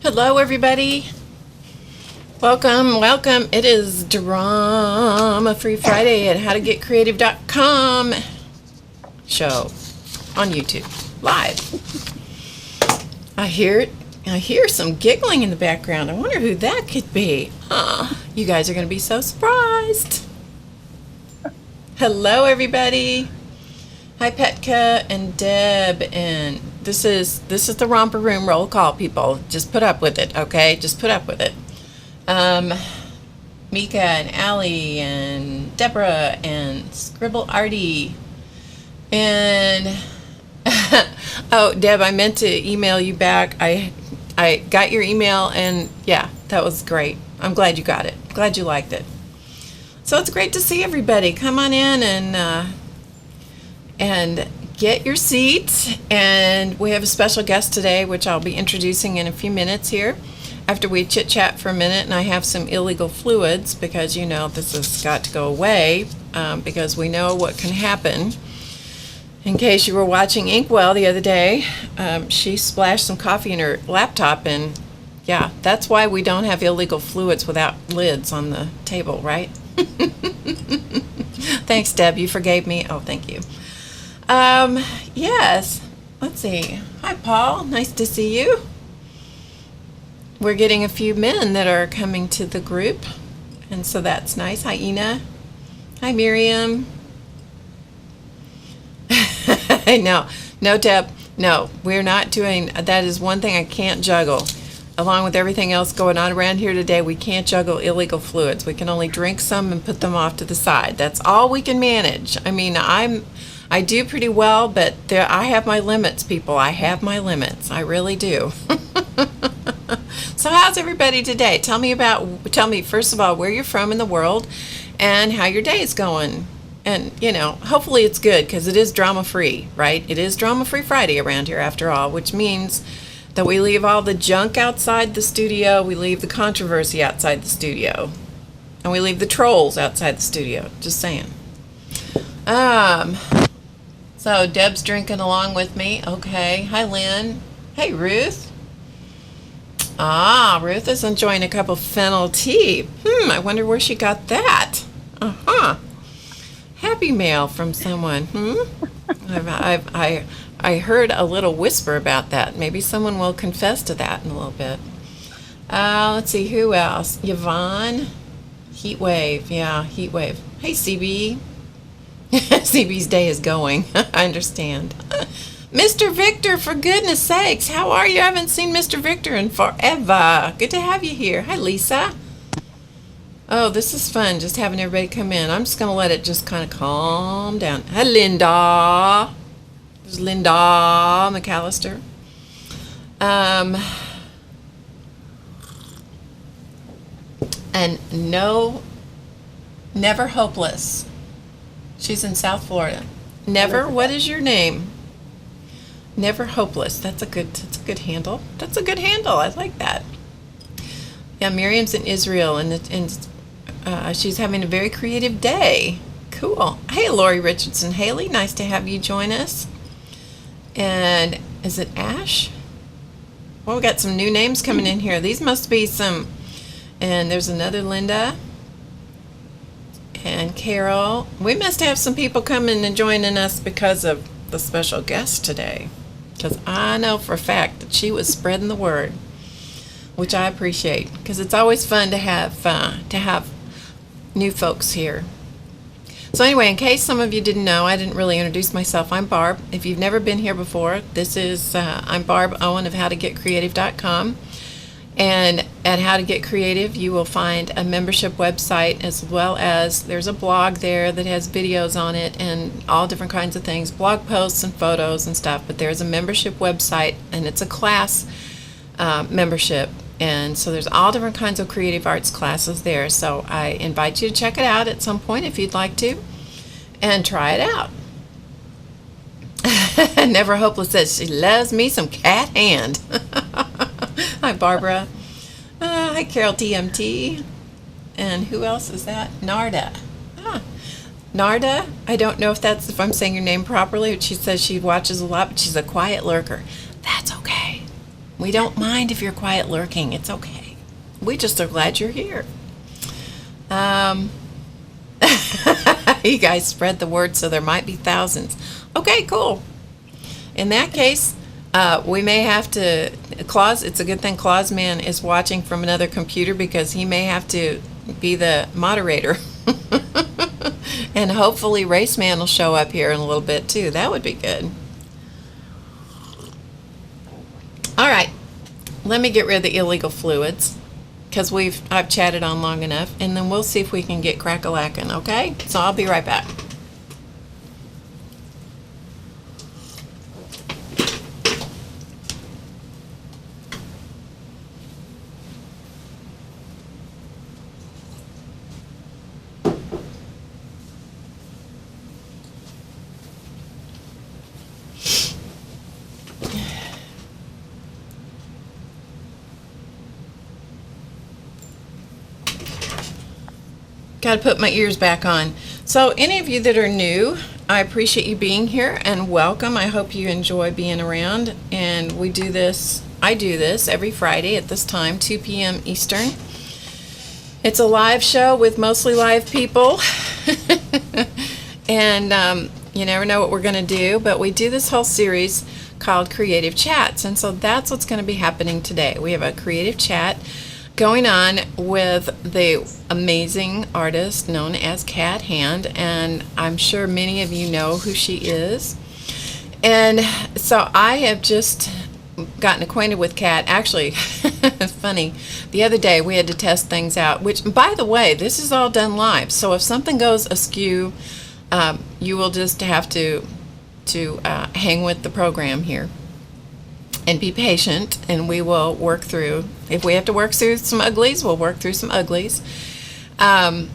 Hello, everybody. Welcome. It is Drama Free Friday at howtogetcreative.com show on YouTube live. I hear some giggling in the background. I wonder who that could be. You guys are going to be so surprised. Hello, everybody. Hi, Petka and Deb, and this is the Romper Room roll call, people. Just put up with it, okay? Just put up with it. Mika and Allie and Deborah and Scribble Artie and oh, Deb, I meant to email you back. I got your email, and yeah, that was great. I'm glad you got it. Glad you liked it. So it's great to see everybody. Come on in and get your seat. And we have a special guest today, which I'll be introducing in a few minutes here after we chit chat for a minute. And I have some illegal fluids because, you know, this has got to go away because we know what can happen. In case you were watching Inkwell the other day, she splashed some coffee in her laptop, and yeah, that's why we don't have illegal fluids without lids on the table, right? Thanks, Deb. You forgave me. Oh, thank you. Yes. Let's see. Hi, Paul. Nice to see you. We're getting a few men that are coming to the group, and so that's nice. Hi, Ina. Hi, Miriam. No, Deb. No, we're not doing. That is one thing I can't juggle. Along with everything else going on around here today, we can't juggle illegal fluids. We can only drink some and put them off to the side. That's all we can manage. I mean, I do pretty well, but I have my limits, people. I have my limits. I really do. So how's everybody today? Tell me first of all where you're from in the world and how your day is going. And, you know, hopefully it's good because it is drama-free, right? It is drama-free Friday around here after all, which means that we leave all the junk outside the studio, we leave the controversy outside the studio, and we leave the trolls outside the studio. Just saying. So Deb's drinking along with me. Okay. Hi, Lynn. Hey, Ruth. Ruth is enjoying a cup of fennel tea. I wonder where she got that. Happy mail from someone. I heard a little whisper about that. Maybe someone will confess to that in a little bit. Let's see, who else? Yvonne. Heatwave. Yeah, Heatwave. Hey, CB. CB's day is going. I understand. Mr. Victor, for goodness sakes, how are you? I haven't seen Mr. Victor in forever. Good to have you here. Hi, Lisa. Oh, this is fun, just having everybody come in. I'm just going to let it just kind of calm down. Hi, Linda. There's Linda McAllister. And Never Hopeless. She's in South Florida. Never, what is your name? Never Hopeless. That's a good handle. That's a good handle. I like that. Yeah, Miriam's in Israel, and she's having a very creative day. Cool. Hey, Lori Richardson. Haley, nice to have you join us. And is it Ash? Well, we got some new names coming in here. These must be some. And there's another Linda. And Carol. We must have some people coming and joining us because of the special guest today. Because I know for a fact that she was spreading the word, which I appreciate. Because it's always fun to have new folks here. So anyway, in case some of you didn't know, I didn't really introduce myself. I'm Barb. If you've never been here before, I'm Barb Owen of howtogetcreative.com. And at How to Get Creative, you will find a membership website, as well as there's a blog there that has videos on it and all different kinds of things, blog posts and photos and stuff. But there's a membership website, and it's a class membership. And so there's all different kinds of creative arts classes there. So I invite you to check it out at some point if you'd like to, and try it out. Never Hopeless says she loves me some cat hand. Hi, Barbara. Hi, Carol TMT. And who else is that? Narda. Narda, I don't know if I'm saying your name properly, but she says she watches a lot, but she's a quiet lurker. That's okay. We don't mind if you're quiet lurking. It's okay. We just are glad you're here. You guys spread the word, so there might be thousands. Okay, cool. In that case, we may have to, Claus, it's a good thing Claus Man is watching from another computer because he may have to be the moderator. And hopefully Race Man will show up here in a little bit too. That would be good. All right, let me get rid of the illegal fluids because I've chatted on long enough, and then we'll see if we can get crack-a-lackin', okay? So I'll be right back. Got to put my ears back on. So any of you that are new, I appreciate you being here and welcome. I hope you enjoy being around. And I do this every Friday at this time, 2 p.m. Eastern. It's a live show with mostly live people. And you never know what we're going to do, but we do this whole series called Creative Chats. And so that's what's going to be happening today. We have a creative chat going on with the amazing artist known as Kat Hand, and I'm sure many of you know who she is. And so I have just gotten acquainted with Kat. Actually, it's funny, the other day we had to test things out, which, by the way, this is all done live, so if something goes askew, you will just have to hang with the program here. And be patient, and we will work through. If we have to work through some uglies, we'll work through some uglies. But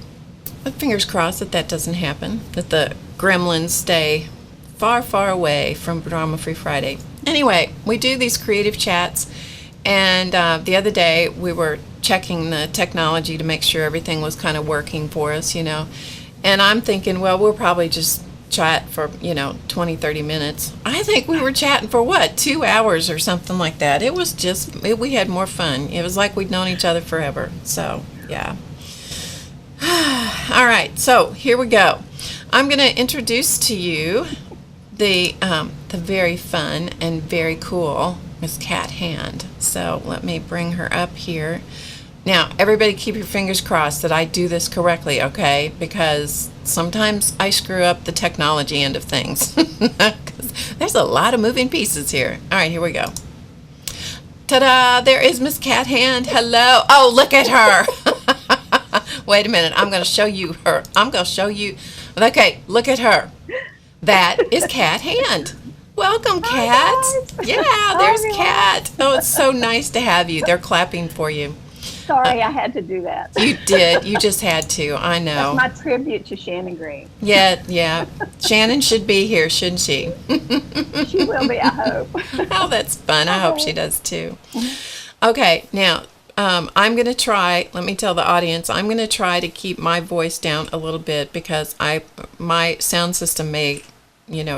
fingers crossed that doesn't happen, that the gremlins stay far, far away from Drama Free Friday. Anyway, we do these creative chats, and the other day we were checking the technology to make sure everything was kind of working for us, you know. And I'm thinking, well, we'll probably just chat for 20-30 minutes. I think we were chatting for 2 hours or something like that. It was just we had more fun. It was like we'd known each other forever. So yeah. All right, so here we go. I'm going to introduce to you the very fun and very cool Miss Kat Hand. So let me bring her up here. Now, everybody keep your fingers crossed that I do this correctly, okay? Because sometimes I screw up the technology end of things. 'Cause there's a lot of moving pieces here. All right, here we go. Ta-da! There is Miss Kat Hand. Hello. Oh, look at her. Wait a minute. I'm going to show you her. I'm going to show you. Okay, look at her. That is Kat Hand. Welcome, Kat. Yeah, there's Kat. Oh, it's so nice to have you. They're clapping for you. Sorry, I had to do that. You did. You just had to. I know. That's my tribute to Shannon Green. Yeah. Shannon should be here, shouldn't she? She will be, I hope. Oh, that's fun. I hope she does too. Okay, now I'm going to try, let me tell the audience, I'm going to try to keep my voice down a little bit because my sound system may,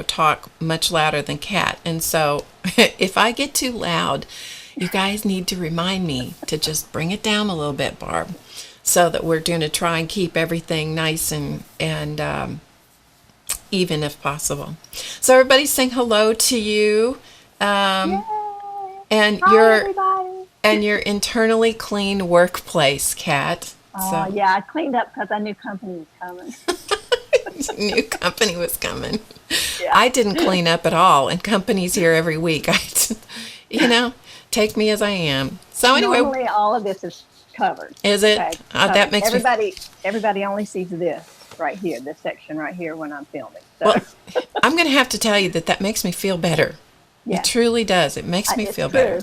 talk much louder than Kat. And so if I get too loud, you guys need to remind me to just bring it down a little bit, Barb, so that we're going to try and keep everything nice and even if possible. So everybody sing hello to you. And your internally clean workplace, Kat. Oh, so. Yeah, I cleaned up because I knew company was coming. Knew company was coming. Yeah. I didn't clean up at all, and company's here every week. Take me as I am. So anyway, normally all of this is covered. Is it? Okay. That makes everybody only sees this right here, this section right here when I'm filming. So. Well, I'm going to have to tell you that makes me feel better. Yeah. It truly does. It makes me feel better.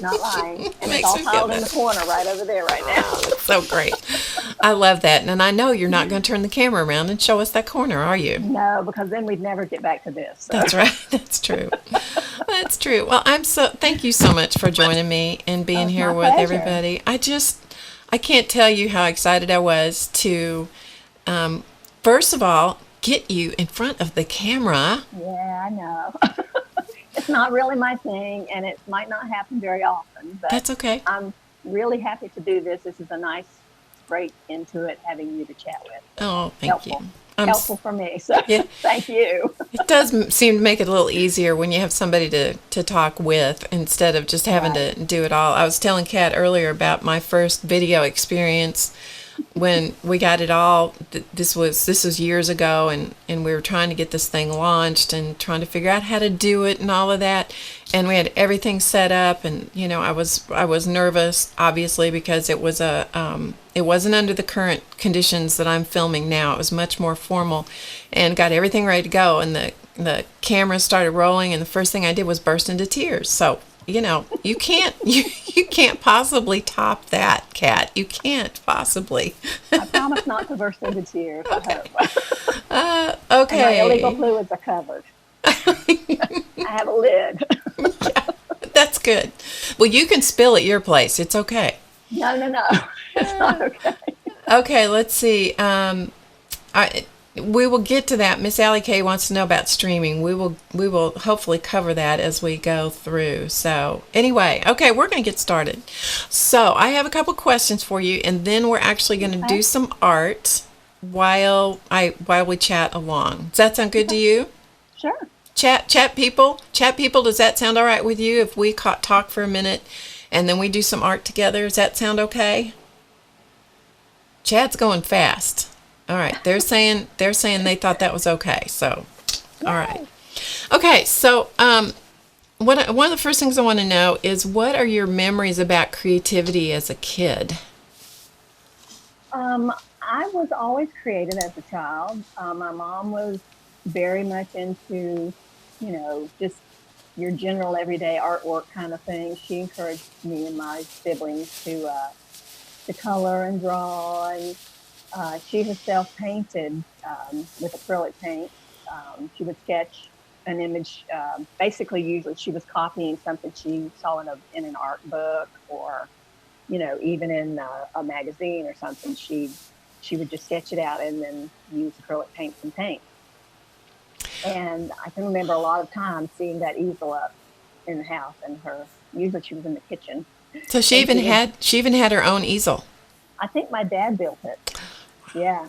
Not lying. And Makes it's all me feel piled in better. the corner right over there right now. Oh, that's so great. I love that. And I know you're not going to turn the camera around and show us that corner, are you? No, because then we'd never get back to this. So. That's right. That's true. That's true. Well, thank you so much for joining me and being here with everybody. I can't tell you how excited I was to, first of all, get you in front of the camera. Yeah, I know. It's not really my thing, and it might not happen very often, but That's okay. I'm really happy to do this. This is a nice break into it, having you to chat with. So Oh, that's thank you. helpful for me. So Yeah, thank you. it does seem to make it a little easier when you have somebody to talk with instead of just having Right. to do it all. I was telling Kat earlier about my first video experience when we got it all. This was years ago, and we were trying to get this thing launched and trying to figure out how to do it and all of that, and we had everything set up, and I was nervous, obviously, because it wasn't under the current conditions that I'm filming now. It was much more formal, and got everything ready to go, and the camera started rolling, and the first thing I did was burst into tears. So you can't you can't possibly top that, Kat. You can't possibly. I promise not to burst into tears. I hope. And my illegal Okay. fluids are covered. I have a lid. That's good. Well, you can spill at your place. It's okay. No, no, no. It's not okay. Okay, let's see. We will get to that. Miss Allie Kay wants to know about streaming. We will hopefully cover that as we go through. So anyway, okay, we're going to get started. So I have a couple questions for you, and then we're actually going to Okay. do some art while we chat along. Does that sound good to you? Sure. Chat people. Chat people. Does that sound all right with you? If we talk for a minute, and then we do some art together. Does that sound okay? Chat's going fast. All right, they're saying they thought that was okay. So, all right, Yay. okay. So, one of the first things I want to know is what are your memories about creativity as a kid? I was always creative as a child. My mom was very much into, just your general everyday artwork kind of thing. She encouraged me and my siblings to color and draw, and she herself painted with acrylic paint. She would sketch an image. Basically, usually she was copying something she saw in an art book, or even in a magazine or something. She would just sketch it out and then use acrylic paints and paint. And I can remember a lot of times seeing that easel up in the house, and her. Usually, she was in the kitchen, So she and even she would. had her own easel. I think my dad built it. Yeah,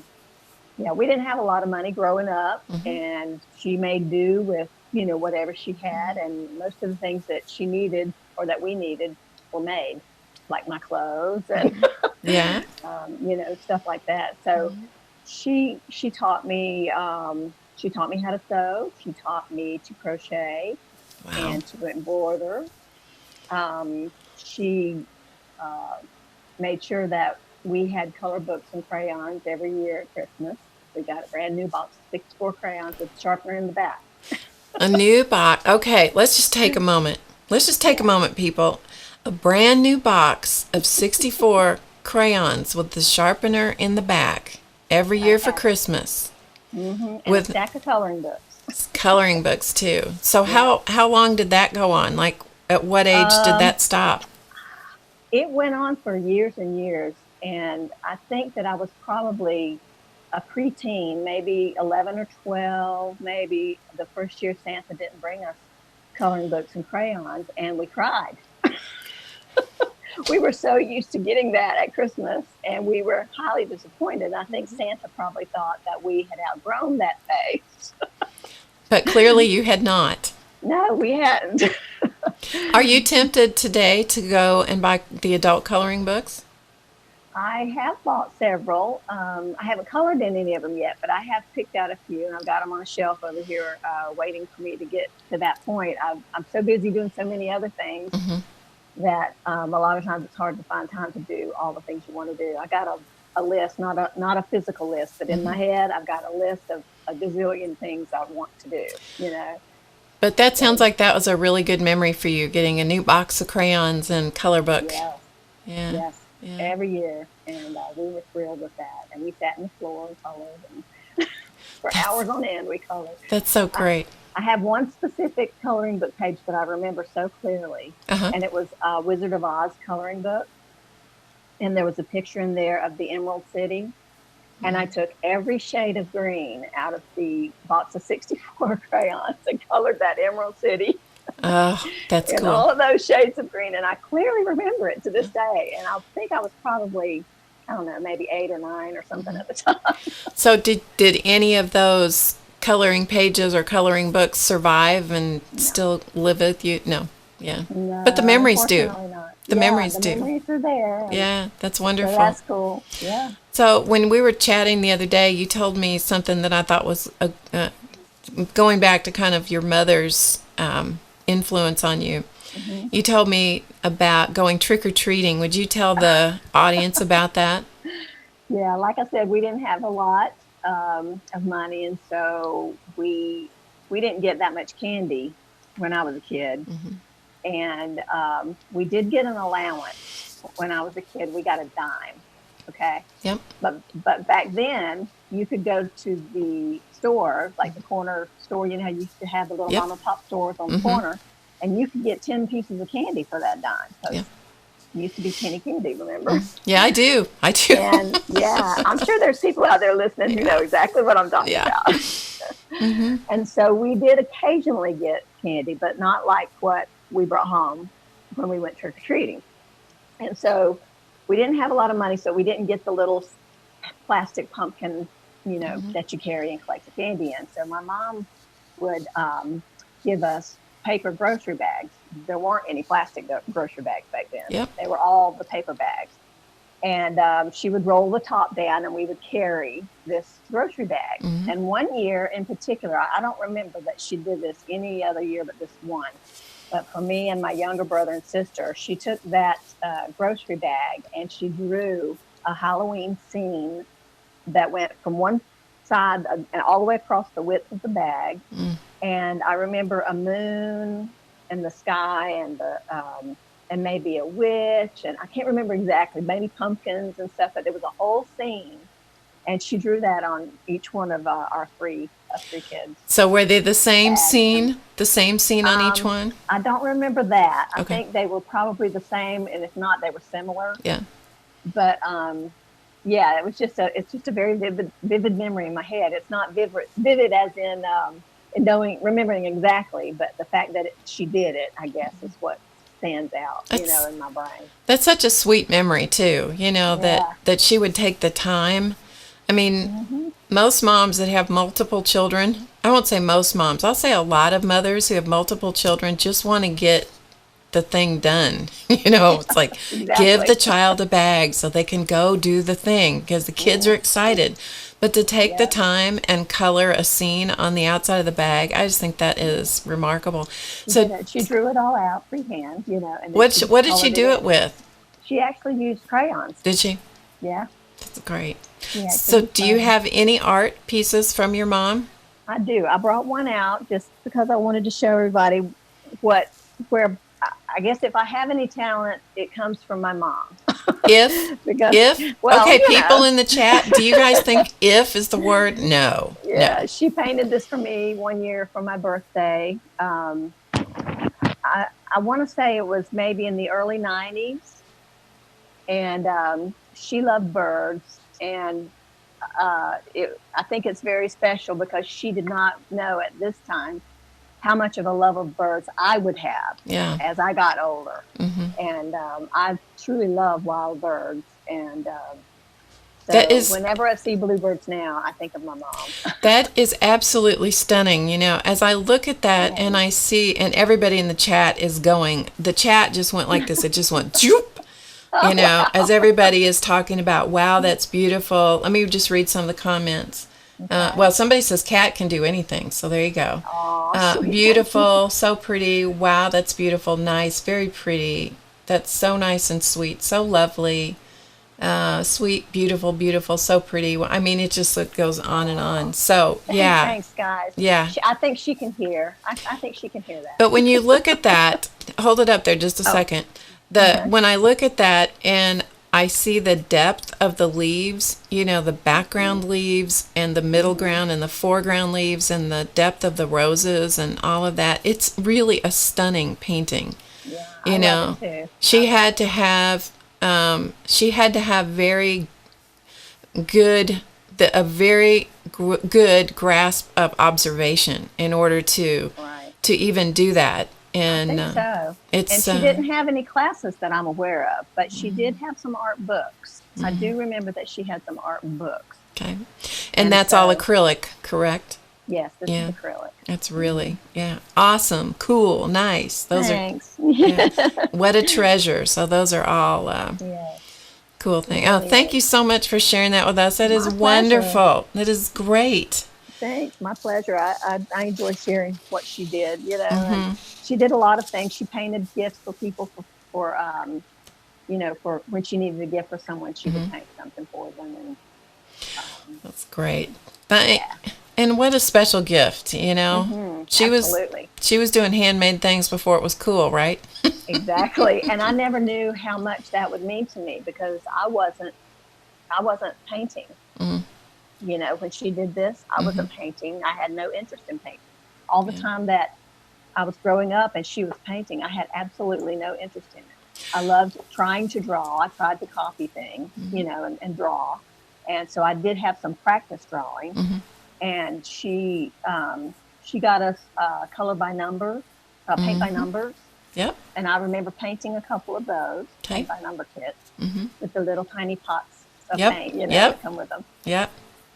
yeah. We didn't have a lot of money growing up, and she made do with whatever she had, and most of the things that she needed or that we needed were made, like my clothes and Yeah. stuff like that. So she taught me. She taught me how to sew. She taught me to crochet Wow. and to embroider. She uh, made sure that we had color books and crayons every year at Christmas. We got a brand new box of 64 crayons with a sharpener in the back. A new box. Okay, let's just take a moment. Let's just take a Yeah. moment, people. A brand new box of 64 crayons with the sharpener in the back every year for Christmas And a with stack of coloring books. coloring books too. So Yeah. how long did that go on? Like at what age did Um, that stop? it went on for years and years. And I think that I was probably a preteen, maybe 11 or 12, maybe the first year Santa didn't bring us coloring books and crayons, and we cried. We were so used to getting that at Christmas, and we were highly disappointed. I think Santa probably thought that we had outgrown that phase. But clearly you had not. No, we hadn't. Are you tempted today to go and buy the adult coloring books? I have bought several. I haven't colored in any of them yet, but I have picked out a few, and I've got them on a shelf over here, waiting for me to get to that point. I'm so busy doing so many other things that a lot of times it's hard to find time to do all the things you want to do. I got a list, not a physical list, but in my head, I've got a list of a gazillion things I want to do. But that sounds So like that was a really good memory for you, getting a new box of crayons and color book. yeah, Yeah. yes, Yeah. every year, and we were thrilled with that. And we sat on the floor and colored, and for That's hours on end we colored. that's so I, great. I have one specific coloring book page that I remember so clearly, Uh-huh. and it was a Wizard of Oz coloring book, and there was a picture in there of the Emerald City. And I took every shade of green out of the box of 64 crayons and colored that Emerald City. Oh, that's in cool. all of those shades of green. And I clearly remember it to this day. And I think I was probably, I don't know, maybe 8 or 9 or something at the time. So did any of those coloring pages or coloring books survive and No, still live with you? No. Yeah. But the no, memories do. unfortunately not. The Yeah, memories the do. memories are there. And Yeah, that's so wonderful. that's cool. Yeah. So when we were chatting the other day, you told me something that I thought was going back to kind of your mother's influence on you. Hmm. You told me about going trick or treating. Would you tell the audience about that? Yeah, like I said, we didn't have a lot of money, and so we didn't get that much candy when I was a kid. And we did get an allowance when I was a kid. We got a dime, okay. Yep. But back then, you could go to the store, like the corner store. You know how you used to have the little Yep. mom and pop stores on the Mm-hmm. corner, and you could get 10 pieces of candy for that dime. Because Yeah. it used to be penny candy, remember? Yeah, I do. I do. And yeah, I'm sure there's people out there listening who know exactly what I'm talking Yeah. about. Mm-hmm. And so we did occasionally get candy, but not like what we brought home when we went trick or treating. And so we didn't have a lot of money, so we didn't get the little plastic pumpkin, that you carry and collect the candy in. So my mom would give us paper grocery bags. There weren't any plastic grocery bags back then. Yep. They were all the paper bags. And she would roll the top down, and we would carry this grocery bag. Mm-hmm. And one year in particular, I don't remember that she did this any other year but this one. But for me and my younger brother and sister, she took that grocery bag and she drew a Halloween scene that went from one side and all the way across the width of the bag. Mm. And I remember a moon and the sky and maybe a witch, and I can't remember exactly, maybe pumpkins and stuff, but there was a whole scene, and she drew that on each one of our three kids. So were they the same Bags. scene? The same scene on each one? I don't remember that. I Okay. think they were probably the same, and if not, they were similar. Yeah. But yeah, it's just a very vivid memory in my head. It's not vivid as in remembering exactly, but the fact that she did it, I guess, is what stands out, in my brain. That's such a sweet memory too, Yeah. that she would take the time. I mean, most moms that have multiple children, I won't say most moms, I'll say a lot of mothers who have multiple children just want to get the thing done. It's like Exactly. give the child a bag so they can go do the thing because the kids are excited. But to take the Yeah. time and color a scene on the outside of the bag, I just think that is remarkable. So She drew it all out freehand, and then what did she colored do in. it with? She actually used crayons. Did she? Yeah. That's great. She actually So used do you crayons. have any art pieces from your mom? I do. I brought one out just because I wanted to show everybody where I guess if I have any talent, it comes from my mom. Because, well, Okay, you people know. in the chat, do you guys think if is the word? No. Yeah, she painted this for me one year for my birthday. I want to say it was maybe in the early 90s. And she loved birds. And I think it's very special because she did not know at this time how much of a love of birds I would have Yeah. as I got older. Hmm. And I truly love wild birds. And so That is- whenever I see bluebirds now, I think of my mom. That is absolutely stunning. As I look at that and I see, and everybody in the chat is going, the chat just went like this. It just went, zoop, as everybody is talking about, wow, that's beautiful. Let me just read some of the comments. Well, somebody says cat can do anything. So there you go. Aw, sweet. Beautiful, so pretty. Wow, that's beautiful. Nice, very pretty. That's so nice and sweet. So lovely. Sweet, beautiful, beautiful, so pretty. I mean, it goes on and on. So, yeah. Thanks, guys. Yeah. I think she can hear. I think she can hear that. But when you look at that, hold it up there just a second. When I look at that and I see the depth of the leaves, the background leaves and the middle ground and the foreground leaves and the depth of the roses and all of that, it's really a stunning painting. Yeah, I love it too. She had to have very good, a very good grasp of observation in order to Right. even do that. And I think so. And it's she didn't have any classes that I'm aware of, but she did have some art books. I do remember that she had some art books. okay. And And that's all so, acrylic, correct? yes, this is Yeah. acrylic. It's really, yeah, awesome, cool, nice. Those are, Thanks. yeah, what a treasure. So those are all Yes, cool it things. Oh, really thank is. you so much for sharing that with us. That is My pleasure. wonderful. That is great. Thanks. My pleasure. I enjoy sharing what she did, and she did a lot of things. She painted gifts for people for when she needed a gift for someone, she would paint something for them. And um, That's great. But, yeah, and what a special gift, you know. She was absolutely. she was doing handmade things before it was cool, right? Exactly. And I never knew how much that would mean to me because I wasn't painting. When she did this, I wasn't painting. I had no interest in painting. All the Yeah. time that I was growing up and she was painting, I had absolutely no interest in it. I loved trying to draw. I tried to copy things, and draw. And so I did have some practice drawing. And she got us color by number, paint by numbers. Yep. And I remember painting a couple of those Okay. paint by number kits with the little tiny pots of Yep. paint, Yep. that come with them. Yep.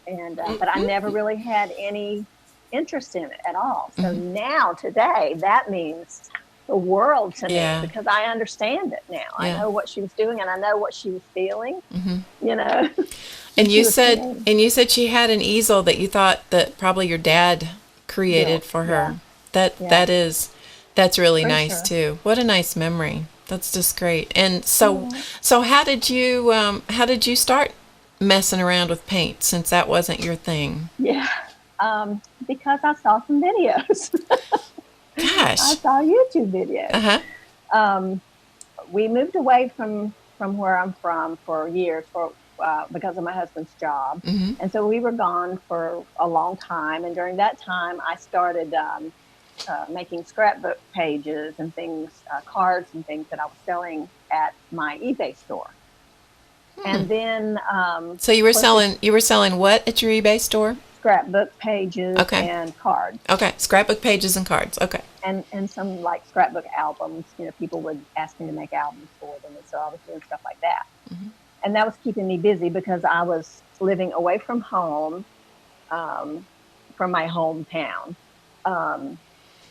And but I never really had any interest in it at all. So now today that means the world to me Yeah. because I understand it now. I Yeah. know what she was doing and I know what she was feeling. You know, And she you was said creating. and you said she had an easel that you thought that probably your dad created Built, for yeah, her. That yeah, that's really for nice sure. too. What a nice memory. That's just great. And Yeah. so how did you start messing around with paint since that wasn't your thing? Yeah. Because I saw some videos. I Gosh. saw YouTube videos. Uh-huh. Um, we moved away from where I'm from for years because of my husband's job, and so we were gone for a long time. And during that time, I started making scrapbook pages and things, cards and things that I was selling at my eBay store. And then, So of course, the you were selling what at your eBay store? scrapbook pages Okay. and cards. Okay. Scrapbook pages and cards. Okay. And some like scrapbook albums. People would ask me to make albums for them, and so I was doing stuff like that. And that was keeping me busy because I was living away from home, um, from my hometown, um,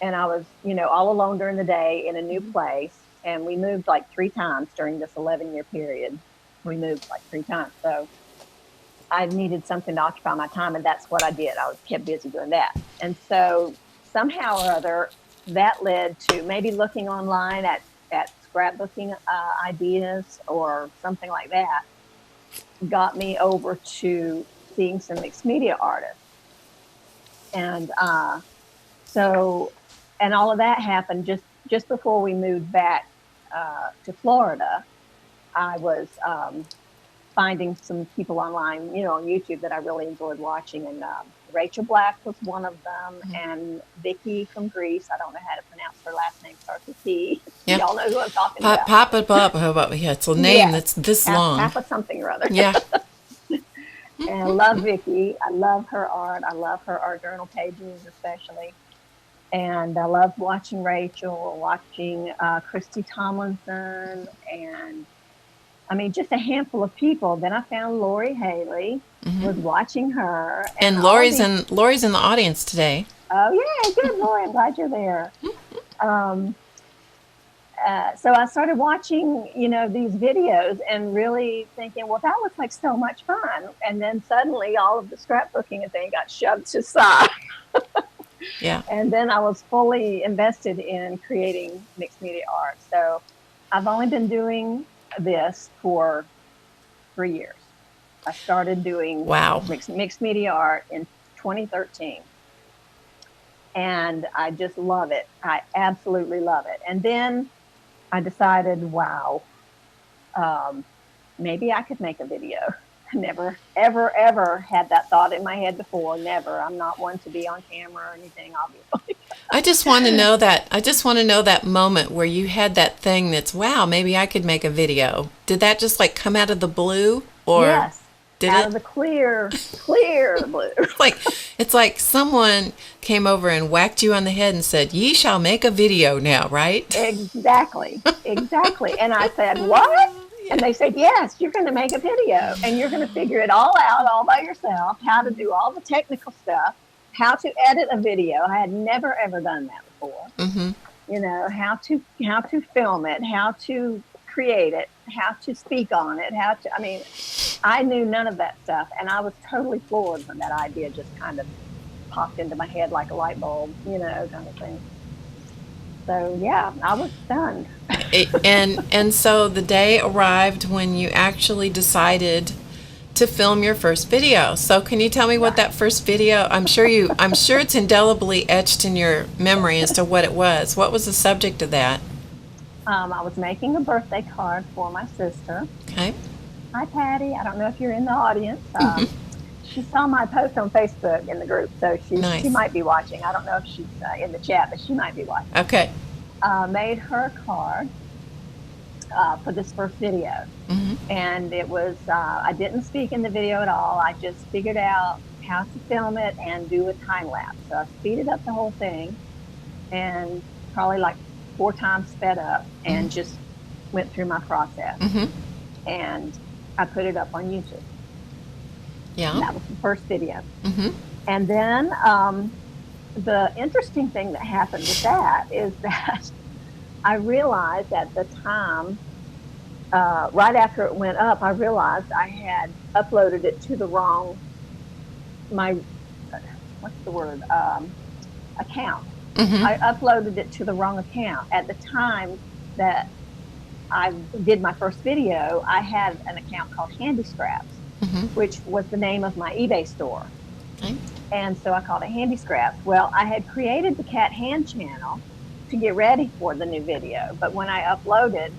and I was all alone during the day in a new place. And we moved like 3 times during this 11-year period. We moved like 3 times, so I needed something to occupy my time, and that's what I did. I was kept busy doing that. And so somehow or other, that led to maybe looking online at scrapbooking ideas or something like that, got me over to seeing some mixed media artists. And so, and all of that happened just before we moved back to Florida. I was finding some people online, on YouTube that I really enjoyed watching. And Rachel Black was one of them, and Vicky from Greece. I don't know how to pronounce her last name. Starts with P. Yeah. Y'all know who I'm talking about. Papa. Yeah, it's a name Yes, that's this long. Papa something or other. Yeah. And I love Vicky. I love her art. I love her art journal pages especially. And I loved watching Rachel, watching Christy Tomlinson, and I mean, just a handful of people. Then I found Lori Haley, was watching her, and And all of these. Lori's in the audience today. Oh yeah, good Lori. I'm glad you're there. Um, so I started watching, these videos and really thinking, well, that looks like so much fun. And then suddenly, all of the scrapbooking and thing got shoved to the side. Yeah. And then I was fully invested in creating mixed media art. So I've only been doing this for 3 years. I started doing Wow. mixed media art in 2013. And I just love it. I absolutely love it. And then I decided, wow, maybe I could make a video. I never, ever, ever had that thought in my head before. Never. I'm not one to be on camera or anything, obviously. I just want to know that. I just want to know that moment where you had that thing that's, wow, maybe I could make a video. Did that just like come out of the blue or? Yes. Did out it? of the clear, clear blue. It's like someone came over and whacked you on the head and said, "Ye shall make a video now," right? Exactly, exactly. And I said, what? And they said, yes, you're going to make a video and you're going to figure it all out all by yourself, how to do all the technical stuff, how to edit a video. I had never, ever done that before. Mm-hmm. You know, how to film it, how to create it, how to speak on it, I mean, I knew none of that stuff. And I was totally floored when that idea just kind of popped into my head like a light bulb, you know, kind of thing. So yeah, I was stunned. And so the day arrived when you actually decided to film your first video. So can you tell me what that first video? I'm sure it's indelibly etched in your memory as to what it was. What was the subject of that? I was making a birthday card for my sister. Okay. Hi, Patty. I don't know if you're in the audience. She saw my post on Facebook in the group, so Nice. she might be watching. I don't know if she's in the chat, but she might be watching. Okay. Made her a card for this first video. Mm-hmm. And it was, I didn't speak in the video at all. I just figured out how to film it and do a time lapse. So I speeded up the whole thing and probably like 4 times sped up and just went through my process. Mm-hmm. And I put it up on YouTube. Yeah. And that was the first video. Mm-hmm. And then the interesting thing that happened with that is that I realized at the time, right after it went up, I realized I had uploaded it to the wrong, account. Mm-hmm. I uploaded it to the wrong account. At the time that I did my first video, I had an account called Handy Scraps, Mm-hmm. which was the name of my eBay store. Okay. And so I called it Handy Scraps. Well, I had created the Cat Hand channel to get ready for the new video, but when I uploaded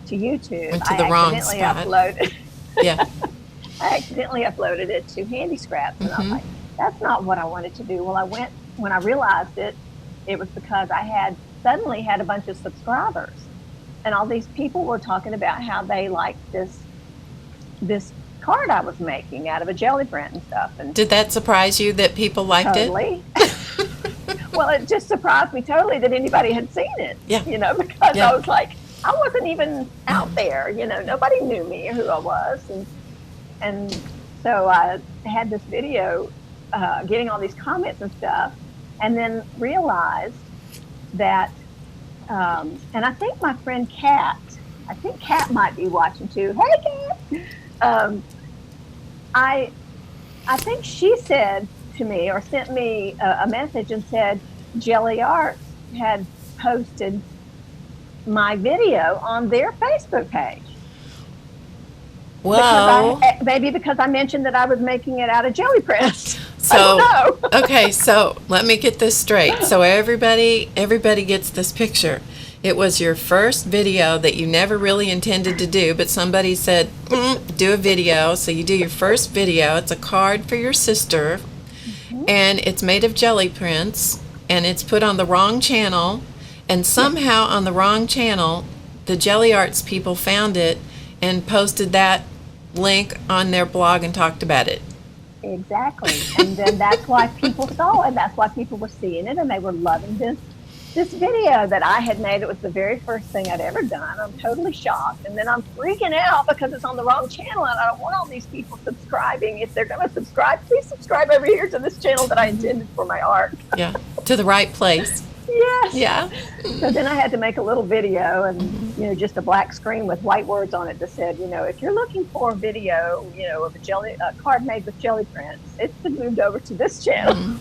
to YouTube, Went to the wrong spot. uploaded. Yeah. I accidentally uploaded it to Handy Scraps, and I was like, "That's not what I wanted to do." Well, when I realized it was because I had suddenly had a bunch of subscribers, and all these people were talking about how they liked this card I was making out of a jelly print and stuff. And Did that surprise you that people liked totally. Well, it just surprised me totally that anybody had seen it. Yeah. You know, because Yeah. I was like, I wasn't even out there. You know, nobody knew me or who I was, and so I had this video, getting all these comments and stuff, and then realized that, and I think my friend Kat, might be watching too. Hey, Kat. I think she said to me or sent me a message and said Jelly Arts had posted my video on their Facebook page. Well, Maybe because I mentioned that I was making it out of jelly prints. so I don't know. okay, so let me get this straight. So everybody gets this picture. It was your first video that you never really intended to do, but somebody said, do a video. So you do your first video. It's a card for your sister, and it's made of jelly prints, and it's put on the wrong channel, and somehow on the wrong channel, the Jelly Arts people found it and posted that link on their blog and talked about it. Exactly. And then that's why people saw it. That's why people were seeing it, and they were loving this video that I had made. It was the very first thing I'd ever done. I'm totally shocked. And then I'm freaking out because it's on the wrong channel, and I don't want all these people subscribing. If they're going to subscribe, please subscribe over here to this channel that I intended for my art. Yeah, to the right place. Yes. Yeah. So then I had to make a little video and, just a black screen with white words on it that said, if you're looking for a video, of a card made with jelly prints, it's been moved over to this channel.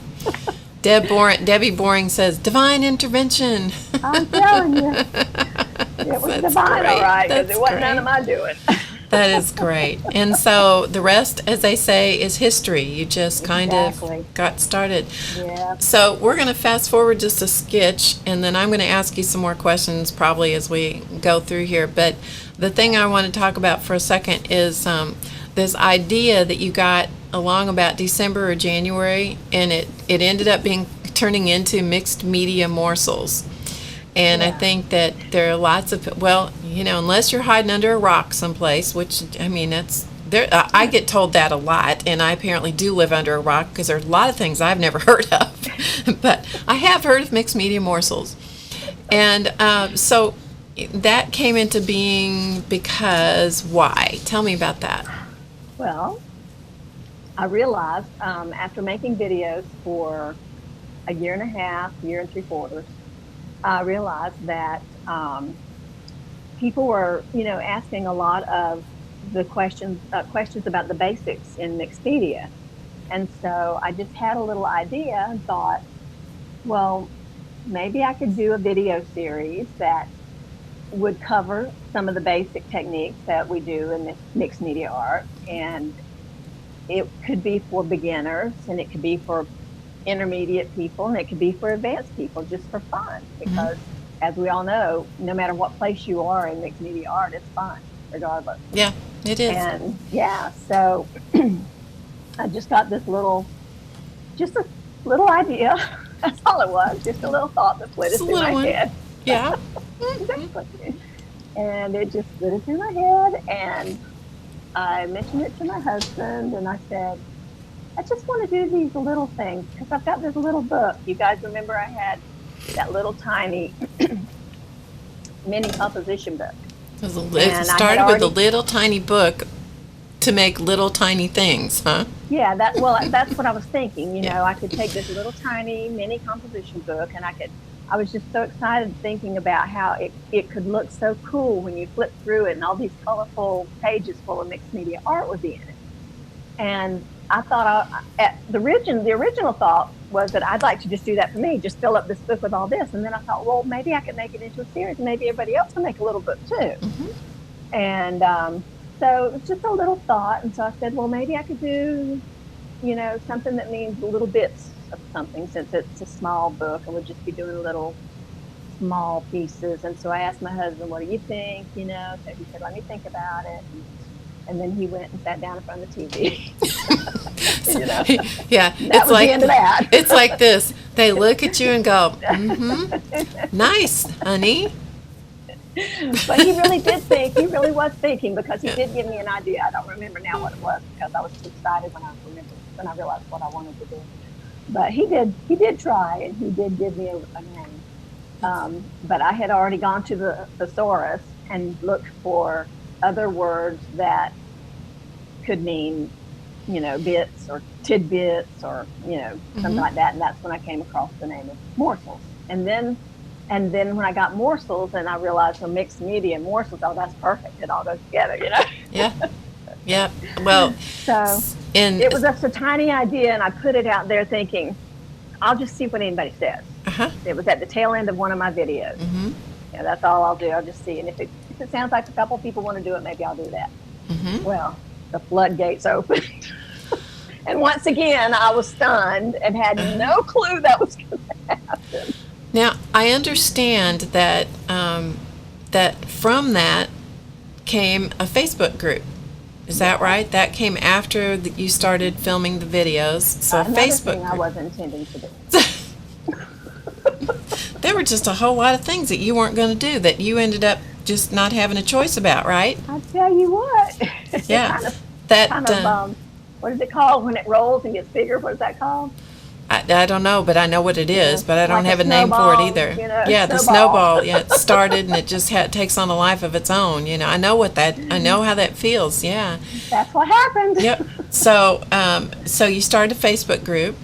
Debbie Boring says, divine intervention. I'm telling you. It was That's divine, great. all right, because That's it wasn't great. none of my doing. That is great. And so the rest, as they say, is history. You just kind Exactly. of got started. Yeah. So we're going to fast forward just a skitch, and then I'm going to ask you some more questions probably as we go through here. But the thing I want to talk about for a second is this idea that you got along about December or January, and it ended up turning into mixed media morsels. And I Yeah. think that there are lots of, unless you're hiding under a rock someplace, which, that's there, I get told that a lot, and I apparently do live under a rock because there are a lot of things I've never heard of. But I have heard of mixed media morsels. And so that came into being because why? Tell me about that. Well, I realized after making videos for a year and a half, year and 3/4, I realized that people were, asking a lot of the questions about the basics in mixed media. And so I just had a little idea and thought, well, maybe I could do a video series that would cover some of the basic techniques that we do in this mixed media art. And it could be for beginners, and it could be for intermediate people, and it could be for advanced people, just for fun. Because as we all know, no matter what place you are in mixed media art, it's fun, regardless. Yeah, it is. And yeah, so I just got this just a little idea. That's all it was, just a little thought that flitted through my head. Yeah. Exactly. And it just flitted through my head, and I mentioned it to my husband, and I said, I just want to do these little things because I've got this little book. You guys remember I had that little tiny mini composition book. It started with a little tiny book to make little tiny things, huh? Yeah, that's what I was thinking. I could take this little tiny mini composition book, and I was just so excited thinking about how it could look so cool when you flip through it, and all these colorful pages full of mixed media art would be in it. And I thought the original thought was that I'd like to just do that for me, just fill up this book with all this. And then I thought, well, maybe I could make it into a series, and maybe everybody else can make a little book too. Mm-hmm. And so it was just a little thought. And so I said, well, maybe I could do, something that means little bits of something, since it's a small book and we'll just be doing little small pieces. And so I asked my husband, what do you think? So he said, let me think about it. And then he went and sat down in front of the TV. Yeah, that was like the end of that. It's like this. They look at you and go, nice, honey. But he really did think. He really was thinking, because he did give me an idea. I don't remember now what it was, because I was too excited when I realized what I wanted to do. But he did try, and he did give me a name. But I had already gone to the thesaurus and looked for other words that could mean, bits or tidbits or, something like that. And that's when I came across the name of morsels. And then when I got morsels, and I realized, mixed media and morsels, that's perfect. It all goes together, Yeah. Yeah. Well, so it was just a tiny idea, and I put it out there thinking, I'll just see what anybody says. Uh-huh. It was at the tail end of one of my videos. Mm-hmm. Yeah, that's all I'll do. I'll just see. And if it sounds like a couple people want to do it, maybe I'll do that. Mm-hmm. Well, the floodgates opened. And once again, I was stunned and had no clue that was going to happen. Now, I understand that that from that came a Facebook group. Is that right? That came after you started filming the videos. So Another Facebook thing I wasn't intending to do. There were just a whole lot of things that you weren't going to do that you ended up just not having a choice about, right? I tell you what. Yeah. What is it called when it rolls and gets bigger? What is that called? I don't know, but I know what it is, but I don't like have a name for it either. Yeah, the snowball. Yeah, it started and it just takes on a life of its own. I know I know how that feels. Yeah. That's what happened. Yep. So, so you started a Facebook group.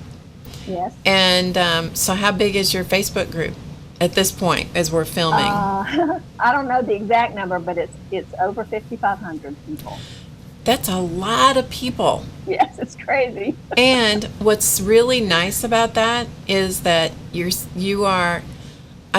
Yes. And so how big is your Facebook group at this point as we're filming? I don't know the exact number, but it's over 5,500 people. That's a lot of people. Yes, it's crazy. And what's really nice about that is that I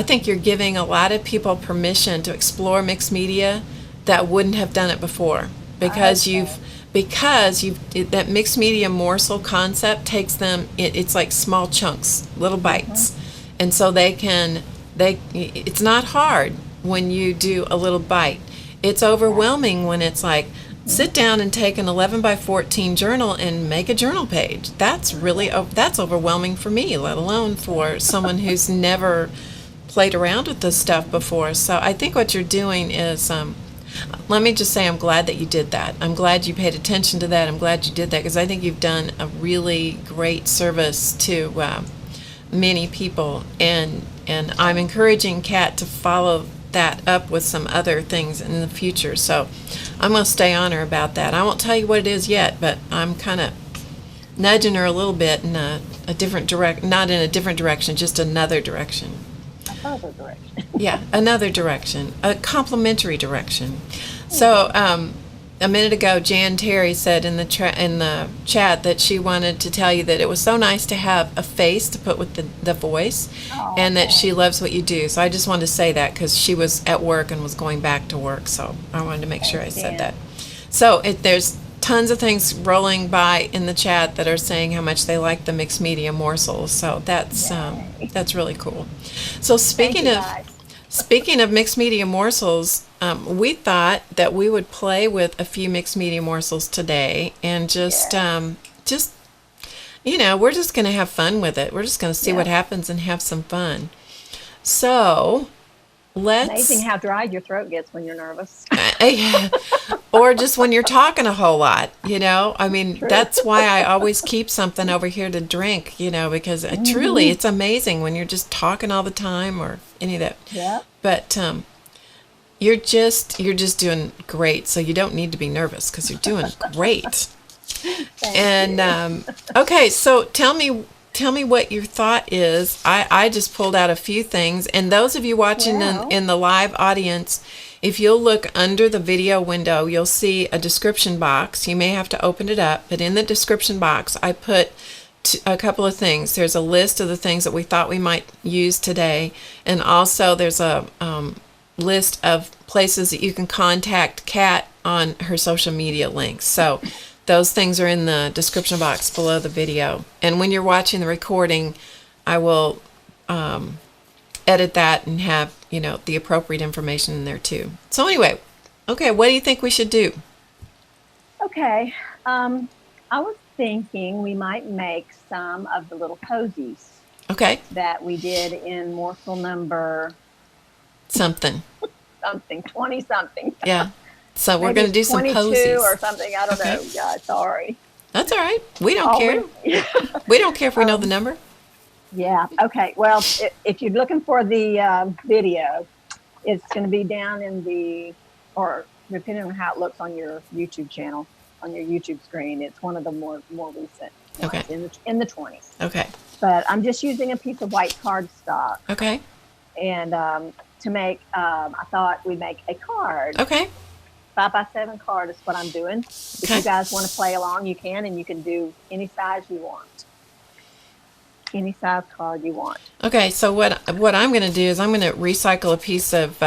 think you're giving a lot of people permission to explore mixed media that wouldn't have done it before, because that mixed media morsel concept takes them, it's like small chunks, little bites. Mm-hmm. And so it's not hard when you do a little bite. It's overwhelming when it's like, sit down and take an 11 by 14 journal and make a journal page. That's overwhelming for me, let alone for someone who's never played around with this stuff before. So I think what you're doing is Let me just say I'm glad that you did that. I'm glad you paid attention to that. I'm glad you did that because I think you've done a really great service to many people, and I'm encouraging Kat to follow that up with some other things in the future. So I'm going to stay on her about that. I won't tell you what it is yet, but I'm kind of nudging her a little bit in a different not in a different direction, just another direction. Another direction. Yeah, another direction, a complementary direction. So a minute ago, Jan Terry said in the chat that she wanted to tell you that it was so nice to have a face to put with the voice, and that she loves what you do. So I just wanted to say that because she was at work and was going back to work. So I wanted to make sure I said that. So there's tons of things rolling by in the chat that are saying how much they like the mixed media morsels. So that's really cool. So speaking of mixed media morsels, we thought that we would play with a few mixed media morsels today, and just we're just going to have fun with it. We're just going to see what happens and have some fun. So amazing how dry your throat gets when you're nervous. Or just when you're talking a whole lot, I mean, true. That's why I always keep something over here to drink, because truly it's amazing when you're just talking all the time or any of that. Yeah. But you're just doing great, so you don't need to be nervous because you're doing great. And okay, so tell me what your thought is. I just pulled out a few things, and those of you watching in the live audience, if you'll look under the video window, you'll see a description box. You may have to open it up, but in the description box, I put a couple of things. There's a list of the things that we thought we might use today, and also there's a list of places that you can contact Kat on her social media links. So those things are in the description box below the video. And when you're watching the recording, I will edit that and have, the appropriate information in there too. So anyway, okay, what do you think we should do? Okay, I was thinking we might make some of the little posies. Okay. That we did in morsel number... something, 20-something. Yeah. So we're going to do some posies. or something. I don't know. God, sorry. That's all right. We don't care. We don't care if we know the number. Yeah. Okay. Well, if you're looking for the video, it's going to be down in or depending on how it looks on your YouTube channel, on your YouTube screen, it's one of the more recent ones, in the 20s. Okay. But I'm just using a piece of white cardstock. Okay. And to make, I thought we'd make a card. Okay. 5x7 card is what I'm doing. If you guys want to play along, you can, and you can do any size you want. Any size card you want. Okay, so what I'm going to do is I'm going to recycle a piece of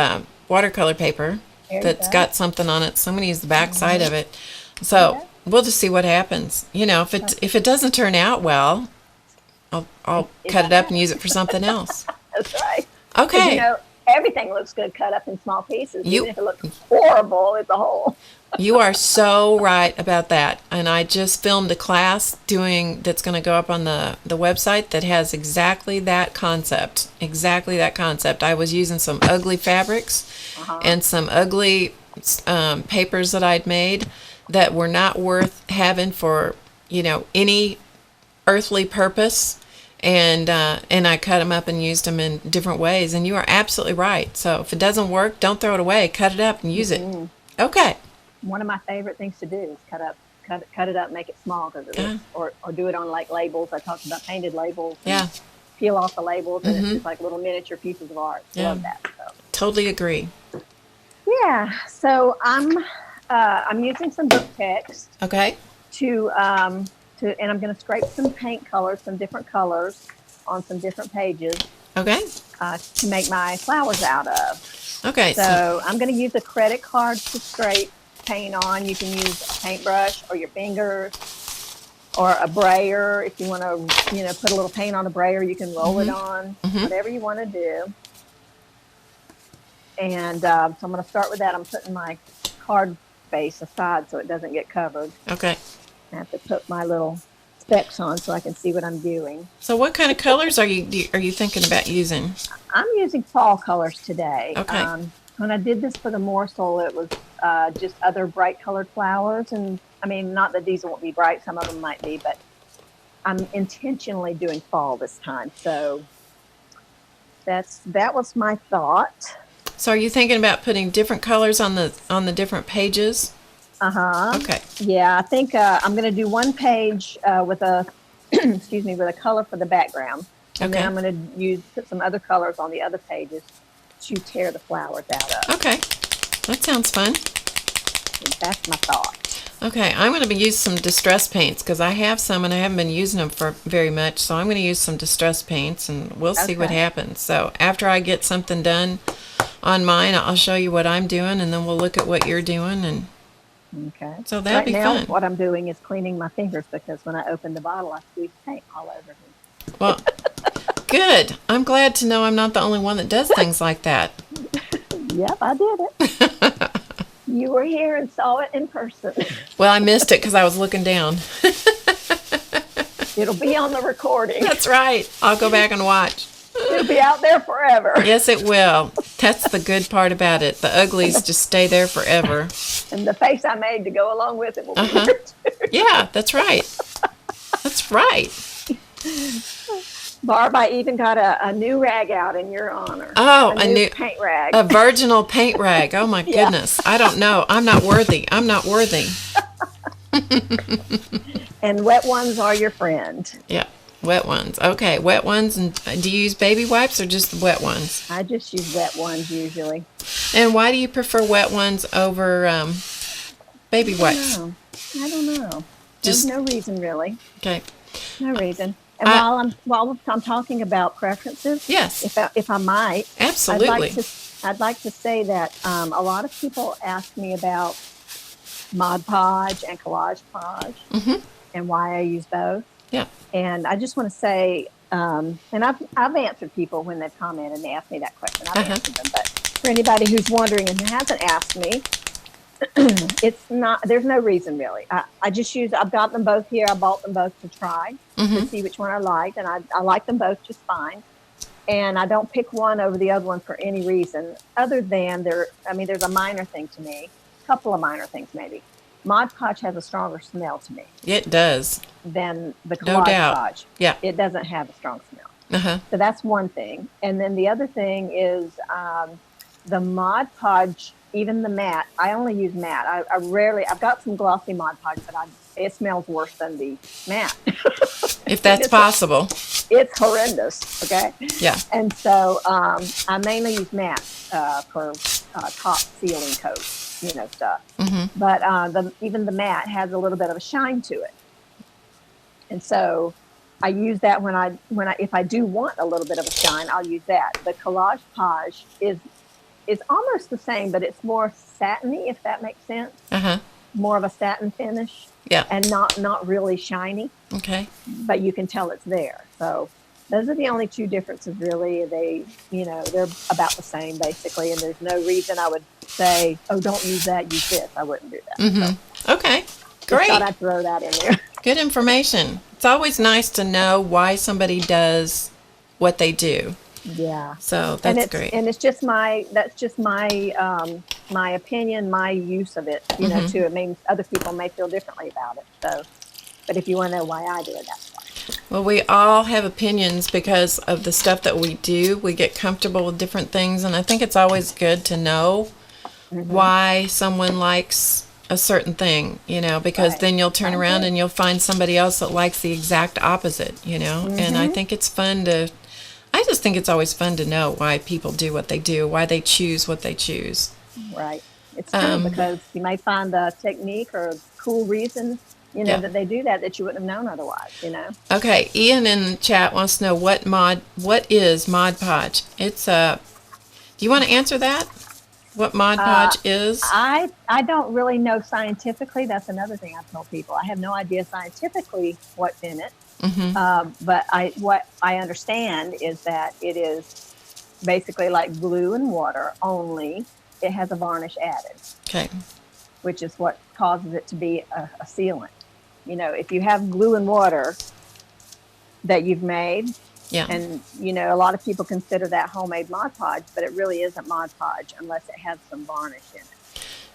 watercolor paper that's got something on it. So I'm going to use the back side of it. So we'll just see what happens. If it doesn't turn out well, I'll cut it up and use it for something else. That's right. Okay. Everything looks good cut up in small pieces. Even if it looks horrible, it's a whole. You are so right about that. And I just filmed a class that's going to go up on the website that has exactly that concept. Exactly that concept. I was using some ugly fabrics and some ugly papers that I'd made that were not worth having for, any earthly purpose. And I cut them up and used them in different ways. And you are absolutely right. So if it doesn't work, don't throw it away. Cut it up and use it. Okay. One of my favorite things to do is cut it up, make it small, or do it on like labels. I talked about painted labels. Yeah. Peel off the labels, and it's just like little miniature pieces of art. Yeah. Love that. So. Totally agree. Yeah. So I'm using some book text. Okay. And I'm going to scrape some paint colors, some different colors on some different pages. Okay. To make my flowers out of. Okay. So I'm going to use a credit card to scrape paint on. You can use a paintbrush or your fingers or a brayer. If you want to, put a little paint on a brayer, you can roll it on, whatever you want to do. And so I'm going to start with that. I'm putting my card base aside so it doesn't get covered. Okay. I have to put my little specs on so I can see what I'm doing. So what kind of colors are you thinking about using? I'm using fall colors today. Okay. when I did this for the morsel, it was just other bright colored flowers. And I mean, not that these won't be bright, some of them might be, but I'm intentionally doing fall this time. So that was my thought. So are you thinking about putting different colors on the different pages? Uh-huh. Okay. Yeah, I think I'm going to do one page with a excuse me, with a color for the background. And then I'm going to put some other colors on the other pages to tear the flowers out of. Okay. That sounds fun. That's my thought. Okay, I'm going to use some distress paints because I have some and I haven't been using them for very much. So I'm going to use some distress paints and we'll see what happens. So after I get something done on mine, I'll show you what I'm doing and then we'll look at what you're doing. And okay. So that'll be now, fun. What I'm doing is cleaning my fingers because when I open the bottle, I squeeze paint all over me. Well, good. I'm glad to know I'm not the only one that does things like that. Yep, I did it. You were here and saw it in person. Well, I missed it because I was looking down. It'll be on the recording. That's right. I'll go back and watch. It'll be out there forever. Yes, it will. That's the good part about it. The uglies just stay there forever. And the face I made to go along with it will be there too. Yeah, that's right. That's right. Barb, I even got a new rag out in your honor. Oh, a new paint rag. A virginal paint rag. Oh, my goodness. I don't know. I'm not worthy. I'm not worthy. And wet ones are your friend. Yeah, wet ones. Okay, wet ones. And do you use baby wipes or just the wet ones? I just use wet ones usually. And why do you prefer wet ones over baby wipes? I don't know. There's no reason really. Okay. No reason. And while I'm talking about preferences, yes, if I might, absolutely, I'd like to say that a lot of people ask me about Mod Podge and Collage Podge and why I use both. Yeah, and I just want to say, and I've answered people when they've commented and they asked me that question. I've answered them, but for anybody who's wondering and hasn't asked me, it's not. There's no reason really. I've got them both here. I bought them both to try to see which one I liked, and I like them both just fine. And I don't pick one over the other one for any reason other than there's a minor thing to me, a couple of minor things maybe. Mod Podge has a stronger smell to me. It does. Than the Collage Podge. Yeah. It doesn't have a strong smell. So that's one thing. And then the other thing is the Mod Podge. Even the matte, I only use matte. I've got some glossy Mod Podge, but it smells worse than the matte. If that's possible. It's horrendous, okay? Yeah. And so I mainly use matte for top sealing coat, stuff. But even the matte has a little bit of a shine to it. And so I use that if I do want a little bit of a shine, I'll use that. The Collage Podge is almost the same, but it's more satiny, if that makes sense. More of a satin finish. Yeah. And not really shiny. Okay. But you can tell it's there. So those are the only two differences really. They're about the same basically, and there's no reason I would say, oh, don't use that, use this. I wouldn't do that. So, okay. Great. I thought I'd throw that in there. Good information. It's always nice to know why somebody does what they do. Yeah. So that's great. And it's just my opinion, my use of it, too. It means other people may feel differently about it. So, but if you want to know why I do it, that's why. Well, we all have opinions because of the stuff that we do. We get comfortable with different things, and I think it's always good to know why someone likes a certain thing, because then you'll turn around and you'll find somebody else that likes the exact opposite, And I think it's fun I just think it's always fun to know why people do what they do, why they choose what they choose. Right. It's true because you may find a technique or a cool reason, that they do that you wouldn't have known otherwise, Okay. Ian in the chat wants to know what is Mod Podge? It's do you want to answer that? What Mod Podge is? I don't really know scientifically. That's another thing I tell people. I have no idea scientifically what's in it. But what I understand is that it is basically like glue and water, only it has a varnish added. Okay. Which is what causes it to be a sealant. If you have glue and water that you've made, Yeah. And, a lot of people consider that homemade Mod Podge, but it really isn't Mod Podge unless it has some varnish in it.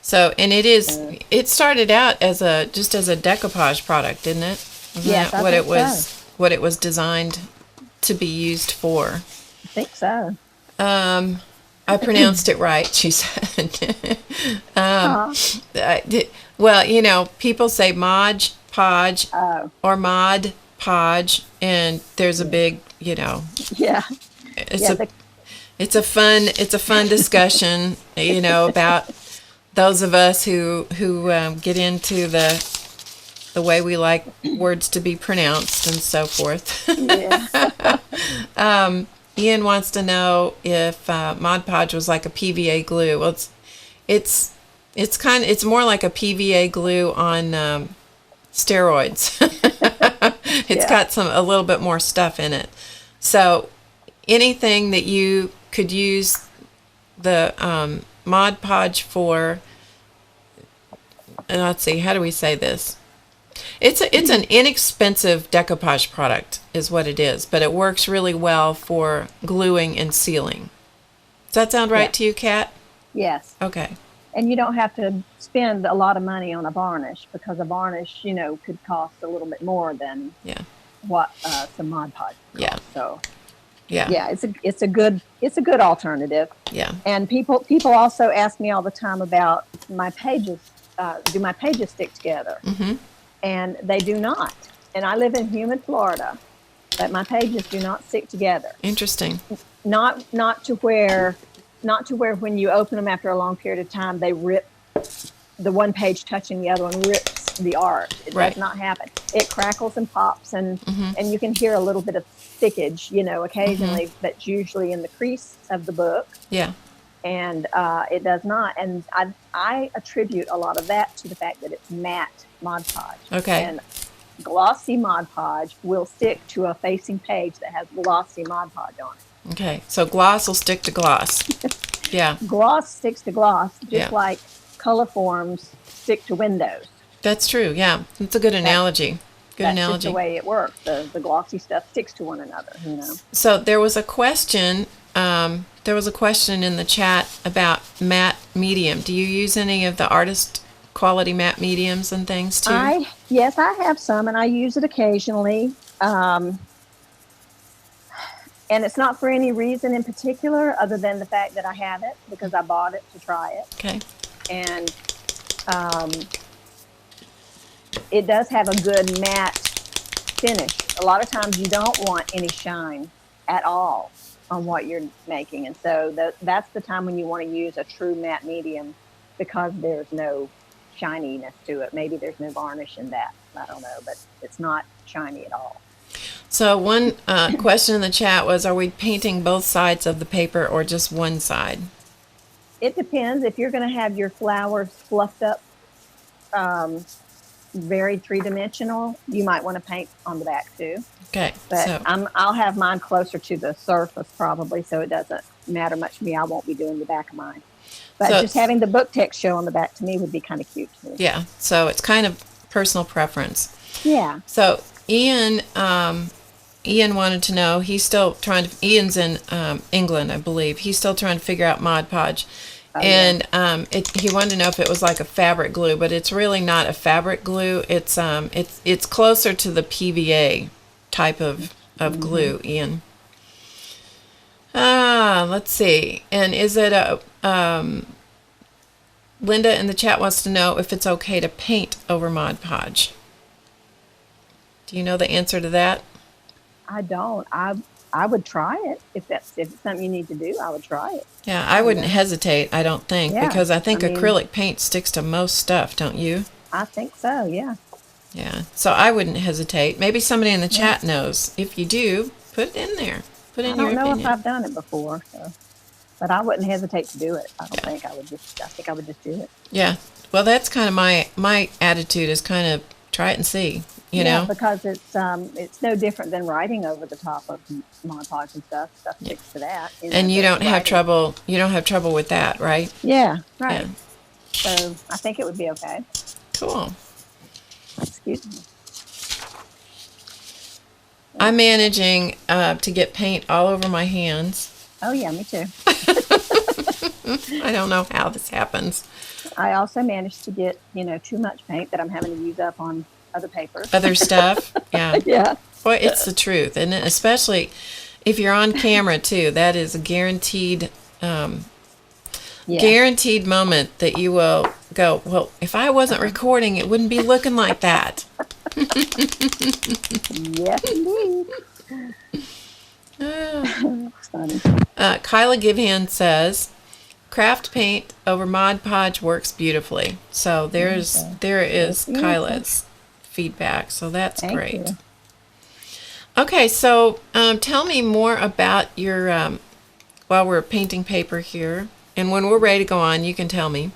So, and it started out as just as a decoupage product, didn't it? Isn't Yes, that I what think it was, so. what it was designed to be used for? I think so. I pronounced it right, she said. Huh. Well, people say Mod Podge Oh, or Mod Podge, and there's a yeah. big, Yeah. it's Yeah. a it's a fun discussion, about those of us who get into the way we like words to be pronounced and so forth. Yeah. Ian wants to know if Mod Podge was like a PVA glue. Well, it's more like a PVA glue on steroids. It's Yeah. got a little bit more stuff in it. So anything that you could use the Mod Podge for, and let's see, how do we say this? It's an inexpensive decoupage product is what it is, but it works really well for gluing and sealing. Does that sound right Yeah. to you, Kat? Yes. Okay. And you don't have to spend a lot of money on a varnish, because a varnish, could cost a little bit more than Yeah. what some Mod Podge costs. Yeah. So Yeah. yeah, it's a good alternative. Yeah. And people also ask me all the time about my pages. Do my pages stick together? Mm-hmm. And they do not. And I live in humid Florida, but my pages do not stick together. Interesting. Not to where when you open them after a long period of time, they rip, the one page touching the other one rips the art. It Right. does not happen. It crackles and pops, and Mm-hmm. and you can hear a little bit of stickage, occasionally. That's usually in the crease of the book, Yeah. and it does not. And I attribute a lot of that to the fact that it's matte Mod Podge. Okay. And glossy Mod Podge will stick to a facing page that has glossy Mod Podge on it. Okay. So gloss will stick to gloss. Yeah. Gloss sticks to gloss, just Yeah. like color forms stick to windows. That's true. Yeah. It's a good analogy. Good That's analogy. just the way it works. The glossy stuff sticks to one another, So there was a question. There was a question in the chat about matte medium. Do you use any of the artist quality matte mediums and things too? Yes, I have some, and I use it occasionally. And it's not for any reason in particular other than the fact that I have it, because I bought it to try it. Okay. And it does have a good matte finish. A lot of times you don't want any shine at all on what you're making. And so that's the time when you want to use a true matte medium, because there's no shininess to it. Maybe there's no varnish in that. I don't know, but it's not shiny at all. So one question in the chat was, are we painting both sides of the paper or just one side? It depends. If you're going to have your flowers fluffed up, very three-dimensional, you might want to paint on the back too. Okay. But So I'll have mine closer to the surface probably, so it doesn't matter much to me. I won't be doing the back of mine. But So- just having the book text show on the back to me would be kind of cute too. yeah. So it's kind of personal preference. Yeah. So Ian wanted to know, Ian's in England, I believe. He's still trying to figure out Mod Podge. And he wanted to know if it was like a fabric glue, but it's really not a fabric glue. It's closer to the PVA type of glue, Ian. Let's see. And is it Linda in the chat wants to know if it's okay to paint over Mod Podge. Do you know the answer to that? I don't. I would try it if it's something you need to do. I would try it. Yeah, I wouldn't hesitate, I don't think, Yeah, because I think I mean- acrylic paint sticks to most stuff, don't you? I think so. Yeah. Yeah, so I wouldn't hesitate. Maybe somebody in the chat knows. If you do, put it in there. Put in I your don't know opinion. if I've done it before, but I wouldn't hesitate to do it. I think I would just do it. Yeah, well, that's kind of my attitude is kind of try it and see, you know? because it's no different than writing over the top of Mod Podge and stuff. Stuff sticks to that. And you but don't have writing- trouble with that, right? Yeah, right. Yeah. So I think it would be okay. Cool. Excuse me. I'm managing to get paint all over my hands. Oh, yeah, me too. I don't know how this happens. I also managed to get, too much paint that I'm having to use up on other papers. Other stuff, yeah. Yeah. Boy, it's the truth, and especially if you're on camera too. That is a guaranteed, guaranteed moment that you will go, well, if I wasn't recording, it wouldn't be looking like that. Yes, indeed. Funny. Kyla Givehand says, craft paint over Mod Podge works beautifully. So there is Kyla's feedback. So that's Thank great. you. Okay, so tell me more about your, while we're painting paper here, and when we're ready to go on, you can tell me.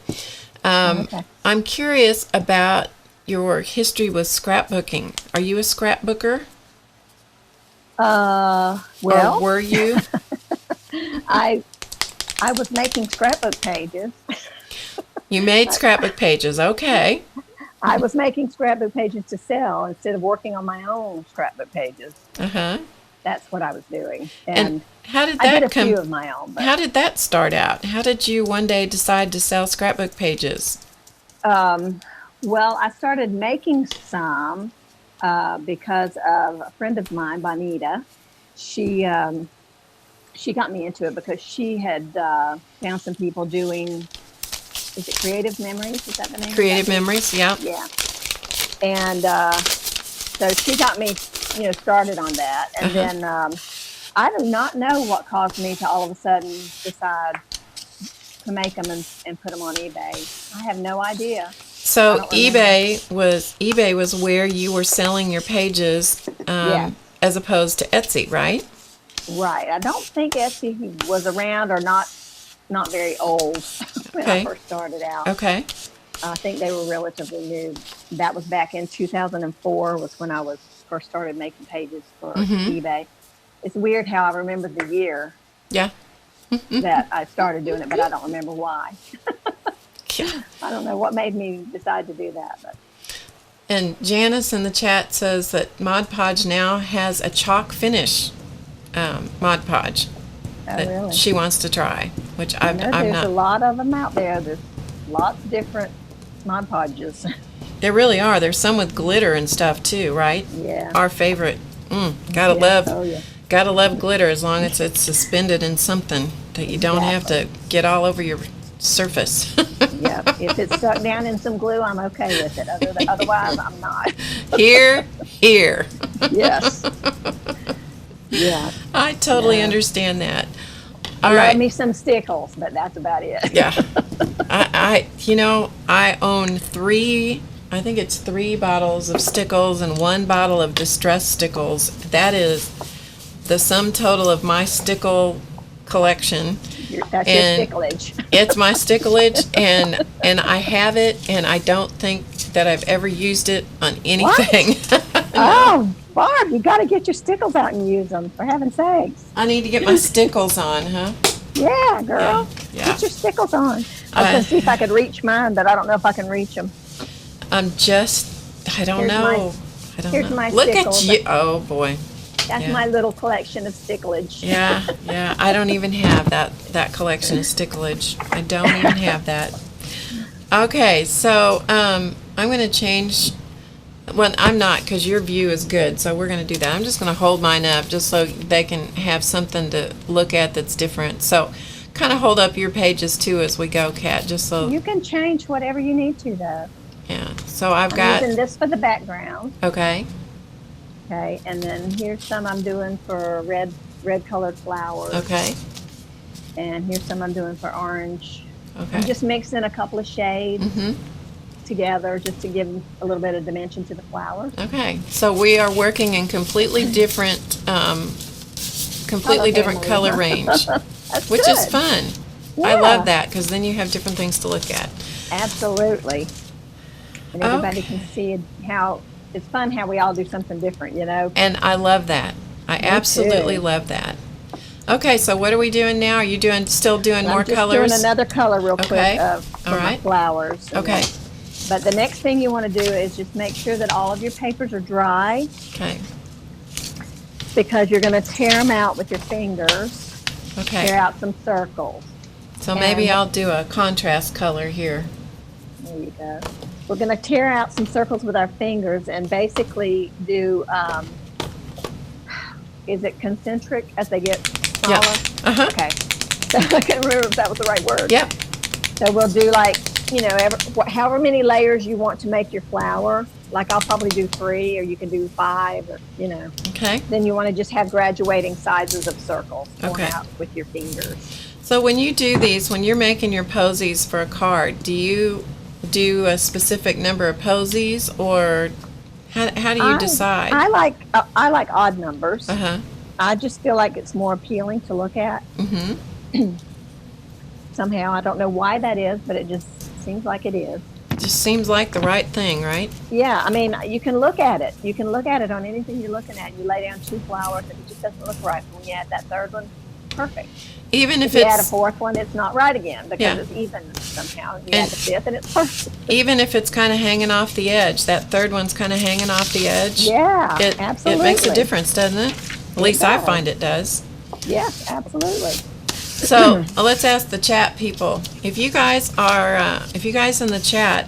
Okay. I'm curious about your history with scrapbooking. Are you a scrapbooker? Well, Or were you? I was making scrapbook pages. You made scrapbook pages, okay. I was making scrapbook pages to sell instead of working on my own scrapbook pages. Uh-huh. That's what I was doing. And how did I did that a come? few of my own. But, How did that start out? How did you one day decide to sell scrapbook pages? well, I started making some because of a friend of mine, Bonita. She got me into it because she had found some people doing. Is it Creative Memories? Is that the name? Creative Memories, yeah. Yeah. And so she got me, started on that. And then I do not know what caused me to all of a sudden decide to make them and put them on eBay. I have no idea. So I don't remember. eBay was where you were selling your pages Yeah. as opposed to Etsy, right? Right. I don't think Etsy was around or not very old when Okay. I first started out. Okay. I think they were relatively new. That was back in 2004 was when I was first started making pages for eBay. It's weird how I remember the year Yeah. that I started doing it, but I don't remember why. Yeah. I don't know what made me decide to do that. But And Janice in the chat says that Mod Podge now has a chalk finish Mod Podge that really? she wants to try, which I'm there's not. a lot of them out there. There's lots of different Mod Podges. There really are. There's some with glitter and stuff too, right? Yeah. Our favorite. Gotta Yeah. love. Oh, yeah. Gotta love glitter as long as it's suspended in something that you don't have to get all over your surface. Yeah. If it's stuck down in some glue, I'm okay with it. Otherwise, I'm not. Here. Yes. Yeah. I totally Yeah. understand that. I All love right. me some stickles, but that's about it. Yeah. I own I think it's 3 bottles of Stickles and 1 bottle of Distress Stickles. That is the sum total of my stickle collection. That's And your sticklage. It's my sticklage, and I have it, and I don't think that I've ever used it on anything. Oh, Barb, you got to get your stickles out and use them, for heaven's sakes. I need to get my stickles on, huh? Yeah, girl. Yeah. Get your stickles on. I was going to see if I could reach mine, but I don't know if I can reach them. I don't Here's know. I don't here's know. my Look stickle, at you. Oh, boy. That's Yeah. my little collection of sticklage. Yeah. I don't even have that collection of sticklage. I don't even have that. Okay, so I'm going to change. Well, I'm not, because your view is good, so we're going to do that. I'm just going to hold mine up just so they can have something to look at that's different. So kind of hold up your pages too as we go, Kat, just so. You can change whatever you need to, though. Yeah, so I've I'm got. using this for the background. Okay. Okay, and then here's some I'm doing for red colored flowers. Okay. And here's some I'm doing for orange. Okay. I'm just mixing a couple of shades Mhm. together just to give a little bit of dimension to the flowers. Okay, so we are working in completely different color range, That's which good. is fun. I Yeah. love that because then you have different things to look at. Absolutely. And everybody Okay. can see how it's fun how we all do something different, And I love that. I absolutely too. love that. Okay, so what are we doing now? Are you still doing more I'm just colors? doing another color real quick Okay. for All my right. flowers. Okay. But the next thing you want to do is just make sure that all of your papers are dry. Okay. because you're going to tear them out with your fingers. Okay. Tear out some circles. So maybe I'll do a contrast color here. There you go. We're going to tear out some circles with our fingers and basically do, is it concentric as they get smaller? Yeah. Uh-huh. Okay. So I can't remember if that was the right word. Yep. So we'll do like, however many layers you want to make your flower. Like I'll probably do 3, or you can do 5, or, Okay. Then you want to just have graduating sizes of circles going Okay. out with your fingers. So when you do these, when you're making your posies for a card, do you do a specific number of posies, or how do you decide? I like odd numbers. Uh-huh. I just feel like it's more appealing to look at. Mm-hmm. Somehow, I don't know why that is, but it just seems like it is. It just seems like the right thing, right? Yeah, I mean, you can look at it. You can look at it on anything you're looking at. You lay down 2 flowers, and it just doesn't look right. When you add that 3rd one, perfect. Even if if you add a it's 4th one, it's not right again because Yeah. it's even somehow. You And- add the 5th, and it's perfect. even if it's kind of hanging off the edge, that 3rd one's kind of hanging off the edge. Yeah, It absolutely. makes a difference, doesn't it? At least I does. find it does. Yes, absolutely. So let's ask the chat people. If you guys in the chat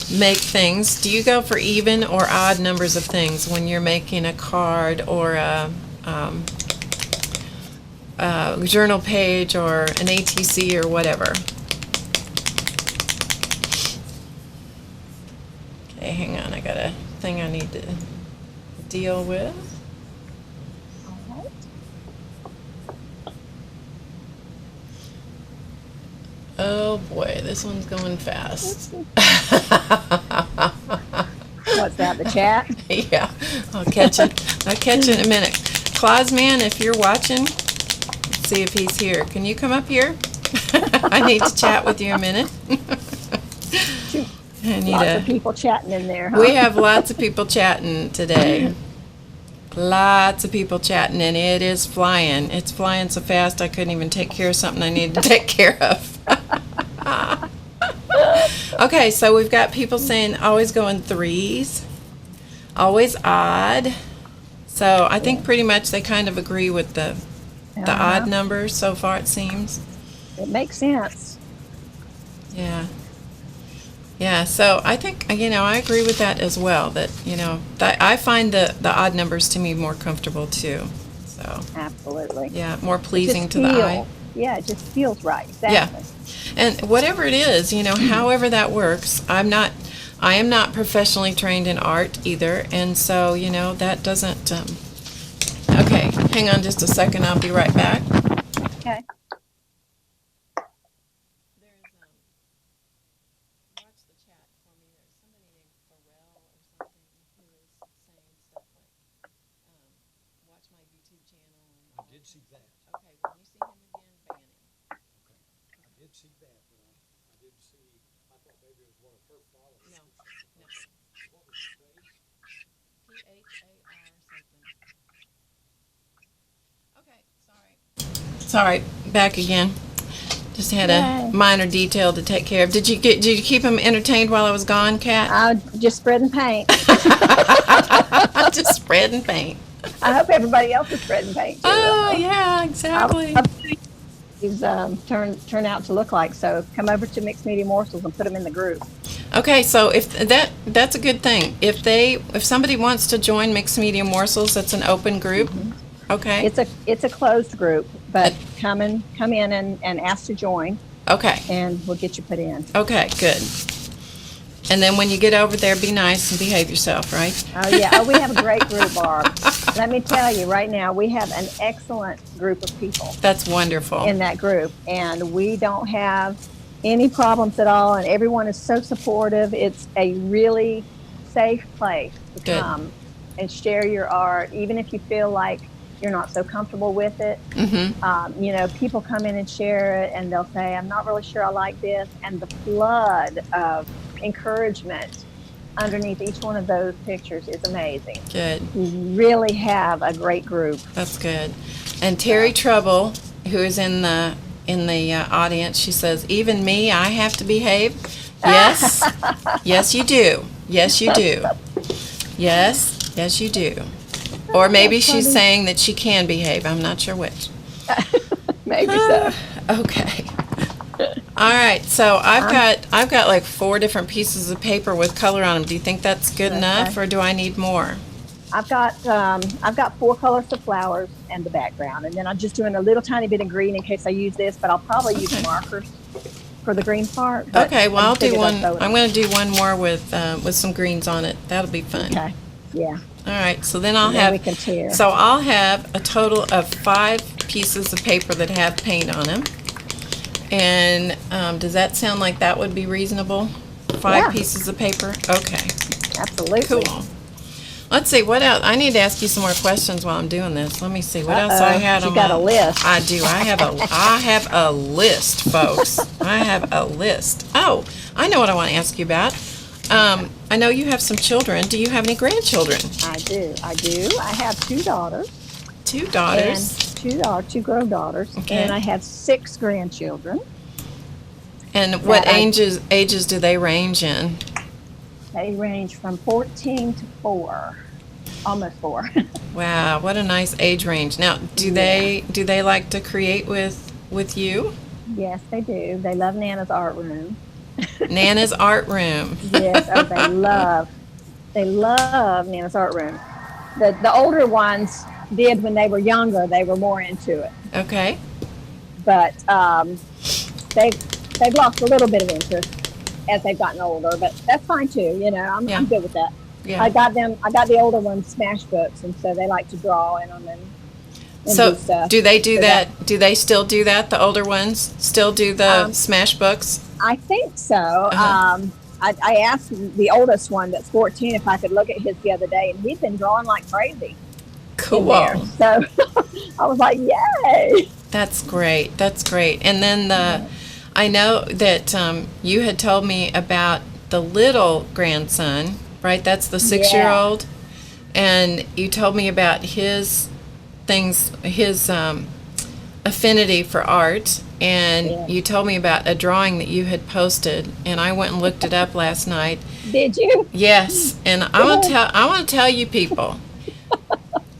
make things, do you go for even or odd numbers of things when you're making a card or a journal page or an ATC or whatever? Okay, hang on. I got a thing I need to deal with. All right. Oh boy, this one's going fast. What's that, the chat? Yeah, I'll catch it. I'll catch it in a minute. Clausman, if you're watching, let's see if he's here. Can you come up here? I need to chat with you a minute. I need Lots of people chatting in there, huh? We have lots of people chatting today. Lots of people chatting, and it is flying. It's flying so fast I couldn't even take care of something I needed to take care of. Okay, so we've got people saying always go in 3s, always odd. So I think pretty much they kind of agree with the odd numbers so far, it seems. It makes sense. Yeah. Yeah, so I think, I agree with that as well, that I find the odd numbers to me more comfortable too. So, Absolutely. yeah, more It pleasing just to the eye. feels- Yeah, it just feels right. Exactly. Yeah. And whatever it is, however that works, I am not professionally trained in art either, and so, that doesn't, okay, hang on just a second, I'll be right back. Okay. Watch the chat for me. There's somebody named Pharrell or something who is saying stuff like, watch my YouTube channel. And I did see that. Okay, when you see him again, ban him. Okay. I did see that, but I didn't see, I thought maybe it was one of her followers No, or something. no. What was his face? Phar something. Okay, sorry. Sorry, back again. Just had a Yay. minor detail to take care of. Did you keep him entertained while I was gone, Kat? Just spreading paint. Just spreading paint. I hope everybody else is spreading paint too. Oh yeah, exactly. These turn out to look like. So come over to Mixed Media Morsels and put them in the group. Okay, so if that's a good thing. If somebody wants to join Mixed Media Morsels, that's an open group. Okay. It's a closed group, but come in and ask to join, Okay. and we'll get you put in. Okay, good. And then when you get over there, be nice and behave yourself, right? Oh yeah, we have a great group, Barb. Let me tell you right now, we have an excellent group of people That's wonderful. in that group, and we don't have any problems at all, and everyone is so supportive. It's a really safe place to Good. come and share your art, even if you feel like you're not so comfortable with it. Mm-hmm. People come in and share it, and they'll say, I'm not really sure I like this, and the flood of encouragement underneath each one of those pictures is amazing. Good. We really have a great group. That's good. And Terry Trouble, who is in the audience, she says, even me, I have to behave. Yes. Yes, you do. Yes, you do. Yes, you do. Or maybe That's she's funny. saying that she can behave. I'm not sure which. Maybe so. Okay. All right. So I've got like 4 different pieces of paper with color on them. Do you think that's good enough, Okay. or do I need more? I've got 4 colors of flowers and the background, and then I'm just doing a little tiny bit of green in case I use this, but I'll probably use Okay. markers for the green part. But Okay. I Well, I'll just do figured I'd one. throw it I'm on. going to do one more with some greens on it. That'll be fun. Okay. Yeah. All right. So then And then we can tear. I'll have a total of 5 pieces of paper that have paint on them. And does that sound like that would be reasonable? 5 Yeah. pieces of paper? Okay, Absolutely. cool. Let's see, what else? I need to ask you some more questions while I'm doing this. Let me see, what else I had You on got my... a list. I do. I have a list, folks. I have a list. Oh, I know what I want to ask you about. I know you have some children. Do you have any grandchildren? I do. I have 2 daughters. 2 And daughters. 2 grown daughters. Okay. And I have 6 grandchildren. And what that I- ages do they range in? They range from 14 to 4. Almost 4. Wow, what a nice age range. Now, do they like to create with you? Yes, they do. They love Nana's art room. Nana's art room. Yes, oh, they love Nana's art room. The older ones did when they were younger. They were more into it, Okay. but they've lost a little bit of interest as they've gotten older. But that's fine too. You know, Yeah. I'm good with that. Yeah. I got the older ones smash books, and so they like to draw in them and So do stuff. do they do So that? Do they still do that? The older ones still do the smash books? I think so. Uh-huh. I asked the oldest one that's 14 if I could look at his the other day, and he's been drawing like crazy. in Cool. there. So I was like, yay! That's great. That's great. And then I know that you had told me about the little grandson, right? That's the 6-year-old. And you told me about his things, his affinity for art. And Yeah. you told me about a drawing that you had posted, and I went and looked it up last night. Did you? Yes, and I want to tell you people,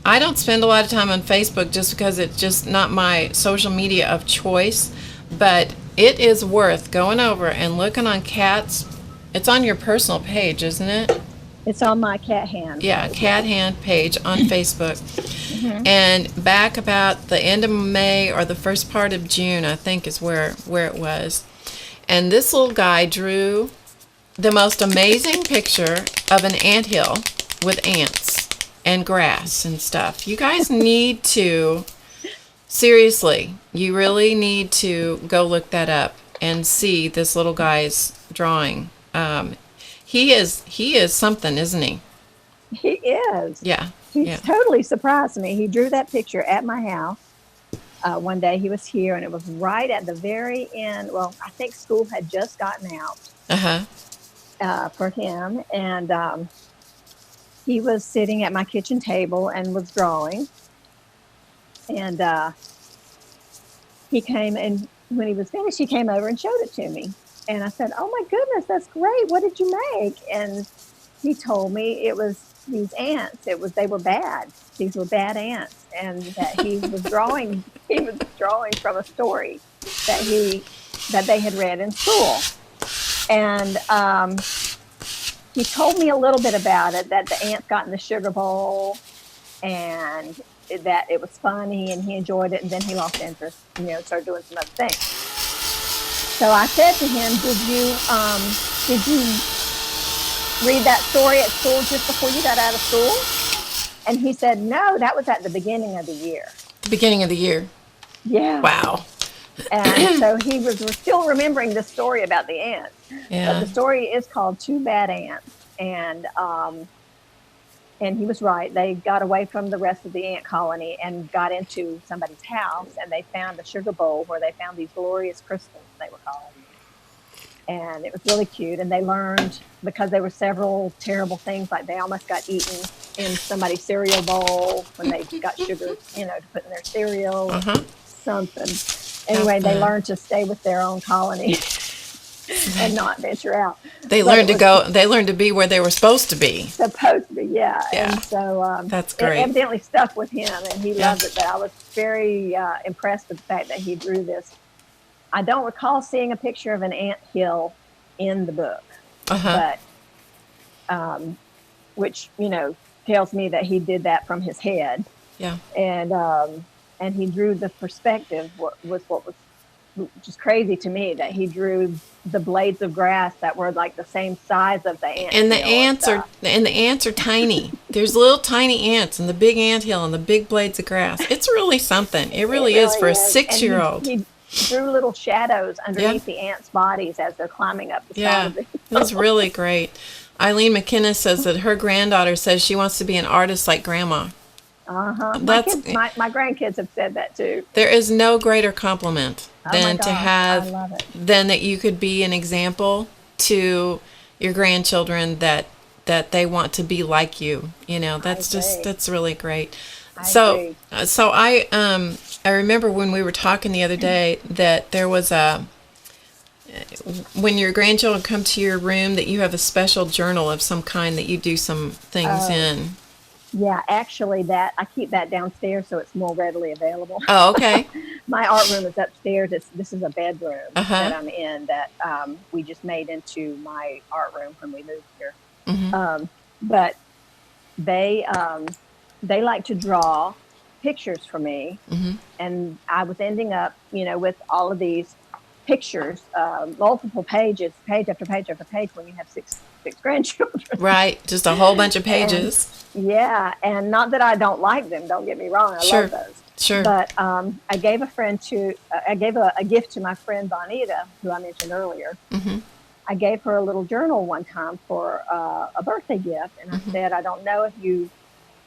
I don't spend a lot of time on Facebook just because it's just not my social media of choice, but it is worth going over and looking on Kat's. It's on your personal page, isn't it? It's on my cat hand. Yeah, Cat Hand page on Facebook. And back about the end of May or the first part of June, I think is where it was. And this little guy drew the most amazing picture of an anthill with ants and grass and stuff. You guys need to, seriously, you really need to go look that up and see this little guy's drawing. He is something, isn't he? He is. Yeah. He Yeah. totally surprised me. He drew that picture at my house. One day he was here, and it was right at the very end. Well, I think school had just gotten out for him, and he was sitting at my kitchen table and was drawing. And he came, and when he was finished, he came over and showed it to me. And I said, "Oh my goodness, that's great! What did you make?" And he told me it was these ants. They were bad. These were bad ants, and that he was drawing. He was drawing from a story that they had read in school. And he told me a little bit about it. That the ants got in the sugar bowl, and that it was funny, and he enjoyed it. And then he lost interest. Started doing some other things. So I said to him, did you read that story at school just before you got out of school? And he said, no, that was at the beginning of the year. The beginning of the year. Yeah. Wow. And so he was still remembering the story about the ants. Yeah. But the story is called Two Bad Ants. And he was right. They got away from the rest of the ant colony and got into somebody's house, and they found a sugar bowl where they found these glorious crystals, they were called. And it was really cute. And they learned, because there were several terrible things, like they almost got eaten in somebody's cereal bowl when they got sugar, to put in their cereal, something. Anyway, they learned to stay with their own colony. and not venture out. They But learned it to was go. They learned to be where they were supposed to be. supposed to be, yeah. Yeah. And so That's it great. evidently stuck with him, and he Yeah. loved it. But I was very impressed with the fact that he drew this. I don't recall seeing a picture of an ant hill in the book, Uh-huh. but which tells me that he did that from his head, Yeah. and he drew the perspective. What was just crazy to me that he drew the blades of grass that were like the same size of the ant And the hill ants are stuff. and the ants are tiny. There's little tiny ants and the big ant hill and the big blades of grass. It's really something. It really is for a is. And 6-year-old. he drew little shadows underneath Yeah. the ants' bodies as they're climbing up the side Yeah, of the it hill. was really great. Eileen McKinnis says that her granddaughter says she wants to be an artist like grandma. Uh-huh. That's My grandkids have said that too. There is no greater compliment Oh my than gosh, to I have love it. than that you could be an example to your grandchildren that they want to be like you. agree. That's really great. I So agree. so I remember when we were talking the other day that there was when your grandchildren come to your room that you have a special journal of some kind that you do some things in. Yeah, actually, that I keep that downstairs so it's more readily available. Oh, okay. My art room is upstairs. This is a bedroom Uh-huh. that I'm in that we just made into my art room when we moved here. Mhm. But they like to draw pictures for me, Mhm. and I was ending up, with all of these pictures, multiple pages, page after page after page, when you have six grandchildren. Right, just a whole bunch of And pages. yeah, and not that I don't like them. Don't get me wrong, I Sure. love those. Sure. But I gave a gift to my friend Bonita, who I mentioned earlier. Mhm. I gave her a little journal one time for a birthday gift, and I said, I don't know if you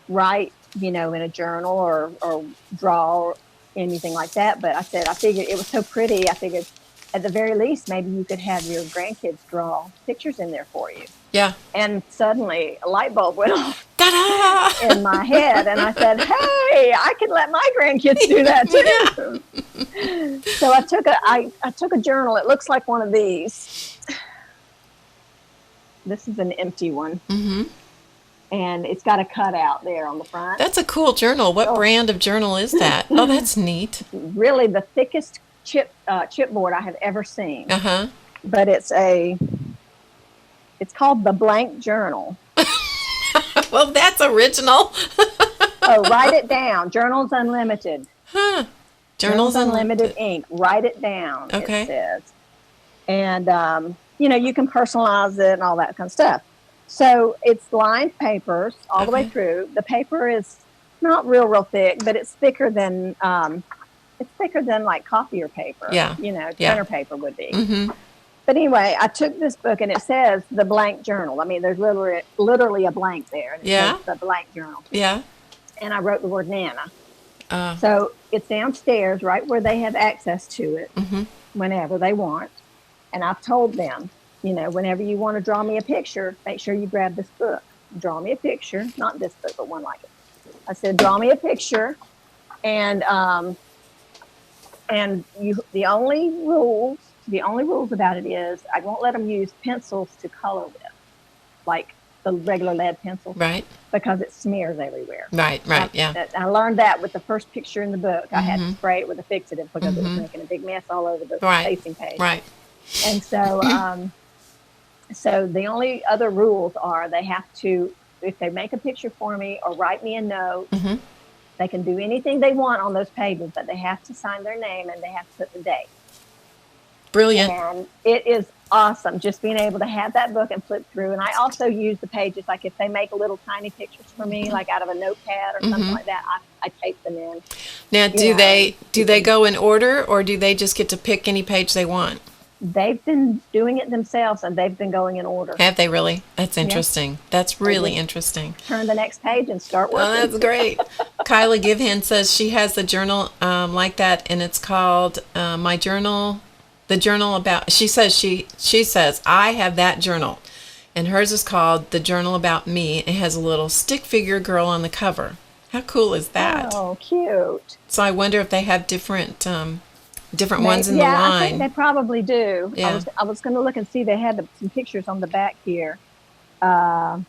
write, in a journal or draw or anything like that, but I said I figured it was so pretty. I figured at the very least maybe you could have your grandkids draw pictures in there for you. Yeah. And suddenly a light bulb went off Ta-da! in my head, and I said, "Hey, I can let my grandkids do that too." So I took a journal. It looks like one of these. This is an empty one, Mhm. and it's got a cutout there on the front. That's a cool journal. What brand of journal is that? Oh, that's neat. Really the thickest chipboard I have ever seen. Uh-huh. But it's called the Blank Journal. Well, that's original. Oh, write it down. Journals Unlimited. Huh. Journals Unlimited ink. Write it down. Okay. It says, and you can personalize it and all that kind of stuff. So it's lined papers all the way Okay. through. The paper is not real thick, but it's thicker than like copier paper. Yeah. Yeah. Printer paper would be. Mhm. But anyway, I took this book and it says the Blank Journal. I mean, there's literally a blank there. And it Yeah. says the Blank Journal. Yeah. And I wrote the word Nana. Uh, So it's downstairs, right where they have access to it mhm. whenever they want. And I've told them, whenever you want to draw me a picture, make sure you grab this book. Draw me a picture, not this book, but one like it. I said, draw me a picture, and the only rules about it is I won't let them use pencils to color with, like the regular lead pencil, Right. because it smears everywhere. Right. Yeah. I learned that with the first picture in the book. I had to spray it with a fixative because it was making a big mess all over the Right. facing page. Right. And so, so the only other rules are they have to, if they make a picture for me or write me a note, Mhm. they can do anything they want on those pages, but they have to sign their name and they have to put the date. Brilliant. And it is awesome just being able to have that book and flip through. And I also use the pages, like if they make little tiny pictures for me, like out of a notepad or something like that, I tape them in. Now, do Yeah. they go in order, or do they just get to pick any page they want? They've been doing it themselves and they've been going in order. Have they really? That's interesting. That's really do. interesting. Turn the next page and start working. Oh, that's great. Kyla Givhan says she has a journal like that, and it's called My Journal. The journal about. She says she says I have that journal, and hers is called The Journal About Me. It has a little stick figure girl on the cover. How cool is that? Oh, cute. So I wonder if they have different different ones in the Yeah, I line. think they probably do. Yeah. I was going to look and see. They had some pictures on the back here. I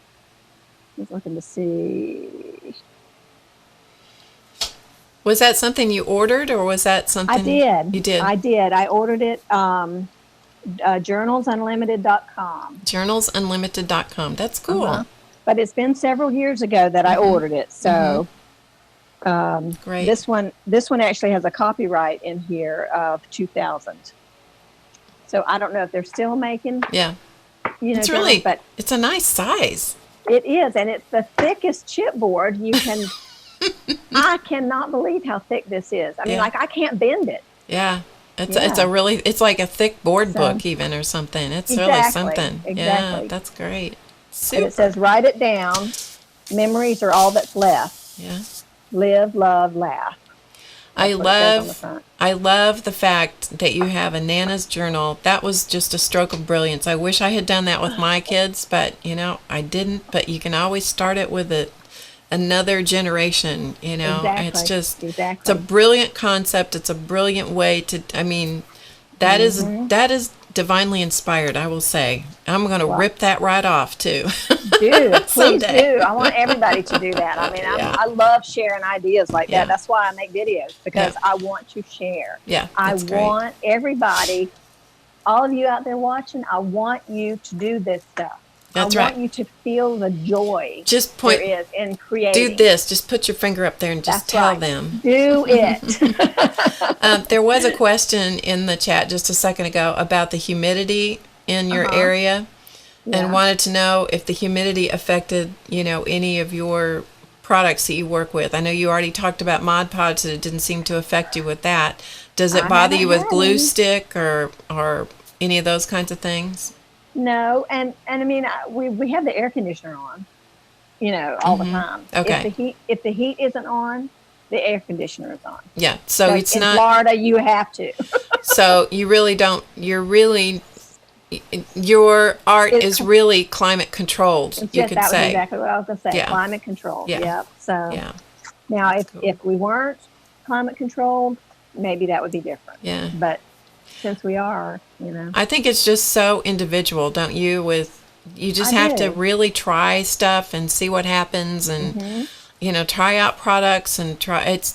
was looking to see. Was that something you ordered, or was that something I did. you did? I did. I ordered it. Journalsunlimited.com. Journalsunlimited.com. That's cool. Uh-huh. But it's been several years ago that I ordered it. So Great. this one actually has a copyright in here of 2000. So I don't know if they're still making. Yeah. It's journals, really, but it's a nice size. it is, and it's the thickest chipboard you can. I cannot believe how thick this is. I mean, Yeah. like I can't bend it. Yeah. It's like a thick board book even or something. It's really Exactly, something. Yeah, exactly. that's great. And Super. it says, "Write it down. Memories are all that's left. Yeah. Live, love, laugh." I That's what it says on the love front. I love the fact that you have a Nana's journal. That was just a stroke of brilliance. I wish I had done that with my kids, but I didn't. But you can always start it with another generation, Exactly. It's just Exactly. it's a brilliant concept. It's a brilliant way to that is divinely inspired, I will say. I'm going to rip that right off too. Do please Someday. do. I want everybody to do that. I mean, Yeah. I love sharing ideas like Yeah. that. That's why I make videos, because Yeah. I want to share. Yeah, I that's great. want everybody, all of you out there watching, I want you to do this stuff. That's I right. want you to feel the joy Just there is in creating. do this. Just put your finger up there and just That's tell right. them. Do it. There was a question in the chat just a second ago about the humidity in your area, Yeah. and wanted to know if the humidity affected, any of your products that you work with. I know you already talked about Mod Podge, that it didn't seem to affect you with that. Does it I bother you haven't with had glue any. stick or any of those kinds of things? No, and I mean, we have the air conditioner on, all the time. Okay. If the heat isn't on, the air conditioner is on. Yeah. So Like it's in not. Florida, you have to. So you really don't. Your art is really climate controlled. You Yes, could that was say. exactly what I was going to say. Yeah. Climate controlled. Yeah. Yep. So Yeah. now, Cool. if we weren't climate controlled, maybe that would be different. Yeah. But since we are, I think it's just so individual, don't you? You just have to do. really try stuff and see what happens, and try out products and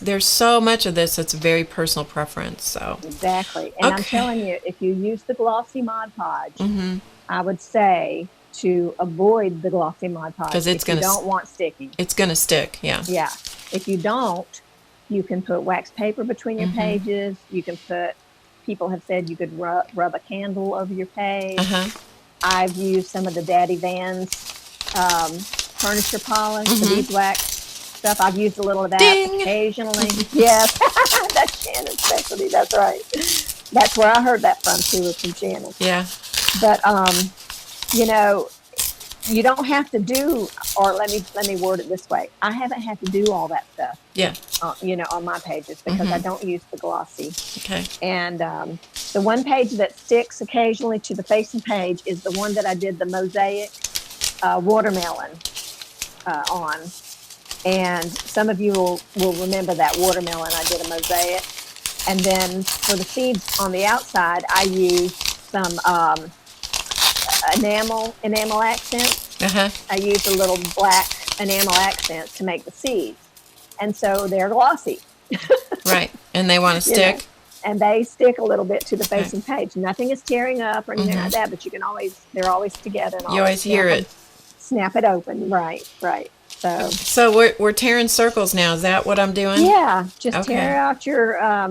there's so much of this that's very personal preference. So Exactly. And I'm Okay. telling you, if you use the glossy Mod Podge, Mm-hmm. I would say to avoid the glossy Mod Podge 'Cause it's if you gonna don't want sticking. it's gonna stick. Yeah. Yeah. If you don't, you can put wax paper between your pages. You can people have said you could rub a candle over your page. Uh-huh. I've used some of the Daddy Vans furniture polish, the beeswax stuff. I've used a little of that Ding. occasionally. Yes, that's Shannon's specialty. That's right. That's where I heard that from too, was from Shannon. Yeah. But you don't have to do, or let me word it this way. I haven't had to do all that stuff, Yeah. on my pages, because I don't use the glossy. Okay. And the one page that sticks occasionally to the facing page is the one that I did the mosaic watermelon on. And some of you will remember that watermelon. I did a mosaic. And then for the seeds on the outside, I used some enamel accents. Uh-huh. I used a little black enamel accents to make the seeds. And so they're glossy. Right. And they want to You know, stick. and they stick a little bit to the facing page. Nothing is tearing up or anything like that, but they're always together. And You always hear it. Snap it open. Right. So So we're tearing circles now. Is that what I'm doing? yeah, just Okay. tear out your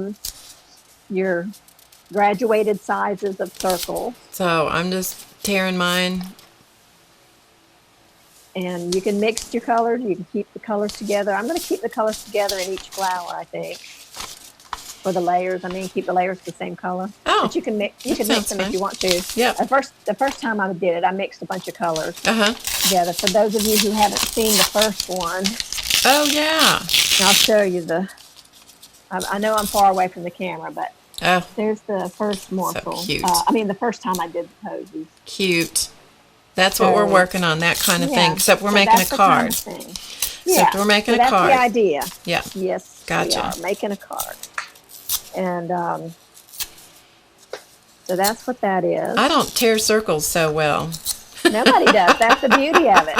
graduated sizes of circles, So I'm just tearing mine. and you can mix your colors. You can keep the colors together. I'm going to keep the colors together in each flower, I think, for the layers. I mean, keep the layers the same color. Oh, But you can mix sounds them fun. if you want to. Yeah. The first time I did it, I mixed a bunch of colors Uh-huh. together. For those of you who haven't seen the first one, Oh, yeah. I'll show you I know I'm far away from the camera, but Oh, there's the first morsel. cute. The first time I did the posies. cute. That's what we're So, working on, that kind of Yeah. thing. Except we're So making a that's the kind card. of thing. Except we're making so a that's card. the idea. Yeah. Yes, Gotcha. we are making a card. And So that's what that is. I don't tear circles so well. Nobody does. That's the beauty of it.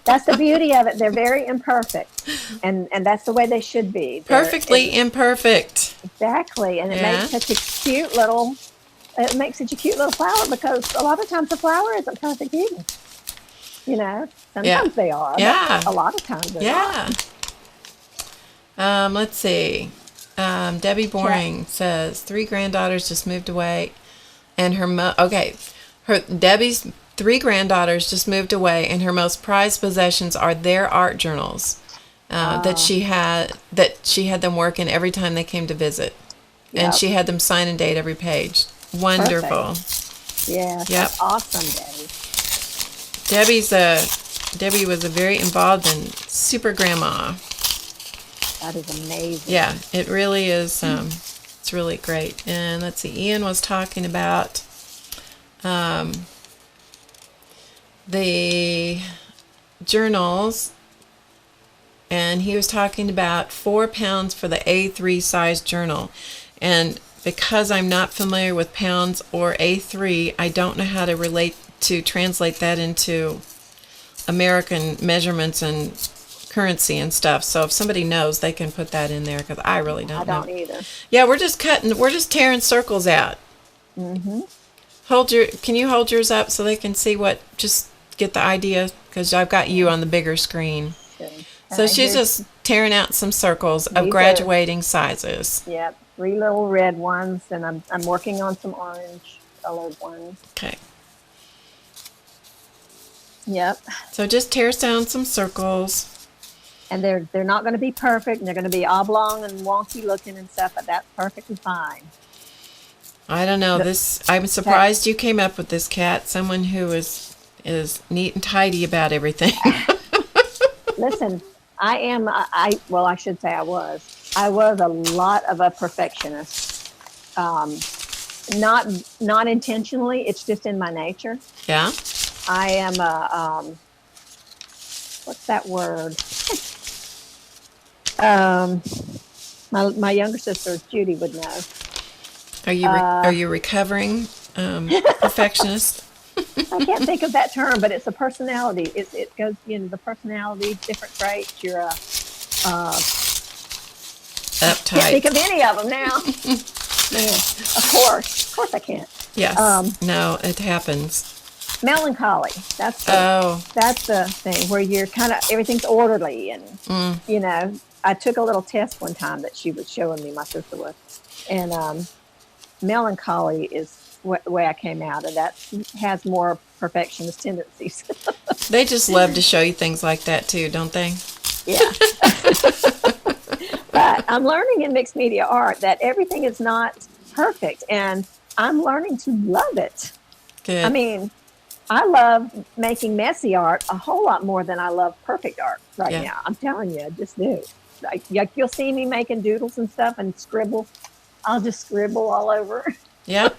That's the beauty of it. They're very imperfect, and that's the way they should be. Perfectly imperfect. Exactly, and it Yeah. makes such a cute little. It makes such a cute little flower because a lot of times the flower isn't perfect either. You know, sometimes they are. Yeah. But a lot of times they're not. Yeah. Let's see. Debbie Boring says 3 granddaughters just moved away, and Debbie's 3 granddaughters just moved away, and her most prized possessions are their art journals that she had them work in every time they came to visit, and she had them sign and date every page. Wonderful. Perfect. Yeah. Yep. That's awesome, Debbie. Debbie was a very involved and super grandma. That is amazing. Yeah, it really is. It's really great. And let's see, Ian was talking about the journals, and he was talking about 4 pounds for the A3 size journal. And because I'm not familiar with pounds or A3, I don't know how to translate that into American measurements and currency and stuff. So if somebody knows, they can put that in there, because I really don't know. I don't either. Yeah, we're just tearing circles out. Mm-hmm. Can you hold yours up so they can see just get the idea, because I've got you on the bigger screen. Okay. So she's just tearing out some circles of graduating sizes. Yep, 3 little red ones, and I'm working on some orange colored ones. Okay. Yep. So just tears down some circles. And they're not going to be perfect, and they're going to be oblong and wonky looking and stuff, but that's perfectly fine. I don't know. I'm surprised you came up with this, Kat. Someone who is neat and tidy about everything. Listen, I should say I was a lot of a perfectionist. Not intentionally. It's just in my nature. Yeah. I am what's that word? My younger sister Judy would know. Are you recovering perfectionist? I can't think of that term, but it's a personality. It goes the personality, different traits. You're Uptight. can't think of any of them now. Man, of course I can't. Yes. No, it happens. Melancholy. That's the thing where you're kind of everything's orderly, and I took a little test one time that she was showing me, my sister was, and melancholy is the way I came out, and that has more perfectionist tendencies. They just love to show you things like that too, don't they? Yeah. But I'm learning in mixed media art that everything is not perfect, and I'm learning to love it. Good. I mean, I love making messy art a whole lot more than I love perfect art right now. I'm telling you, I just do. Like you'll see me making doodles and stuff and scribble. I'll just scribble all over. Yep.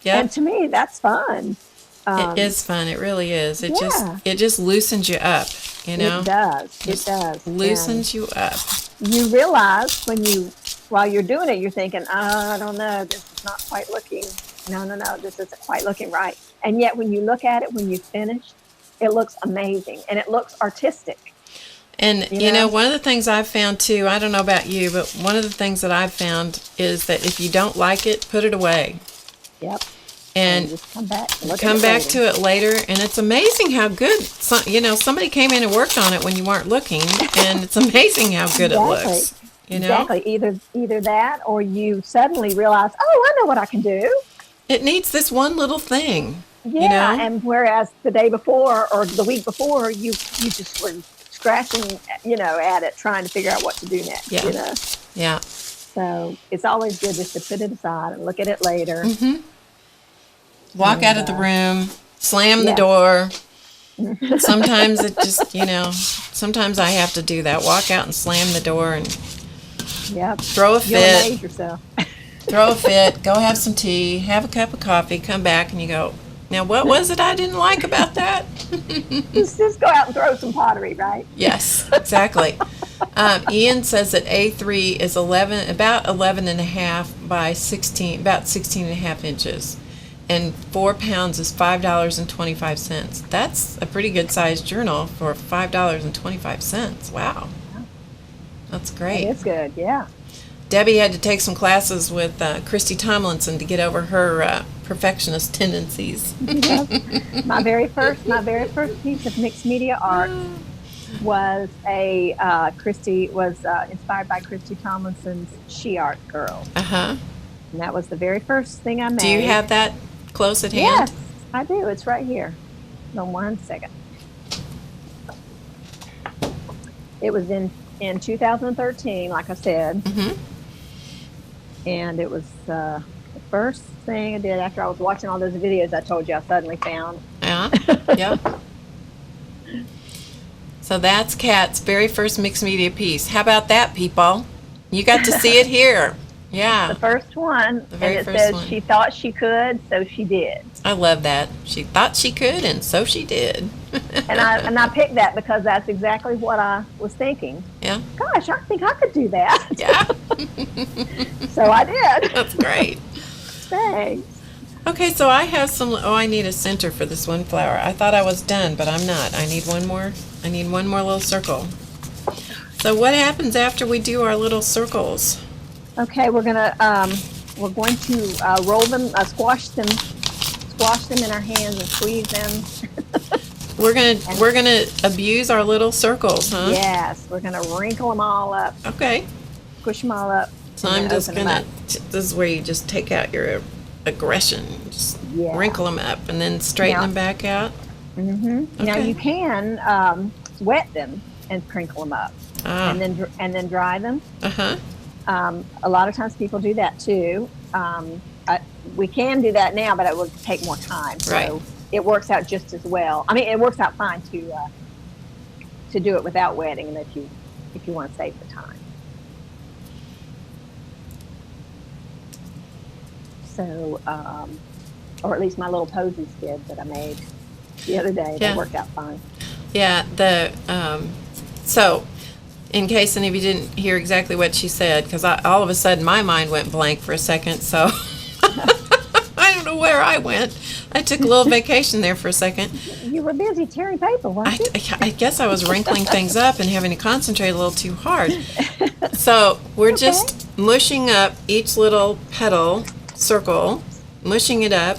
Yep. And to me, that's fun. It is fun. It really is. It just loosens you up. It does. It does. Loosens you up. You realize while you're doing it, you're thinking, I don't know, this is not quite looking. No, this isn't quite looking right. And yet, when you look at it, when you finish, it looks amazing and it looks artistic. And, one of the things I've found too, I don't know about you, but one of the things that I've found is that if you don't like it, put it away. Yep. And just come back to it later. And it's amazing how good, somebody came in and worked on it when you weren't looking. And it's amazing how good it looks. Exactly. Either that, or you suddenly realize, I know what I can do. It needs this one little thing. Yeah, and whereas the day before or the week before, you just were scratching, at it, trying to figure out what to do next. Yeah. Yeah. So it's always good just to put it aside and look at it later. Mm-hmm. Walk out of the room, slam the door. Sometimes it just, sometimes I have to do that. Walk out and slam the door and throw a fit. You'll amaze yourself. Throw a fit, go have some tea, have a cup of coffee, come back, and you go, now what was it I didn't like about that? just go out and throw some pottery, right? Yes, exactly. Ian says that A3 is about 11 and a half by 16, about 16 and a half inches. And 4 pounds is $5.25. That's a pretty good sized journal for $5.25. Wow. That's great. It is good, yeah. Debbie had to take some classes with Christy Tomlinson to get over her perfectionist tendencies. My very first piece of mixed media art was inspired by Christy Tomlinson's She Art Girl. Uh-huh. And that was the very first thing I made. Do you have that close at hand? Yes, I do. It's right here. No, 1 second. It was in 2013, like I said. Mm-hmm. And it was the first thing I did after I was watching all those videos I told you I suddenly found. Yeah. Yep. So that's Kat's very first mixed media piece. How about that, people? You got to see it here. Yeah. The first one. The very and it first says one. she thought she could, so she did. I love that. She thought she could, and so she did. And I picked that because that's exactly what I was thinking. Yeah. Gosh, I think I could do that. Yeah. So I did. That's great. Thanks. Okay, so I have some. Oh, I need a center for this one flower. I thought I was done, but I'm not. I need one more. I need one more little circle. So what happens after we do our little circles? Okay, we're going to roll them, squash them in our hands and squeeze them. We're gonna abuse our little circles, huh? Yes, we're going to wrinkle them all up, Okay. push them all up. So and I'm then just open them gonna. up. This is where you just take out your aggression, just Yeah. wrinkle them up, and then straighten Now- them back out. Mm-hmm. Now Okay. you can wet them and crinkle them up, Ah. and then dry them. Uh-huh. A lot of times people do that too. We can do that now, but it would take more time. So Right. it works out just as well. I mean, it works out fine to do it without wetting, and if you want to save the time. So, or at least my little posies did that I made the other day. Yeah. They worked out fine. Yeah, so in case any of you didn't hear exactly what she said, because all of a sudden my mind went blank for a second, so I don't know where I went. I took a little vacation there for a second. You were busy tearing paper, weren't you? I guess I was wrinkling things up and having to concentrate a little too hard. So we're just mushing up each little petal circle, mushing it up,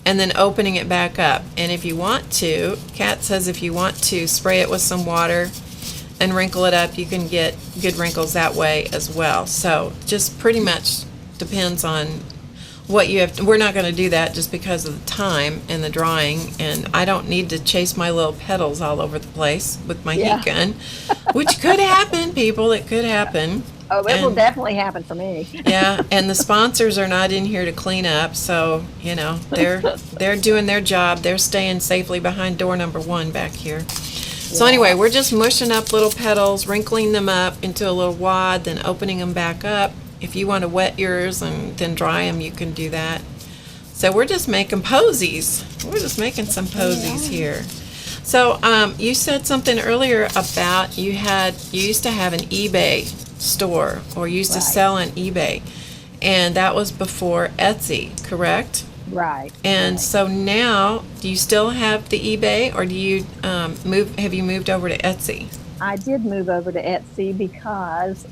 and then opening it back up. And if you want to, Kat says if you want to spray it with some water and wrinkle it up, you can get good wrinkles that way as well. So just pretty much depends on what you have. We're not going to do that just because of the time and the drawing, and I don't need to chase my little petals all over the place with my Yeah. heat gun, which could happen, people. It could happen. Oh, it will And- definitely happen for me. Yeah, and the sponsors are not in here to clean up, so they're doing their job. They're staying safely behind door number 1 back here. So anyway, we're just mushing up little petals, wrinkling them up into a little wad, then opening them back up. If you want to wet yours and then dry them, you can do that. So we're just making posies. We're just making some posies here. So you said something earlier about you used to have an eBay store, or used to Right. sell on eBay, and that was before Etsy, correct? Right. And right. so now, do you still have the eBay, or do you have you moved over to Etsy? I did move over to Etsy because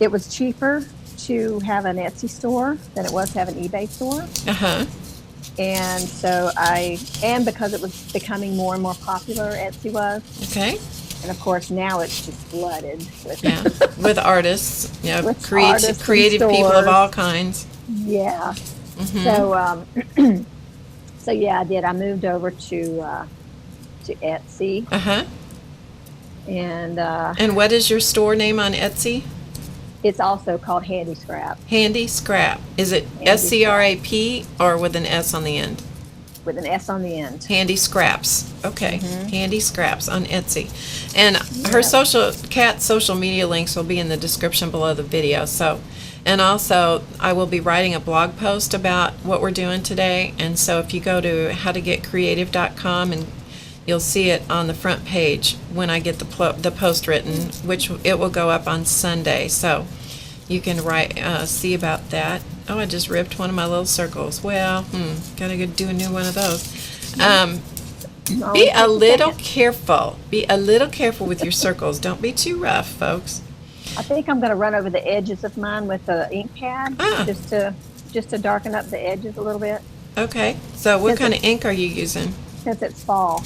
it was cheaper to have an Etsy store than it was to have an eBay store. Uh-huh. And so because it was becoming more and more popular, Etsy was. Okay. And of course, now it's just flooded with Yeah. With artists, With artists and creative people of stores. all kinds. Yeah. Mhm. So, so yeah, I did. I moved over to Etsy, Uh-huh. and what is your store name on Etsy? it's also called Handy Scrap Handy Scrap. Is it Handy SCRAP or with an S on the end? with an S on the end. Handy Scraps. Okay. Mm-hmm. Handy Scraps on Etsy. And Kat's social media links will be in the description below the video. So, and also I will be writing a blog post about what we're doing today. And so if you go to howtogetcreative.com and you'll see it on the front page when I get the post written, which it will go up on Sunday. So you can see about that. Oh, I just ripped one of my little circles. Well, gotta go do a new one of those. Be a little careful. Be a little careful with your circles. Don't be too rough, folks. I think I'm going to run over the edges of mine with the ink pad just to darken up the edges a little bit. Okay. So what kind of ink are you using? Since it's fall.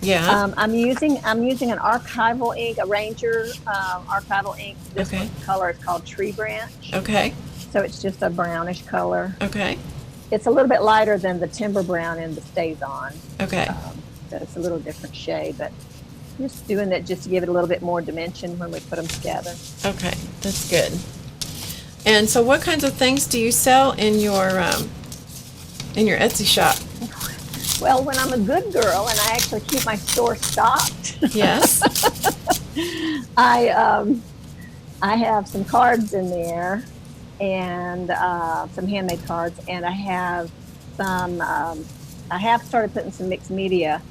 Yeah. I'm using an archival ink, a Ranger archival ink. This color is called Tree Branch. Okay. So it's just a brownish color. Okay. It's a little bit lighter than the Timber Brown in the Stays On. Okay. So it's a little different shade, but just doing that just to give it a little bit more dimension when we put them together. Okay, that's good. And so what kinds of things do you sell in your Etsy shop? Well, when I'm a good girl and I actually keep my store stocked. Yes. I have some cards in there and some handmade cards, and I have some I have started putting some mixed media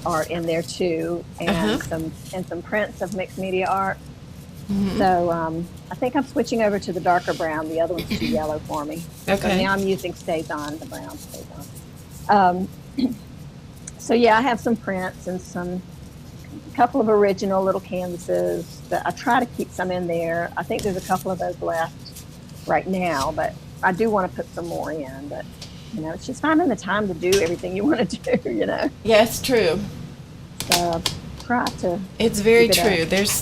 art in there too, and some prints of mixed media art. Mm-hmm. So I think I'm switching over to the darker brown. The other one's too yellow for me. Okay. So now I'm using Stays On, the brown Stays On. So yeah, I have some prints and a couple of original little canvases that I try to keep some in there. I think there's a couple of those left right now, but I do want to put some more in. But it's just finding the time to do everything you want to do. Yeah, it's true. So try to. It's very true. There's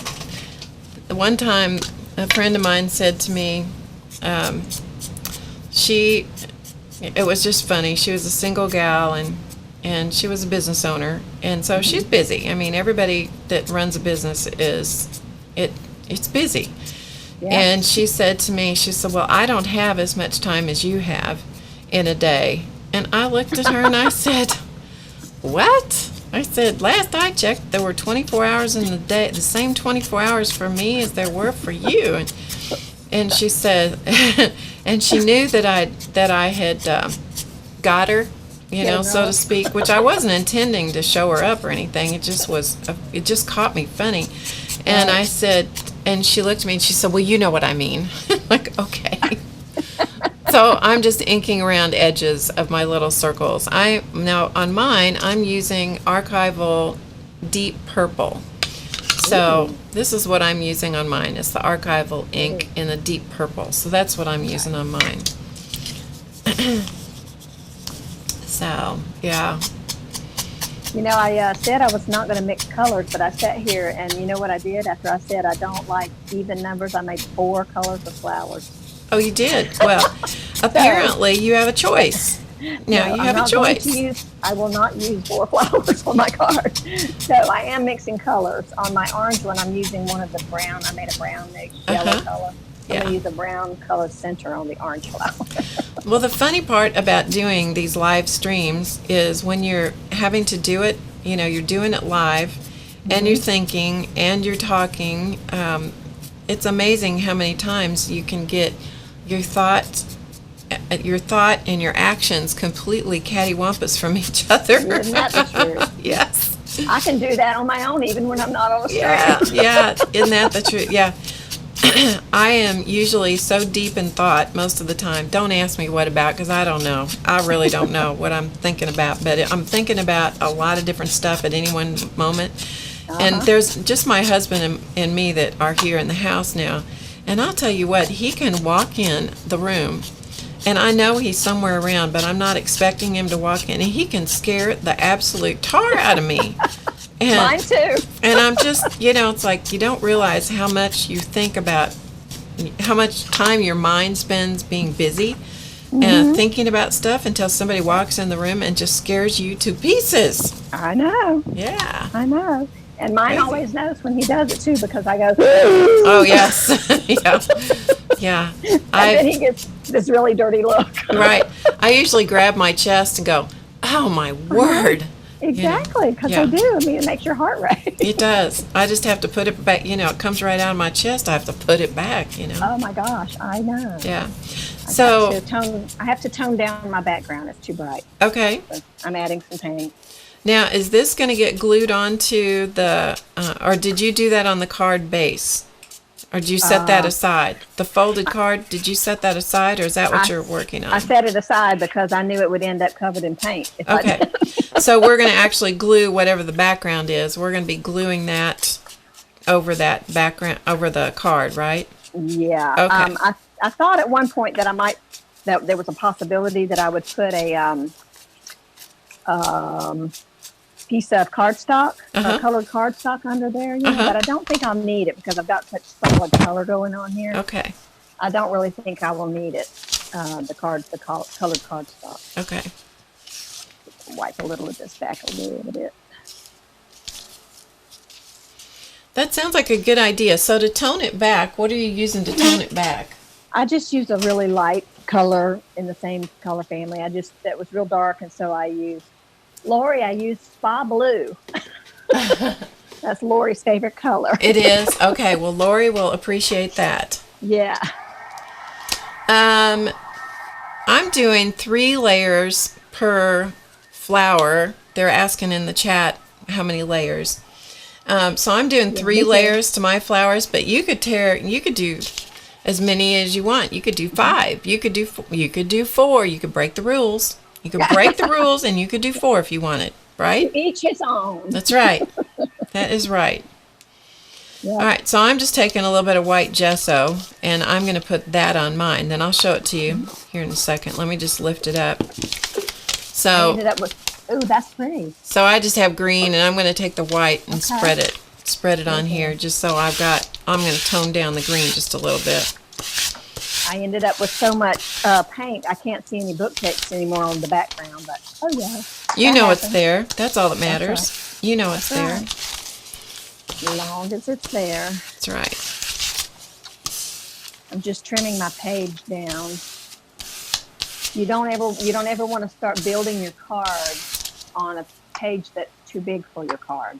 one time a friend of mine said to me, it was just funny. She was a single gal and she was a business owner, and so she's busy. I mean, everybody that runs a business it's busy. Yeah. And she said to me, she said, well, I don't have as much time as you have in a day. And I looked at her and I said, what? I said, last I checked, there were 24 hours in the day, the same 24 hours for me as there were for you. And she said, and she knew that I had got her, so to speak, which I wasn't intending to show her up or anything. It just caught me funny. And I said, and she looked at me and she said, well, you know what I mean. Like, okay. So I'm just inking around edges of my little circles. Now on mine, I'm using archival deep purple. So this is what I'm using on mine. It's the archival ink in a deep purple. So that's what I'm using on mine. So, yeah. I said I was not going to mix colors, but I sat here and you know what I did after I said I don't like even numbers? I made 4 colors of flowers. Oh, you did? Well, apparently you have a choice. Now you have a choice. I will not use 4 flowers on my card. So I am mixing colors. On my orange one, I'm using one of the brown. I made a brown mix, yellow color. I'm going to use a brown color center on the orange flower. Well, the funny part about doing these live streams is when you're having to do it, you're doing it live, and you're thinking, and you're talking. It's amazing how many times you can get your thought and your actions completely cattywampus from each other. Isn't that the truth? Yes. I can do that on my own even when I'm not on the street. Yeah. Isn't that the truth? Yeah. I am usually so deep in thought most of the time. Don't ask me what about, because I don't know. I really don't know what I'm thinking about. But I'm thinking about a lot of different stuff at any one moment. And there's just my husband and me that are here in the house now. And I'll tell you what, he can walk in the room, and I know he's somewhere around, but I'm not expecting him to walk in, and he can scare the absolute tar out of me. And, mine too. And I'm just, it's like you don't realize how much you think about, how much time your mind spends being busy and thinking about stuff until somebody walks in the room and just scares you to pieces. I know. Yeah. I know. And mine always knows when he does it too, because I go, oh, yes. Yeah. And then he gets this really dirty look. Right. I usually grab my chest and go, oh, my word. Exactly, because I do. I mean, it makes your heart race. It does. I just have to put it back. It comes right out of my chest. I have to put it back, Oh, my gosh. I know. Yeah. I have to tone down my background. It's too bright. Okay. So I'm adding some paint. Now, is this going to get glued onto the, or did you do that on the card base? Or did you set that aside? The folded card, did you set that aside, or is that what you're working on? I set it aside because I knew it would end up covered in paint. If I Okay. didn't. So we're going to actually glue whatever the background is. We're going to be gluing that over that background, over the card, right? Yeah. Okay. I thought at one point that that there was a possibility that I would put a piece of cardstock, colored cardstock under there, but I don't think I'll need it because I've got such solid color going on here. Okay. I don't really think I will need it, the colored cardstock. Okay. Wipe a little of this back a little bit. That sounds like a good idea. So to tone it back, what are you using to tone it back? I just used a really light color in the same color family. That was real dark, and so I used Spa Blue. That's Lori's favorite color. It is? Okay, well, Lori will appreciate that. Yeah. I'm doing 3 layers per flower. They're asking in the chat how many layers. So I'm doing 3 layers to my flowers, but you could do as many as you want. You could do 5. You could do 4. You could break the rules. You could break the rules, and you could do 4 if you wanted, right? Each his own. That's right. That is right. Yeah. All right, so I'm just taking a little bit of white gesso, and I'm going to put that on mine. Then I'll show it to you here in a second. Let me just lift it up. I So, ended up with, ooh, that's pretty. so I just have green, and I'm going to take the white and spread it on here, just so I'm going to tone down the green just a little bit. I ended up with so much paint, I can't see any book text anymore on the background, but, oh yeah. You know it's happens. there. That's all that matters. That's You know it's there. right. As long as it's there. That's right. I'm just trimming my page down. You don't ever want to start building your card on a page that's too big for your card.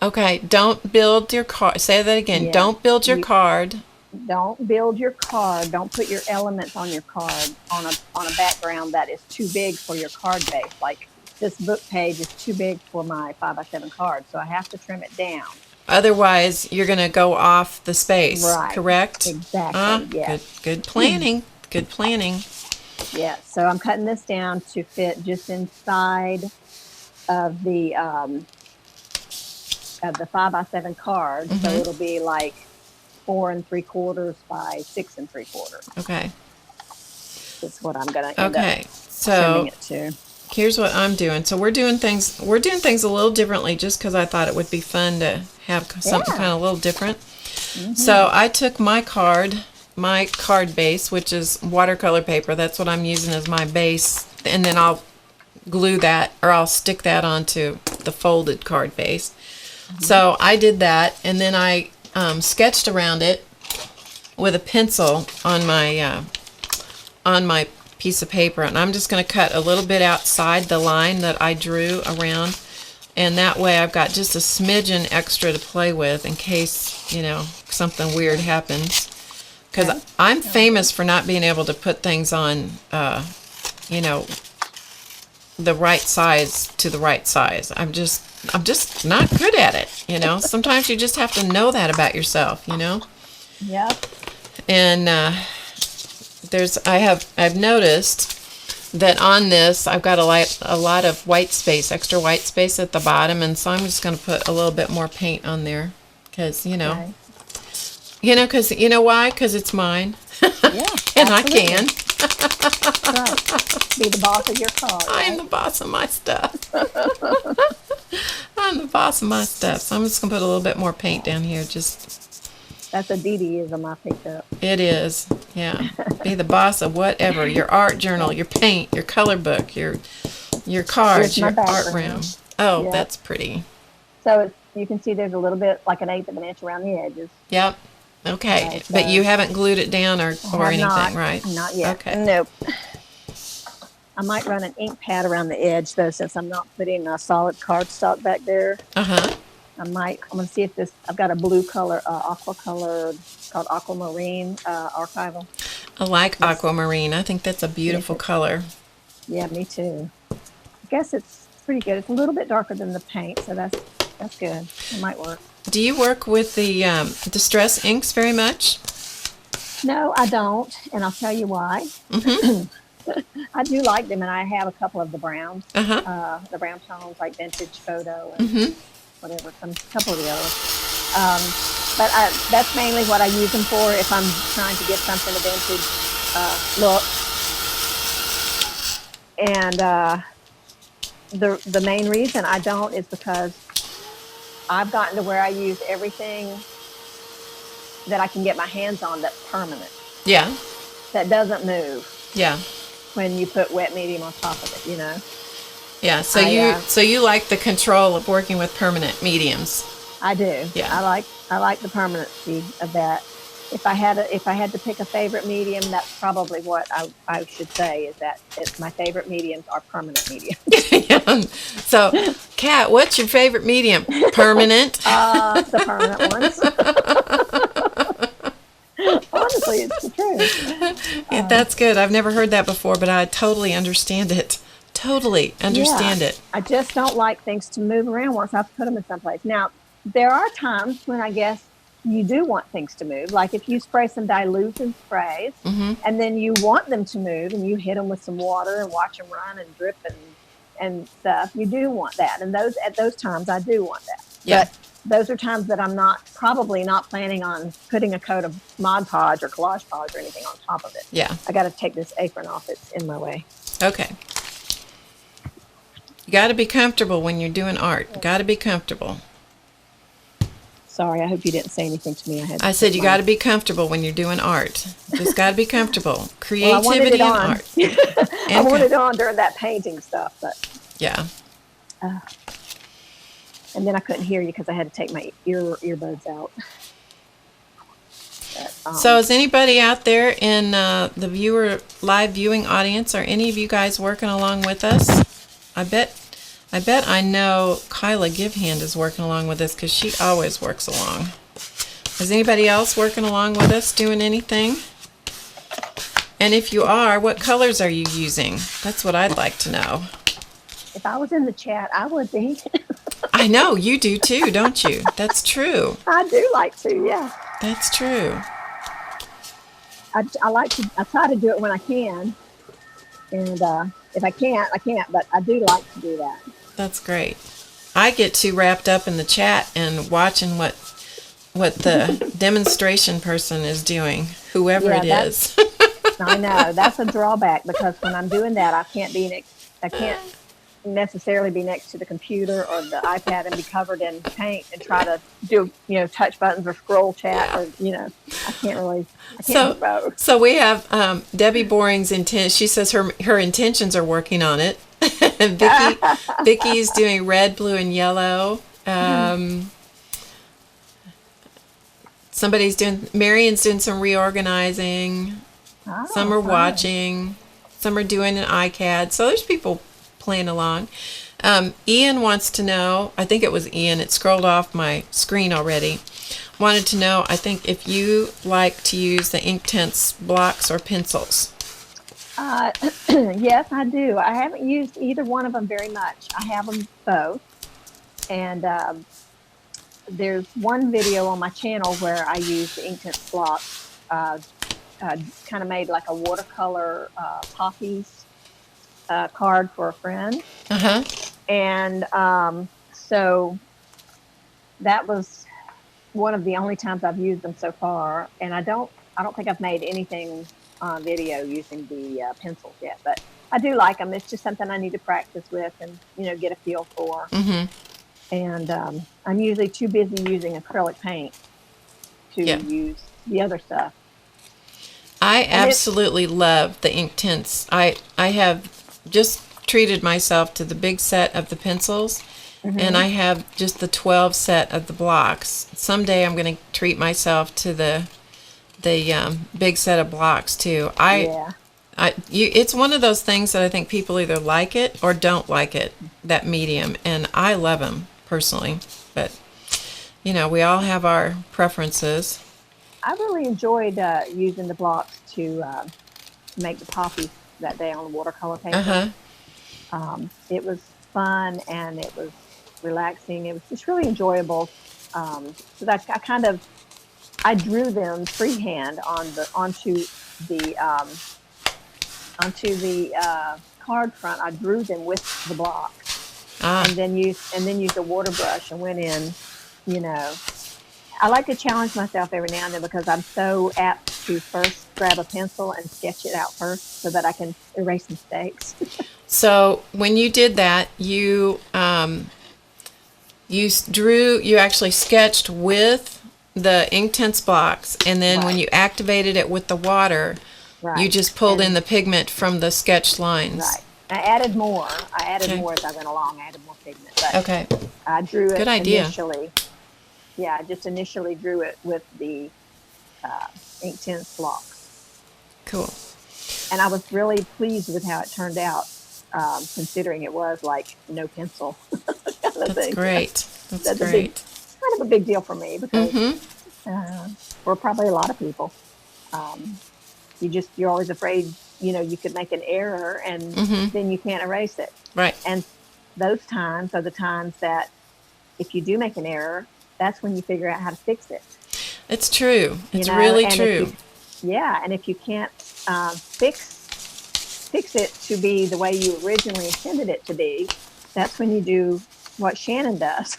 Okay, don't build your card. Say that again. Yeah. Don't build your card. Don't build your card. Don't put your elements on your card on a background that is too big for your card base. Like this book page is too big for my 5x7 card, so I have to trim it down. Otherwise, you're going to go off the space, Right. correct? Exactly. Yes. Good planning. Good planning. Yeah. So I'm cutting this down to fit just inside of the 5x7 card. So it'll be like 4 3/4 by 6 3/4. Okay. That's what I'm gonna end Okay. up So trimming it to. here's what I'm doing. So we're doing things a little differently just because I thought it would be fun to have something kind of a little different. So I took my card base, which is watercolor paper. That's what I'm using as my base, and then I'll glue that, or I'll stick that onto the folded card base. So I did that, and then I sketched around it with a pencil on my piece of paper, and I'm just going to cut a little bit outside the line that I drew around, and that way I've got just a smidgen extra to play with in case, something weird happens. Because I'm famous for not being able to put things on, the right size to the right size. I'm just not good at it, Sometimes you just have to know that about yourself, Yep. And I've noticed that on this I've got a lot of white space, extra white space at the bottom, and so I'm just going to put a little bit more paint on there because Okay. because you know why? Because it's mine. Yeah. And I absolutely. can. Right. Be the boss of your card. I'm Right? the boss of my stuff. I'm the boss of my stuff. So I'm just going to put a little bit more paint down here. That's a DDism I picked up. It is. Yeah. Be the boss of whatever. Your art journal, your paint, your color book, your cards, Here's my your art background. room. Oh, Yeah. that's pretty. So you can see there's a little bit, like 1/8 of an inch around the edges. Yep. Okay. Okay, But so- you haven't glued it down or Have anything, not, right? Not yet. Okay. Nope. I might run an ink pad around the edge though, since I'm not putting a solid cardstock back there. Uh-huh. I'm gonna see if I've got a blue color, aqua color, called aquamarine, archival. I like aquamarine. I think that's a beautiful color. Yeah, me too. I guess it's pretty good. It's a little bit darker than the paint, so that's good. It might work. Do you work with the Distress inks very much? No, I don't, and I'll tell you why. Mm-hmm. I do like them, and I have a couple of the browns, Uh-huh. the brown tones like Vintage Photo and Mm-hmm. whatever, some couple of the others. But that's mainly what I use them for if I'm trying to get something a vintage look. And the main reason I don't is because I've gotten to where I use everything that I can get my hands on that's permanent, Yeah. that doesn't move Yeah. when you put wet medium on top of it, you know. Yeah. So I, you like the control of working with permanent mediums. I do. Yeah. I like the permanency of that. If I had to pick a favorite medium, that's probably what I should say is that my favorite mediums are permanent mediums. Yeah. So, Kat, what's your favorite medium? Permanent? The permanent ones. Honestly, it's the truth. Yeah, that's good. I've never heard that before, but I totally understand it. Totally understand it. I just don't like things to move around once I've put them in someplace. Now, there are times when I guess you do want things to move. Like if you spray some dilution sprays Mm-hmm. and then you want them to move and you hit them with some water and watch them run and drip and stuff, you do want that. And at those times, I do want that. Yeah. But those are times that I'm probably not planning on putting a coat of Mod Podge or Collage Podge or anything on top of it. Yeah. I got to take this apron off. It's in my way. Okay. You got to be comfortable when you're doing art. Got to be comfortable. Sorry, I hope you didn't say anything to me. I said you got to be comfortable when you're doing art. Just got to be comfortable. Creativity and art. I wanted it on during that painting stuff, but yeah. And then I couldn't hear you because I had to take my earbuds out. But, So is anybody out there in the live viewing audience? Are any of you guys working along with us? I bet I know Kyla Givehand is working along with us because she always works along. Is anybody else working along with us doing anything? And if you are, what colors are you using? That's what I'd like to know. if I was in the chat, I would be. I know, you do too, don't you? That's true. I do like to, yeah. That's true. I try to do it when I can. And if I can't, I can't. But I do like to do that. That's great. I get too wrapped up in the chat and watching what the demonstration person is doing, whoever it is. I know that's a drawback because when I'm doing that, I can't necessarily be next to the computer or the iPad and be covered in paint and try to do touch buttons or scroll chat or I can't do both. So we have Debbie Boring's intent. She says her intentions are working on it. Vicky's doing red, blue, and yellow. Marion's doing some reorganizing. Some are watching. Some are doing an iCAD. So there's people playing along. Ian wants to know, I think it was Ian, it scrolled off my screen already, wanted to know, I think, if you like to use the Inktense blocks or pencils. Yes, I do. I haven't used either one of them very much. I have them both. And there's one video on my channel where I use the Inktense blocks, kind of made like a watercolor poppies card for a friend. Uh-huh. And so that was one of the only times I've used them so far. And I don't think I've made anything on video using the pencils yet, but I do like them. It's just something I need to practice with and get a feel for. Mm-hmm. And I'm usually too busy using acrylic paint to use the other stuff. I absolutely love the Inktense. I have just treated myself to the big set of the pencils, and I have just the 12 set of the blocks. Someday I'm going to treat myself to the big set of blocks too. It's one of those things that I think people either like it or don't like it, that medium, and I love them personally. But we all have our preferences. I really enjoyed using the blocks to make the poppies that day on the watercolor paper. Uh-huh. It was fun and it was relaxing. It was just really enjoyable. So that I drew them freehand the onto the card front. I drew them with the blocks, Ah, and then used a water brush and went in. You know, I like to challenge myself every now and then because I'm so apt to first grab a pencil and sketch it out first so that I can erase mistakes. so when you did that, you actually sketched with the Inktense blocks, and then when Right. you activated it with the water, you Right. just pulled in And the pigment from the sketched lines. right. I added more. I added Okay. more as I went along. I added more pigment, but Okay. I drew it Good idea. initially. Yeah, I just initially drew it with the Inktense blocks, Cool. and I was really pleased with how it turned out, considering it was like no pencil kind of That's thing. great. That's That's a big, great. kind of a big deal for me because Mm-hmm. for probably a lot of people, um, you're always afraid, you could make an error and Mm-hmm. then you can't erase it. Right. And those times are the times that if you do make an error, that's when you figure out how to fix it. It's true. You It's know, really and true. if you can't fix it to be the way you originally intended it to be, that's when you do what Shannon does.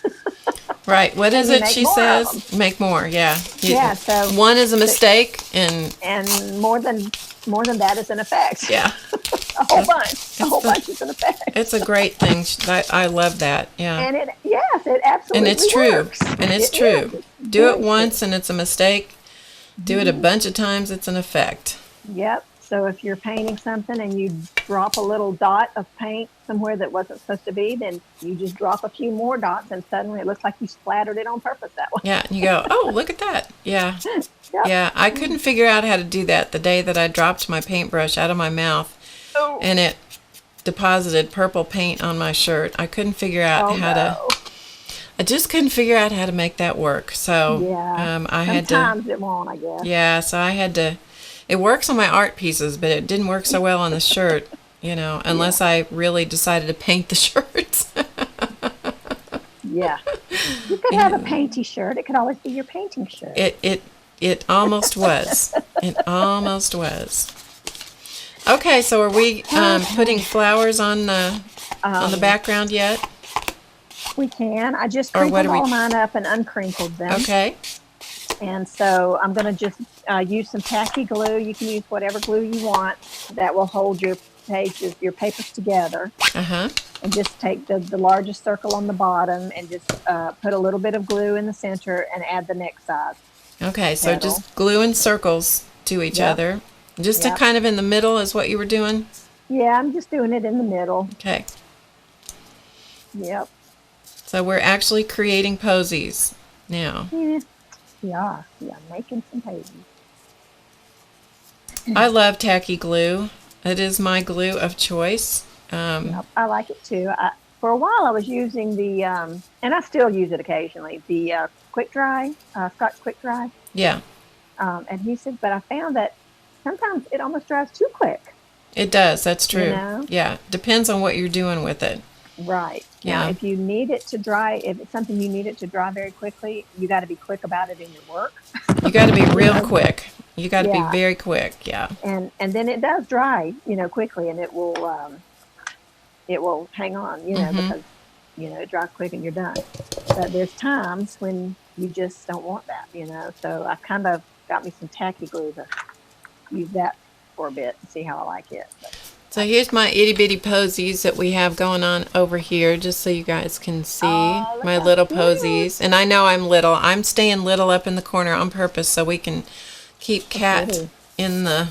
Right. What is and you it make she more of says? them. Make more. Yeah. Yeah, so One is a mistake, and and more than that is an effect. yeah, A whole bunch is an effect. it's a great thing. I love that. Yeah. And it absolutely And it's true. works. And it's It true. is. It's Do it very once true. and it's a mistake. Do it a bunch of times, it's an effect. Yep. So if you're painting something and you drop a little dot of paint somewhere that wasn't supposed to be, then you just drop a few more dots and suddenly it looks like you splattered it on purpose that way. Yeah, and you go, oh, look at that. Yeah. Yep. Yeah, I couldn't figure out how to do that the day that I dropped my paintbrush out of my mouth Oh, and it deposited purple paint on my shirt. I couldn't figure out how to, no. I just couldn't figure out how to make that work. So Yeah. I had to, Sometimes it won't, I guess. yeah, so I had to, it works on my art pieces, but it didn't work so well on the shirt, unless I really decided to paint the shirts. Yeah. You could have a painty shirt. It could always be your painting shirt. It almost was. It almost was. Okay, so are we putting flowers on the background yet? We can. I just Or what crinkled are we- all mine up and uncrinkled them. Okay. And so I'm going to just use some tacky glue. You can use whatever glue you want that will hold your papers together. Uh-huh. And just take the largest circle on the bottom and just put a little bit of glue in the center and add the next size. Okay, so Petal. just glue in circles to each Yep. other. Just to Yep. kind of in the middle is what you were doing? Yeah, I'm just doing it in the middle. Okay. Yep. So we're actually creating posies now. Yeah, making some pages. I love tacky glue. It is my glue of choice. Yep, I like it too. For a while, I was using the, and I still use it occasionally, the Quick Dry, Scotch Quick Dry Yeah, adhesive. But I found that sometimes it almost dries too quick. it does. That's true. know? Yeah, depends on what you're doing with it. Right. Yeah. Now, if you need it to dry, if it's something you need it to dry very quickly, you got to be quick about it in your work. You got to be real quick. You got to Yeah. be very quick. Yeah. And then it does dry, quickly, and it will hang on, Mhm. because it dries quick and you're done. But there's times when you just don't want that, So I kind of got me some tacky glue to use that for a bit and see how I like it. But, So here's my itty bitty posies that we have going on over here, just so you guys can see Oh, look my how little cute. posies. And I know I'm little. I'm staying little up in the corner on purpose so we can keep Kat pretty. in the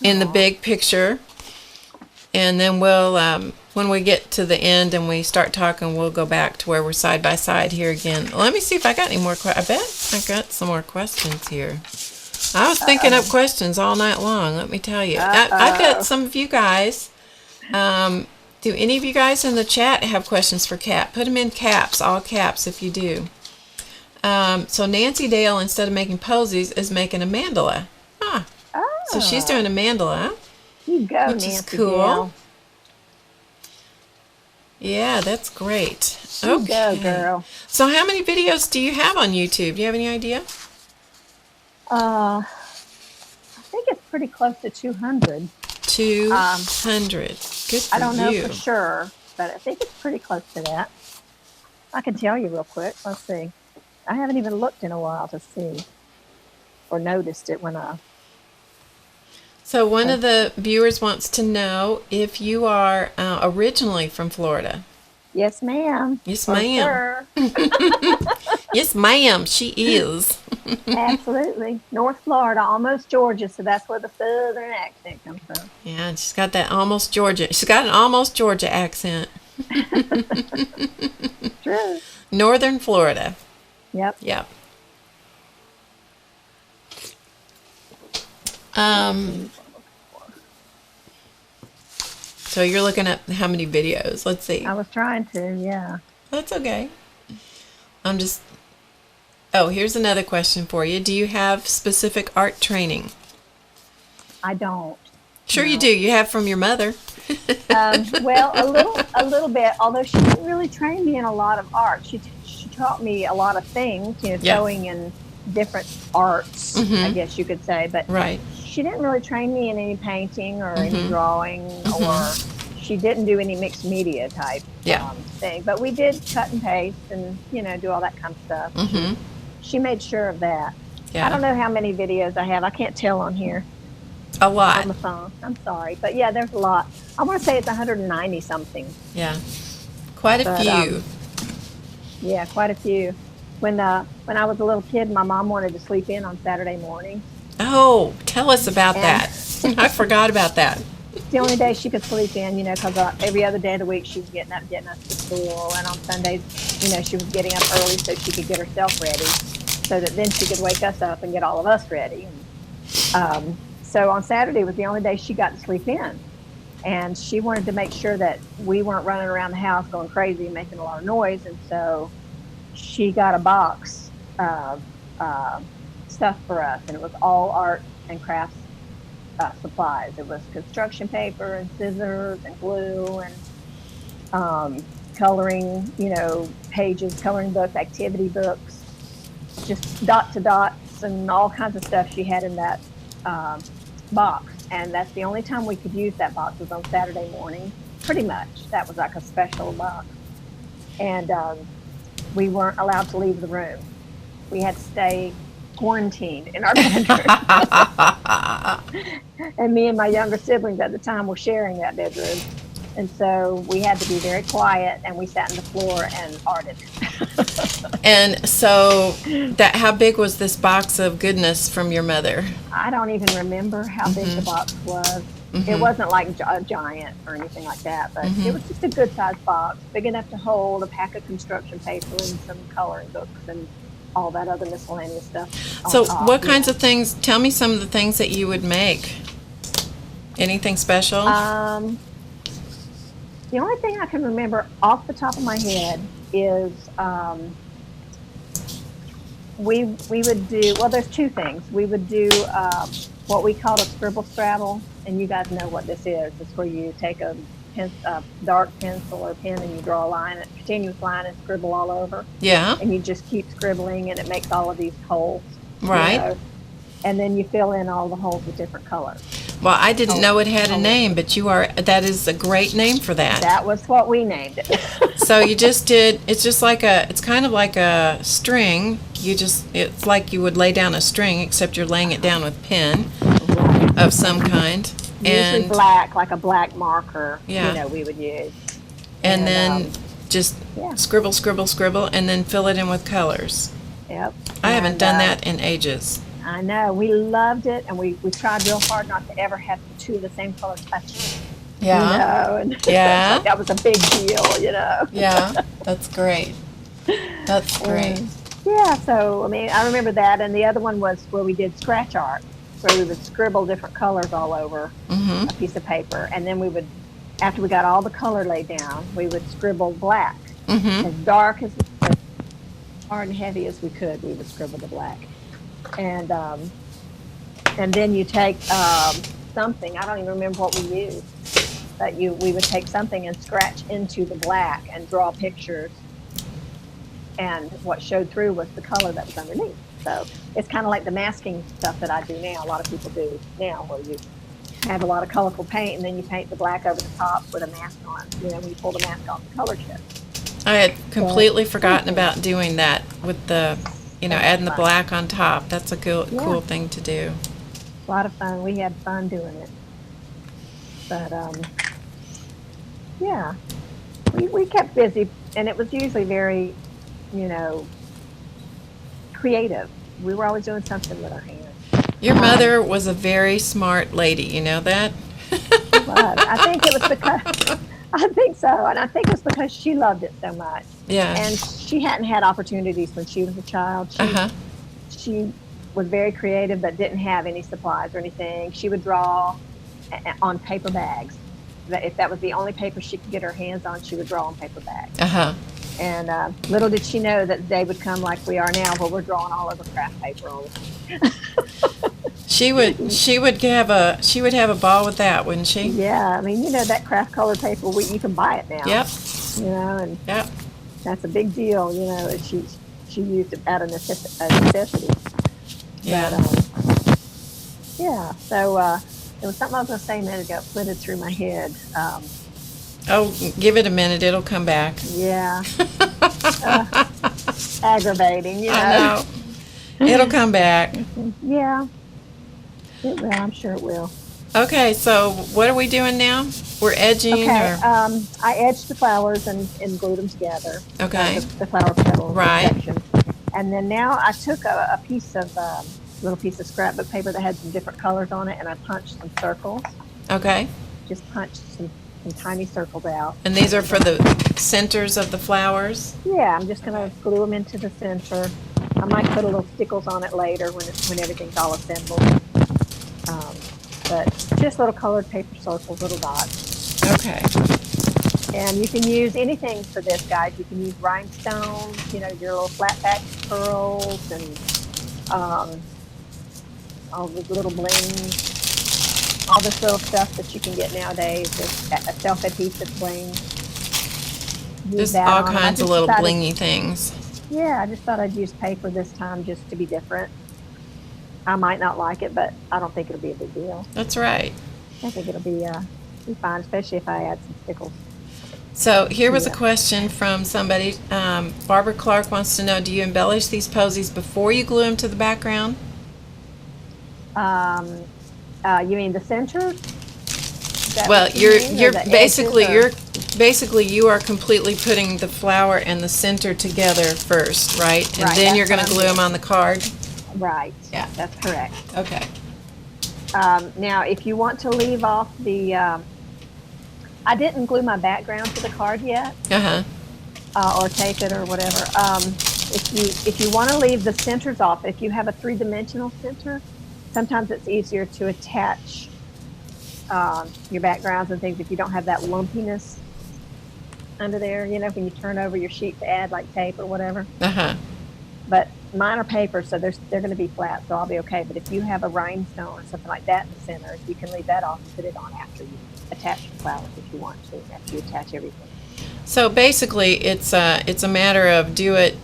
Aw. big picture. And then we'll when we get to the end and we start talking, we'll go back to where we're side by side here again. Let me see if I got any more I bet I got some more questions here. I was thinking up questions all night long, let me tell you. I bet some of you guys, do any of you guys in the chat have questions for Kat? Put them in caps, all caps if you do. So Nancy Dale, instead of making posies, is making a mandala. Huh. So she's doing a mandala, You go, which Nancy is cool. Dale. Yeah, that's great. You Okay. go, girl. So how many videos do you have on YouTube? Do you have any idea? I think it's pretty close to 200. Um, 200. Good I for don't know for you. sure, but I think it's pretty close to that. I can tell you real quick. Let's see. I haven't even looked in a while to see or noticed it when I. So one of the viewers wants to know if you are originally from Florida. Yes, ma'am. Yes, For ma'am. sure. Yes, ma'am. She is. Absolutely. North Florida, almost Georgia, so that's where the southern accent comes from. Yeah, and she's got that almost Georgia. She's got an almost Georgia accent. True. Northern Florida. Yep. Yep. Um, so you're looking at how many videos? Let's see. I was trying to, yeah. That's okay. I'm just. Oh, here's another question for you. Do you have specific art training? I don't. Sure, you No. do. You have from your mother. Well, a little bit. Although she didn't really train me in a lot of art. She taught me a lot of things, Yeah. sewing and different arts, I guess you could say. But Right. she didn't really train me in any painting or any drawing, or she didn't do any mixed media type Yeah. thing. But we did cut and paste and do all that kind of stuff. She made sure of that. I don't Yeah. know how many videos I have. I can't tell on here A on lot. the phone. I'm sorry, but yeah, there's a lot. I want to say it's 190 something. Yeah. Quite a But, few. Yeah, quite a few. When I was a little kid, my mom wanted to sleep in on Saturday morning. Oh, tell us about And- that. I forgot about that. It's the only day she could sleep in, because every other day of the week she was getting up, getting us to school, and on Sundays, she was getting up early so she could get herself ready, so that then she could wake us up and get all of us ready. So on Saturday was the only day she got to sleep in, and she wanted to make sure that we weren't running around the house going crazy and making a lot of noise, and so she got a box of stuff for us, and it was all art and crafts supplies. It was construction paper and scissors and glue and coloring, pages, coloring books, activity books, just dot to dots and all kinds of stuff she had in that box. And that's the only time we could use that box was on Saturday morning, pretty much. That was like a special box. And we weren't allowed to leave the room. We had to stay quarantined in our bedroom. And me and my younger siblings at the time were sharing that bedroom. And so we had to be very quiet, and we sat on the floor and arted. And so how big was this box of goodness from your mother? I don't even remember how big the box was. It wasn't like a giant or anything like that, but it was just a good sized box, big enough to hold a pack of construction paper and some coloring books and all that other miscellaneous stuff. So what kinds of things, tell me some of the things that you would make. Anything special? The only thing I can remember off the top of my head is we would do, well, there's two things. We would do what we called a scribble scrabble, and you guys know what this is. It's where you take a dark pencil or pen and you draw a line, a continuous line, and scribble all over. Yeah. And you just keep scribbling, and it makes all of these holes. Right. And then you fill in all the holes with different colors. Well, I didn't know it had a name, but that is a great name for that. That was what we named it. So you just did, it's kind of like a string. It's like you would lay down a string, except you're laying it down with pen of some kind. Usually And black, like a black marker, Yeah. we would use. and then just yeah. scribble, scribble, scribble, and then fill it in with colors. Yep. I haven't And, done that in ages. I know. We loved it, and we tried real hard not to ever have two of the same color touch. And Yeah. that was a big deal, Yeah, that's great. That's great. Yeah, so, I remember that, and the other one was where we did scratch art, where we would scribble different colors all over a piece of paper, and then we would, after we got all the color laid down, we would scribble black. As dark as hard and heavy as we could, we would scribble the black. And then you take something, I don't even remember what we used. But we would take something and scratch into the black and draw pictures, and what showed through was the color that was underneath. So it's kind of like the masking stuff that I do now. A lot of people do now, where you have a lot of colorful paint and then you paint the black over the top with a mask on. When you pull the mask off, the color shifts. I had completely forgotten about doing that with the, adding the black on top. That's a cool thing to do. A lot of fun. We had fun doing it. But, yeah, we kept busy, and it was usually very, creative. We were always doing something with our hands. Your mother was a very smart lady, you know that? But I think it was because, I think so, and I think it was because she loved it so much. Yeah. And she hadn't had opportunities when she was a child. She was very creative, but didn't have any supplies or anything. She would draw on paper bags. If that was the only paper she could get her hands on, she would draw on paper bags. And little did she know that they would come like we are now, where we're drawing all over craft paper all the time. She would have a ball with that, wouldn't she? Yeah, I mean, that craft colored paper, you can buy it now. Yep. And that's a big deal. And she used it out of necessity. Yeah. But, yeah. So there was something I was going to say a minute ago, flitted through my head. Give it a minute; it'll come back. Yeah. Aggravating, I know. It'll come back. Yeah. It will. I'm sure it will. Okay, so what are we doing now? We're edging. Okay. Or? I edged the flowers and glued them together. Okay. The flower petals. Right. Section. And then now I took a piece of little piece of scrapbook paper that had some different colors on it, and I punched some circles. Okay. Just punched some tiny circles out. And these are for the centers of the flowers? Yeah, I'm just going to glue them into the center. I might put a little stickles on it later when everything's all assembled. But just little colored paper circles, little dots. Okay. And you can use anything for this, guys. You can use rhinestones, your little flat back pearls, and all the little blings. All this little stuff that you can get nowadays, a self-adhesive bling. Just all kinds of little blingy things. Yeah, I just thought I'd use paper this time just to be different. I might not like it, but I don't think it'll be a big deal. That's right. I think it'll be fine, especially if I add some stickles. So here was a question from somebody. Barbara Clark wants to know, do you embellish these posies before you glue them to the background? You mean the center? Well, you're basically you are completely putting the flower and the center together first, right? And then you're going to glue them on the card. Right. Yeah, that's correct. Okay. Now, if you want to leave off the, I didn't glue my background to the card yet. Or tape it or whatever. If you want to leave the centers off, if you have a 3-dimensional center, sometimes it's easier to attach your backgrounds and things if you don't have that lumpiness under there, when you turn over your sheet to add like tape or whatever. But mine are paper, so they're going to be flat, so I'll be okay. But if you have a rhinestone or something like that in the center, you can leave that off and put it on after you attach the flowers if you want to, after you attach everything. So basically, it's a matter of do it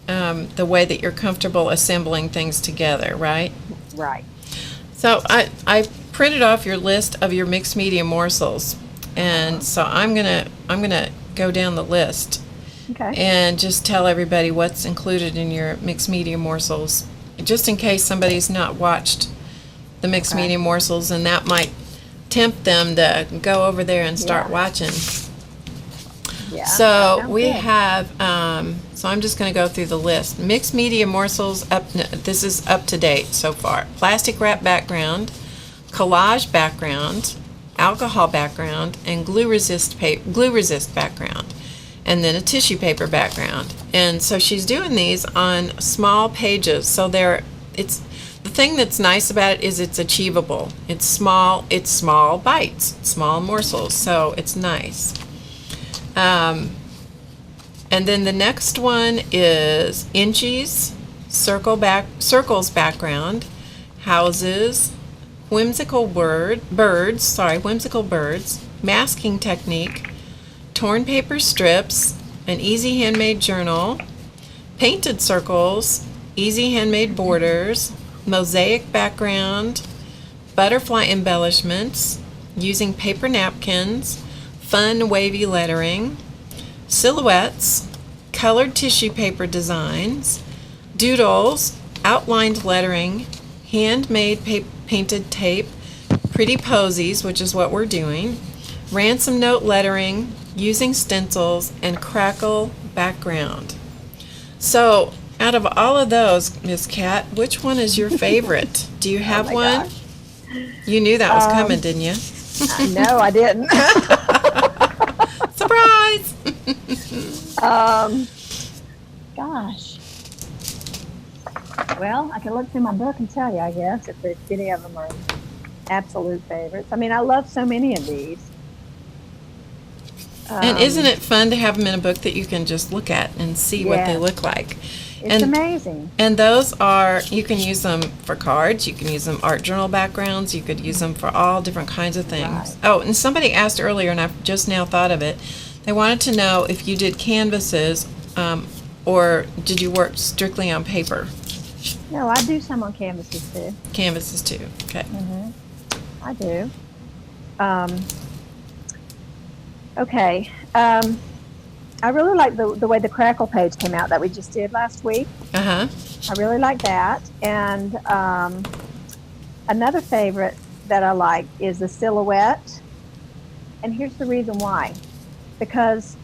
the way that you're comfortable assembling things together, right? Right. So I printed off your list of your mixed media morsels, and so I'm gonna go down the list. Okay. And just tell everybody what's included in your mixed media morsels, just in case somebody's not watched the mixed media morsels, and that might tempt them to go over there and start watching. Yeah. So we have, so I'm just going to go through the list. Mixed media morsels, this is up to date so far. Plastic wrap background, collage background, alcohol background, and glue resist background. And then a tissue paper background. And so she's doing these on small pages. So the thing that's nice about it is it's achievable. It's small bites, small morsels. So it's nice. And then the next one is inchies, circles background, houses, whimsical birds, masking technique, torn paper strips, an easy handmade journal, painted circles, easy handmade borders, mosaic background, butterfly embellishments, using paper napkins, fun wavy lettering, silhouettes, colored tissue paper designs, doodles, outlined lettering, handmade painted tape, pretty posies, which is what we're doing, ransom note lettering, using stencils, and crackle background. So, out of all of those, Miss Cat, which one is your favorite? Do you have my one? gosh. You knew that was coming, didn't you? No, I didn't. Surprise! Gosh. Well, I can look through my book and tell you, I guess, if any of them are absolute favorites. I mean, I love so many of these. And isn't it fun to have them in a book that you can just look at and see what they Yeah. look like? It's amazing. And those are, you can use them for cards, you can use them art journal backgrounds, you could use them for all different kinds of things. Right. Oh, and somebody asked earlier, and I just now thought of it, they wanted to know if you did canvases or did you work strictly on paper? No, I do some on canvases too. Canvases too, okay. I do. Okay. I really like the way the Crackle page came out that we just did last week. Uh-huh. I really like that. And another favorite that I like is the silhouette. And here's the reason why. Because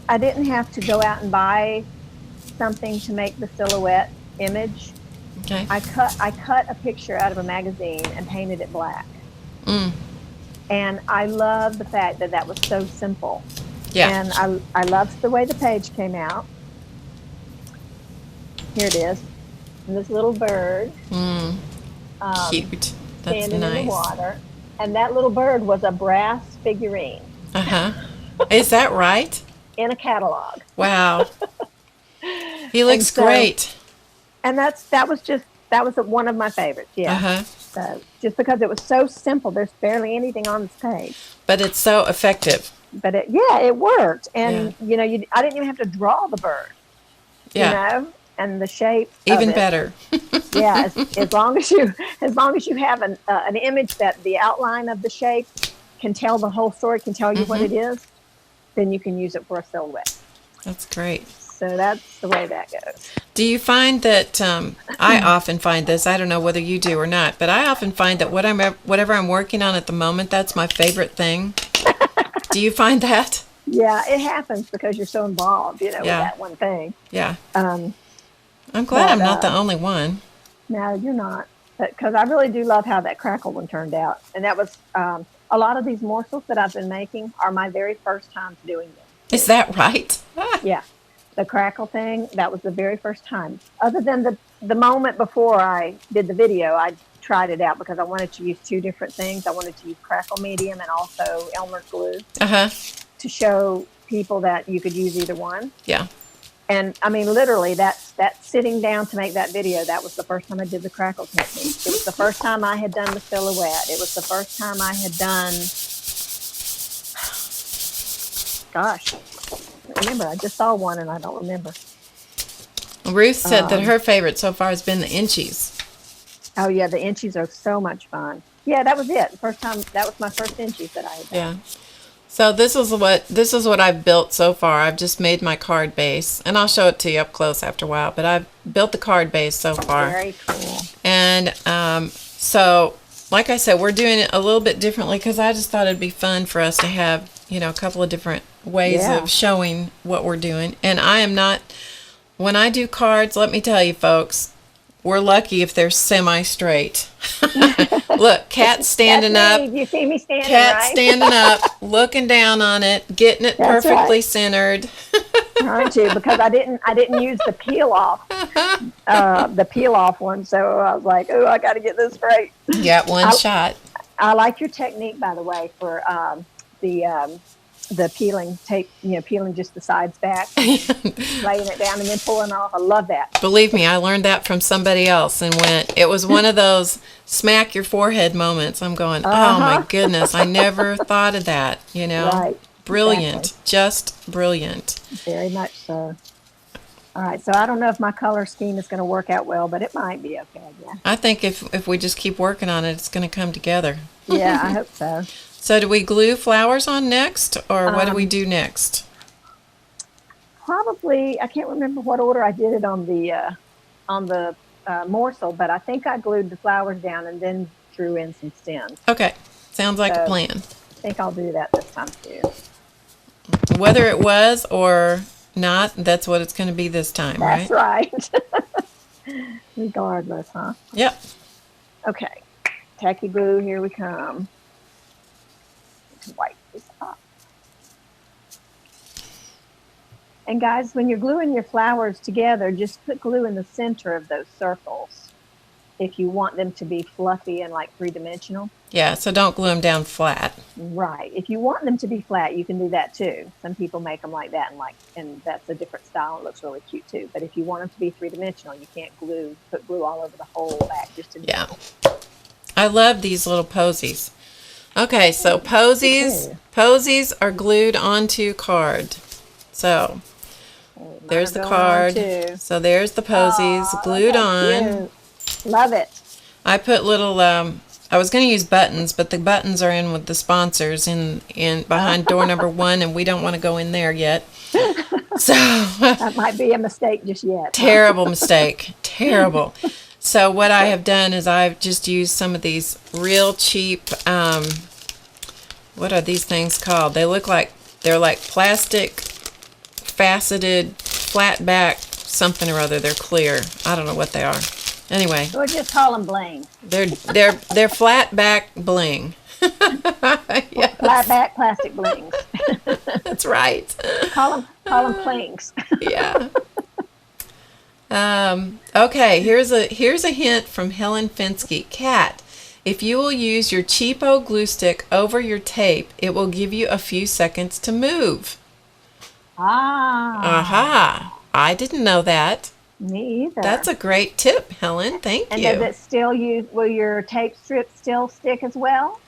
I didn't have to go out and buy something to make the silhouette image. Okay. I cut a picture out of a magazine and painted it black. And I love the fact that that was so simple. Yeah. And I loved the way the page came out. Here it is. And this little bird. Cute. That's Standing nice. in the water. And that little bird was a brass figurine Uh-huh. Is that right? in a catalog. Wow. He looks so- great. And that was one of my favorites. Yeah. Uh-huh. So just because it was so simple, there's barely anything on this page. But it's so effective. But it worked. And I didn't even have to draw the bird. Yeah. And the shape. Even of it. better. Yeah, as long as you have an image that the outline of the shape can tell the whole story, can tell you what it is, then you can use it for a silhouette. That's great. So that's the way that goes. Do you find that I often find this? I don't know whether you do or not, but I often find that whatever I'm working on at the moment, that's my favorite thing. Do you find that? Yeah, it happens because you're so involved, with that one thing. Yeah. Um, I'm glad but, I'm not the only one. No, you're not. Because I really do love how that Crackle one turned out. And that was, a lot of these morsels that I've been making are my very first time doing them. Is that right? Yeah. The Crackle thing, that was the very first time. Other than the moment before I did the video, I tried it out because I wanted to use two different things. I wanted to use Crackle medium and also Elmer's glue Uh-huh. to show people that you could use either one. Yeah. And I mean, literally, that sitting down to make that video, that was the first time I did the Crackle technique. It was the first time I had done the silhouette. It was the first time I had done, gosh, remember, I just saw one and I don't remember. Ruth said that her favorite so far has been the inchies. Oh yeah, the inchies are so much fun. Yeah, that was it. First time, that was my first inchies that I had done. Yeah. So this is what I've built so far. I've just made my card base, and I'll show it to you up close after a while. But I've built the card base so far. Very cool. And so, like I said, we're doing it a little bit differently because I just thought it'd be fun for us to have, a couple of different ways Yeah. of showing what we're doing. And I am not, when I do cards, let me tell you, folks, we're lucky if they're semi-straight. Look, Cat standing That's up. me. You see me standing, Cat right? standing up, looking down on it, getting it That's perfectly right. centered. Aren't you? Because I didn't use the peel off one. So I was like, oh, I got to get this straight. Got one shot. I like your technique, by the way, for the the peeling tape, peeling just the sides back, and laying it down and then pulling off. I love that. Believe me, I learned that from somebody else and it was one of those smack your forehead moments. I'm going, oh my goodness, I never thought of that, Right. Brilliant, Exactly. just brilliant. Very much so. All right, so I don't know if my color scheme is going to work out well, but it might be okay. Yeah. I think if we just keep working on it, it's going to come together. Yeah, I hope so. So do we glue flowers on next, or what do we do next? Probably, I can't remember what order I did it on the morsel, but I think I glued the flowers down and then drew in some stems. Okay, sounds like a So- plan. I think I'll do that this time too. Whether it was or not, that's what it's going to be this time, That's right? right. Regardless, huh? Yep. Okay. Tacky glue, here we come. Let's wipe this up. And guys, when you're gluing your flowers together, just put glue in the center of those circles if you want them to be fluffy and like three-dimensional. Yeah, so don't glue them down flat. Right. If you want them to be flat, you can do that too. Some people make them like that, and that's a different style. It looks really cute too. But if you want them to be three-dimensional, you can't put glue all over the whole back, just in the Yeah. middle. I love these little posies. Okay, so posies are glued onto card. So Mine there's are the going on, card. too. So there's the posies Aw, glued that's on. cute. Love it. I put little I was going to use buttons, but the buttons are in with the sponsors in behind door number 1, and we don't want to go in there yet. So That might be a mistake just yet. terrible mistake. Terrible. So what I have done is I've just used some of these real cheap what are these things called? They're like plastic faceted flat back something or other. They're clear. I don't know what they are. Anyway, We'll just call them bling. they're flat back bling. Yeah, Flat back plastic blings. that's right. call them plings. Yeah. Okay, here's a hint from Helen Finsky. Kat, if you will use your cheapo glue stick over your tape, it will give you a few seconds to move. Ah. Aha. I didn't know that. Me either. That's a great tip, Helen. Thank And you. does it still will your tape strip still stick as well?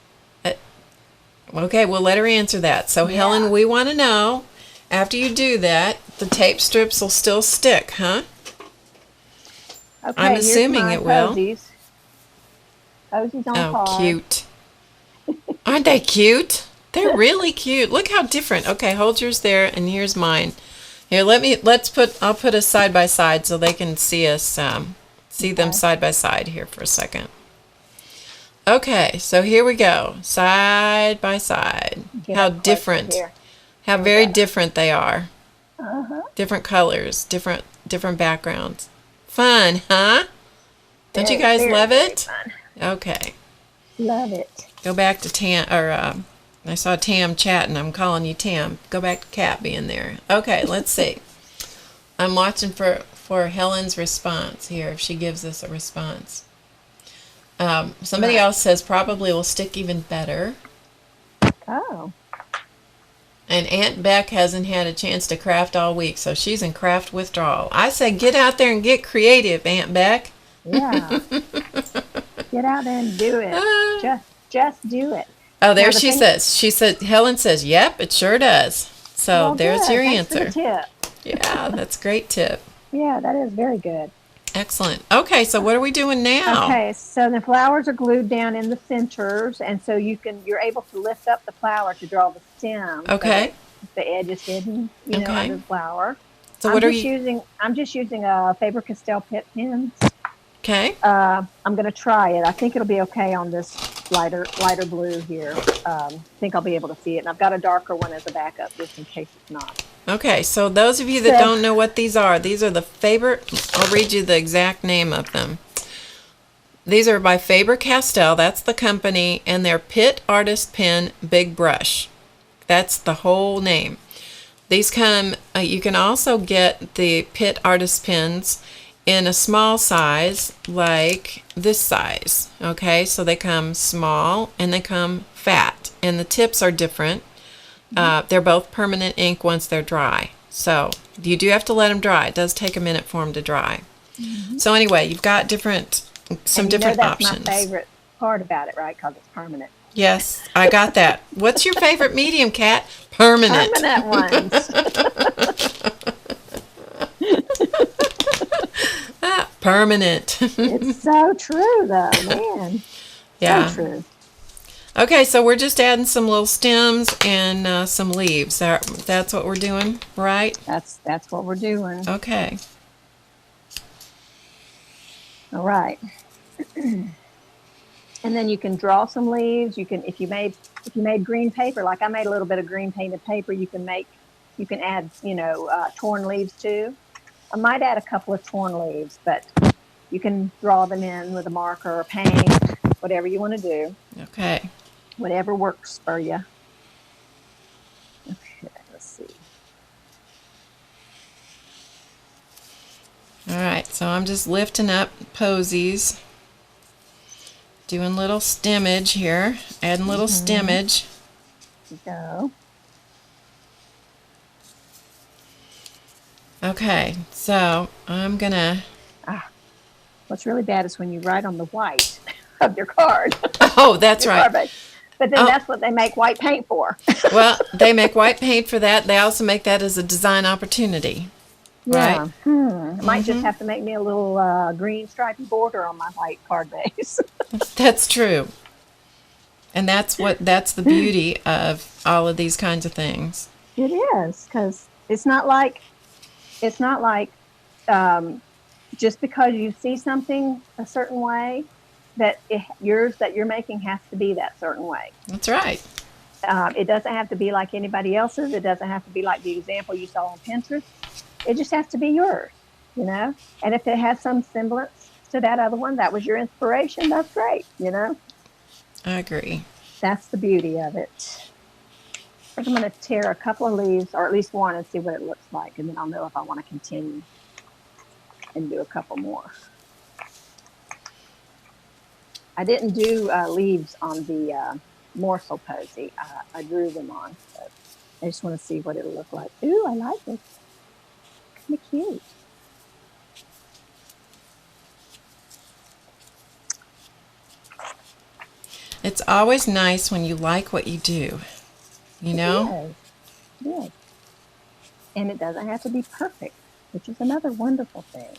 Okay, we'll let her answer that. So, Yeah. Helen, we want to know, after you do that, the tape strips will still stick, huh? Okay, I'm here's assuming my it will. Posies. Posies on Oh, card. cute. Aren't they cute? They're really cute. Look how different. Okay, hold yours there, and here's mine. Here, I'll put us side by side so they can see us, see them Okay. side by side here for a second. Okay, so here we go, side by side. Get How up closer different, here. how very different they are. Uh-huh. Different colors, different backgrounds. Fun, huh? Don't you Very, guys very, love very it? fun. Okay. Love it. Go back to Tam, I saw Tam chatting. I'm calling you Tam. Go back to Kat being there. Okay, let's see. I'm watching for Helen's response here, if she gives us a response. Somebody else says probably will stick even better. Oh. And Aunt Beck hasn't had a chance to craft all week, so she's in craft withdrawal. I say get out there and get creative, Aunt Beck. Yeah. Get out there and do it. Just do it. Oh, there Now, the she thing- says. Helen says, yep, it sure does. So Well, there's good. your Thanks for the answer. tip. Yeah, that's a great tip. Yeah, that is very good. Excellent. Okay, so what are we doing now? Okay, so the flowers are glued down in the centers, and so you're able to lift up the flower to draw the stem. so Okay. that the edge is hidden, Okay. under the flower. So what are you? I'm just using a Faber-Castell pit pins. Okay. I'm going to try it. I think it'll be okay on this lighter blue here. I think I'll be able to see it, and I've got a darker one as a backup just in case it's not. Okay, so those of you that So- don't know what these are the Faber, I'll read you the exact name of them. These are by Faber-Castell, that's the company, and they're Pitt Artist Pen Big Brush. That's the whole name. These come, you can also get the Pitt Artist Pens in a small size, like this size, okay? So they come small and they come fat, and the tips are different. They're both permanent ink once they're dry. So you do have to let them dry. It does take a minute for them to dry. So anyway, you've got some different that's options. my favorite part about it, right? Because it's permanent. Yes, I got that. What's your favorite medium, Kat? Permanent. Permanent ones. Permanent. It's so true, though, man. Yeah. So true. Okay, so we're just adding some little stems and some leaves. That's what we're doing, right? That's what we're doing. Okay. All right. And then you can draw some leaves. You can, if you made green paper, like I made a little bit of green painted paper, you can add, torn leaves too. I might add a couple of torn leaves, but you can draw them in with a marker or paint, whatever you want to do. Okay. Whatever works for you. Okay, let's see. All right, so I'm just lifting up posies, doing little stemmage here, adding little stemmage. There you go. Okay, so I'm gonna. What's really bad is when you write on the white of your card. Oh, that's Your right. card base. But then that's what they make white paint for. Well, they make white paint for that. They also make that as a design opportunity. Yeah. Right? I might just have to make me a little green stripy border on my white card base. That's true. And that's the beauty of all of these kinds of things. It is, because it's not like just because you see something a certain way that yours that you're making has to be that certain way. That's right. It doesn't have to be like anybody else's. It doesn't have to be like the example you saw on Pinterest. It just has to be yours, And if it has some semblance to that other one, that was your inspiration, that's great, I agree. That's the beauty of it. I think I'm going to tear a couple of leaves, or at least one, and see what it looks like, and then I'll know if I want to continue and do a couple more. I didn't do leaves on the morsel posy. I drew them on, but I just want to see what it'll look like. Ooh, I like it. Kind of cute. It's always nice when you like what you do, It is. And it doesn't have to be perfect, which is another wonderful thing.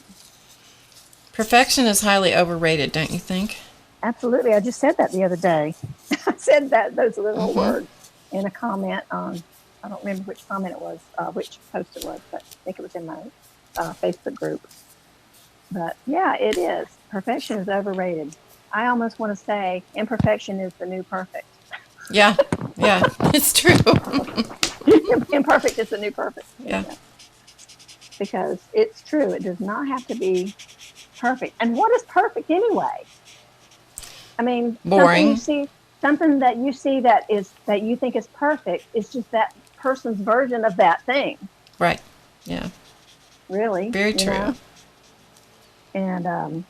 Perfection is highly overrated, don't you think? Absolutely. I just said that the other day. I said those little words in a comment on, I don't remember which comment it was, which post it was, but I think it was in my Facebook group. But yeah, it is. Perfection is overrated. I almost want to say imperfection is the new perfect. Yeah, it's true. Imperfect is the new perfect. Yeah. Because it's true. It does not have to be perfect. And what is perfect anyway? I mean, boring. Something that you see that you think is perfect is just that person's version of that thing. Right. Yeah. Really. Very true. And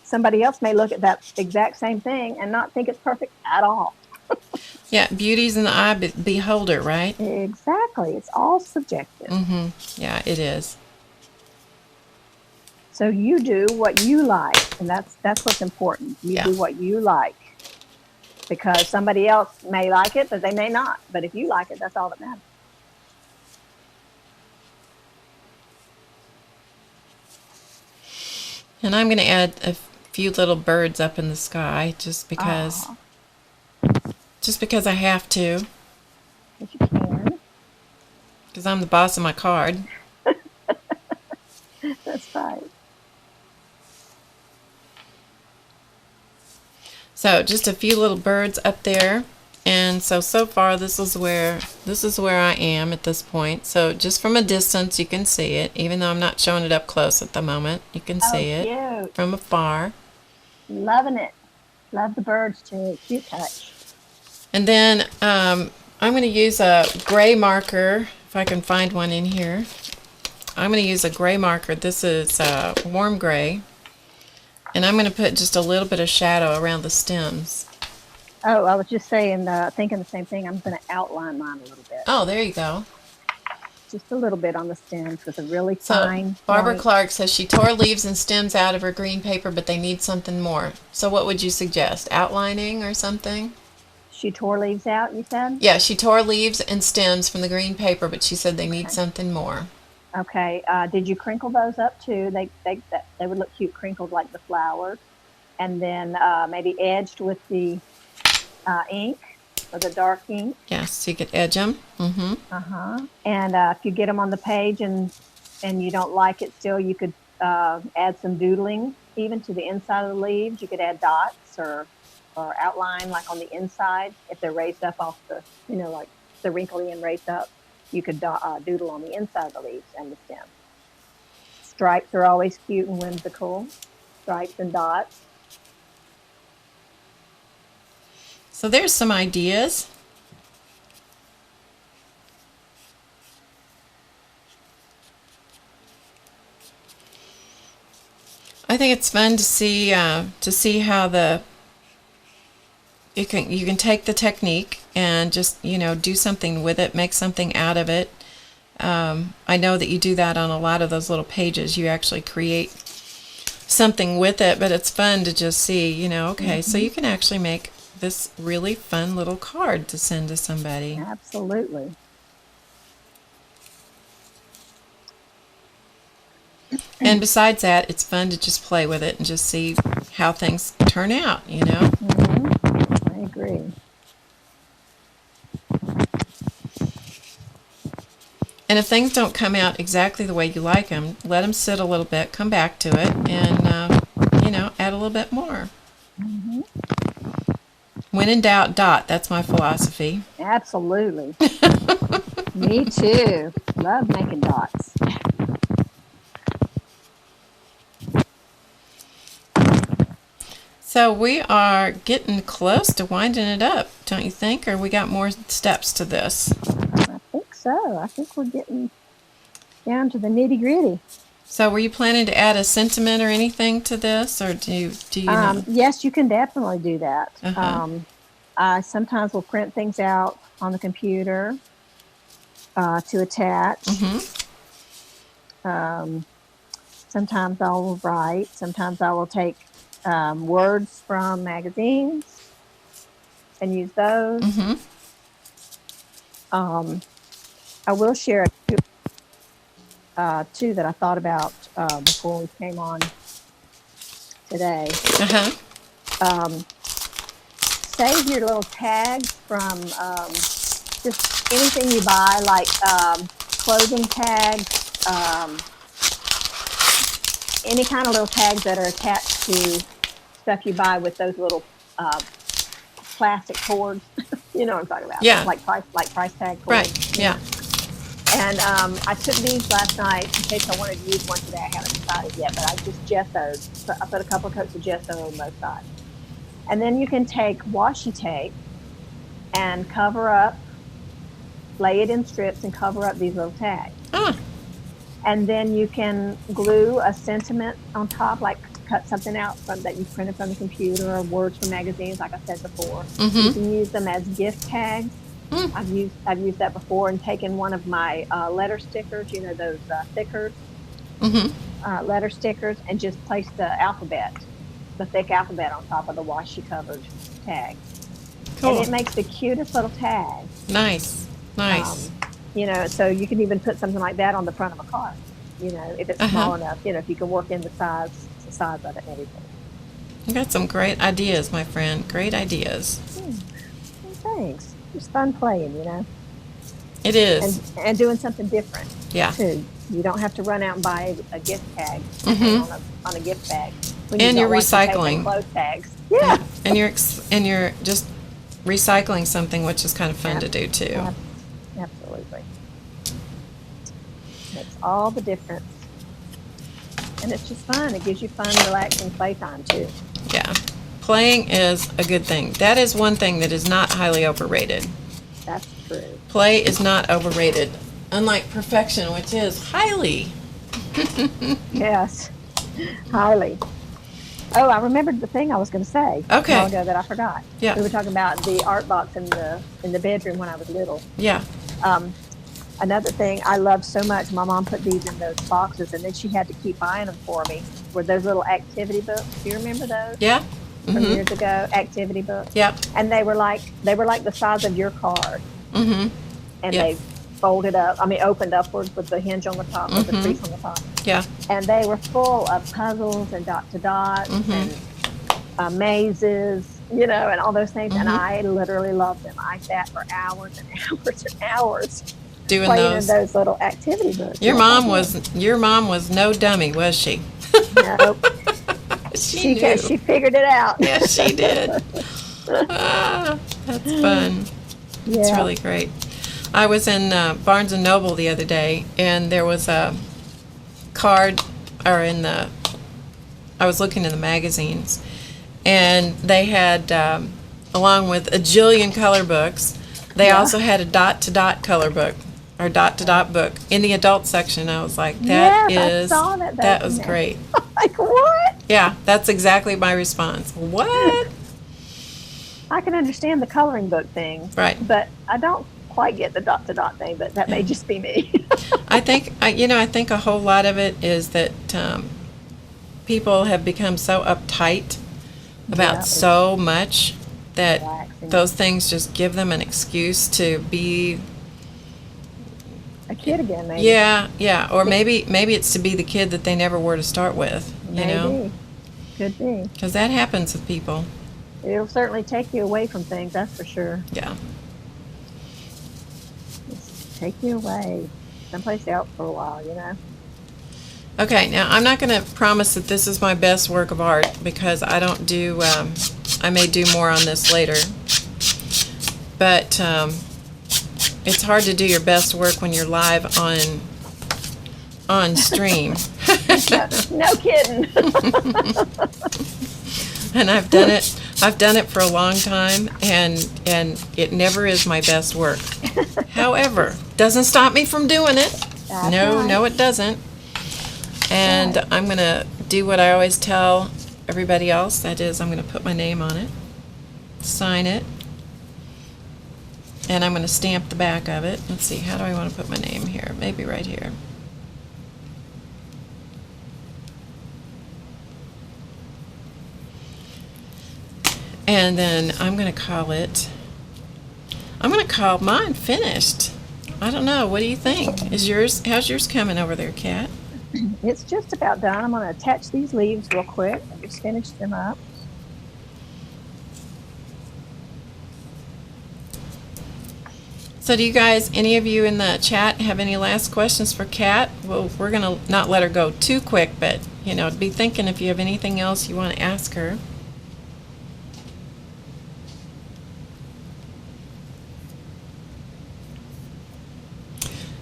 somebody else may look at that exact same thing and not think it's perfect at all. Yeah, beauty's in the eye of the beholder, right? Exactly. It's all subjective. Yeah, it is. So you do what you like, and that's what's important. You do what you like, because somebody else may like it, but they may not. But if you like it, that's all that matters. And I'm going to add a few little birds up in the sky just because I have to. If you can. Because I'm the boss of my card. That's right. So just a few little birds up there. And so far this is where I am at this point. So just from a distance you can see it, even though I'm not showing it up close at the moment. You can see it cute. from afar. Loving it. Love the birds too. Cute touch. And then I'm going to use a gray marker, if I can find one in here. I'm going to use a gray marker. This is warm gray. And I'm going to put just a little bit of shadow around the stems. Oh, I was just saying, thinking the same thing. I'm going to outline mine a little bit, Oh, there you go. just a little bit on the stems with a really So fine Barbara point. Clark says she tore leaves and stems out of her green paper, but they need something more. So what would you suggest? Outlining or something? She tore leaves out, you said? Yeah, she tore leaves and stems from the green paper, but she said they need Okay. something more. Okay. Did you crinkle those up too? They would look cute crinkled like the flowers, and then maybe edged with the ink or the dark ink. Yes, so you could edge them. Mm-hmm. Uh-huh. And if you get them on the page and you don't like it still, you could add some doodling even to the inside of the leaves. You could add dots or outline like on the inside if they're raised up off the, like the wrinkly and raised up. You could doodle on the inside of the leaves and the stem. Stripes are always cute and whimsical. Stripes and dots. So there's some ideas. I think it's fun to see how you can take the technique and just do something with it, make something out of it. I know that you do that on a lot of those little pages. You actually create something with it, but it's fun to just see, okay, so you can actually make this really fun little card to send to somebody. Absolutely. And besides that, it's fun to just play with it and just see how things turn out. I agree. And if things don't come out exactly the way you like them, let them sit a little bit, come back to it, and, add a little bit more. When in doubt, dot. That's my philosophy. Absolutely. Me too. Love making dots. So we are getting close to winding it up, don't you think? Or we got more steps to this? I think so. I think we're getting down to the nitty gritty. So were you planning to add a sentiment or anything to this, or do you know? Yes, you can definitely do that. Uh-huh. I sometimes will print things out on the computer to attach. Sometimes I will write. Sometimes I will take words from magazines and use those. I will share two that I thought about before we came on today. Save your little tags from just anything you buy, like clothing tags, any kind of little tags that are attached to stuff you buy with those little plastic cords. You know what I'm talking about? Yeah. Like price tag cords. Right. Yeah. And I took these last night in case I wanted to use one today. I haven't decided yet, but I just gessoed. So I put a couple of coats of gesso on both sides. And then you can take washi tape and cover up, lay it in strips and cover up these little tags. And then you can glue a sentiment on top, like cut something out that you printed from the computer or words from magazines, like I said before. You can use them as gift tags. I've used that before and taken one of my letter stickers, those thickers, letter stickers, and just placed the thick alphabet on top of the washi covered tag. Cool. And it makes the cutest little tag. Nice. So you can even put something like that on the front of a card, if it's small enough, if you can work in the size of it and everything. You got some great ideas, my friend. Great ideas. Well, thanks. It's fun playing, It is. And doing something different. Yeah. Too. You don't have to run out and buy a gift tag on a gift bag. And you're recycling. Clothes tags. Yeah. And you're just recycling something, which is kind of fun to do too. Absolutely. Makes all the difference. And it's just fun. It gives you fun, relaxing playtime too. Yeah. Playing is a good thing. That is one thing that is not highly overrated. That's true. Play is not overrated, unlike perfection, which is highly. Yes, highly. Oh, I remembered the thing I was going to say Okay. a while ago that I forgot. Yeah. We were talking about the art box in the bedroom when I was little. Yeah. Um, Another thing I loved so much, my mom put these in those boxes, and then she had to keep buying them for me. Were those little activity books? Do you remember those Yeah. from years ago? Activity books. Yep. And they were like the size of your card, Mm-hmm. and Yeah. they folded up. I mean, opened upwards with the hinge on the top, with the crease on the top. Yeah. And they were full of puzzles and dot to dots and mazes, you know, and all those things. And I literally loved them. I sat for hours and hours and hours Doing playing those. in those little activity books. Your Yes, mom was no dummy, was she? Nope. She knew. She figured it out. Yes, she did. That's fun. It's Yeah. really great. I was in Barnes and Noble the other day, and there was a card, or I was looking in the magazines, and they had, along with a jillion color books, they Yeah. also had a dot-to-dot color book, or dot-to-dot book in the adult section. I was like, that Yes, I saw that back was in there. great. Like, what? Yeah, that's exactly my response. What? I can understand the coloring book thing. Right. But I don't quite get the dot to dot thing, but that may just be me. I think a whole lot of it is that people have become so uptight about Yeah. so much that Relaxing. those things just give them an excuse to be, A kid again, maybe. yeah, or maybe it's to be the kid that they never were to start with, you Maybe. know, Could be. because that happens with people. It'll certainly take you away from things, that's for sure. Yeah. Just take you away. Someplace else for a while, you know? Okay, now I'm not going to promise that this is my best work of art because I don't do, I may do more on this later. But it's hard to do your best work when you're live on stream. No kidding. And I've done it for a long time, and it never is my best work. However, doesn't stop me from doing it. That's No, right. no, it doesn't. And I'm going to do what I always tell everybody else. That is, I'm going to put my name on it, sign it, and I'm going to stamp the back of it. Let's see, how do I want to put my name here? Maybe right here. And then I'm going to call mine finished. I don't know. What do you think? How's yours coming over there, Kat? It's just about done. I'm going to attach these leaves real quick. I just finished them up. So do you guys, any of you in the chat, have any last questions for Kat? Well, we're going to not let her go too quick, but, be thinking if you have anything else you want to ask her.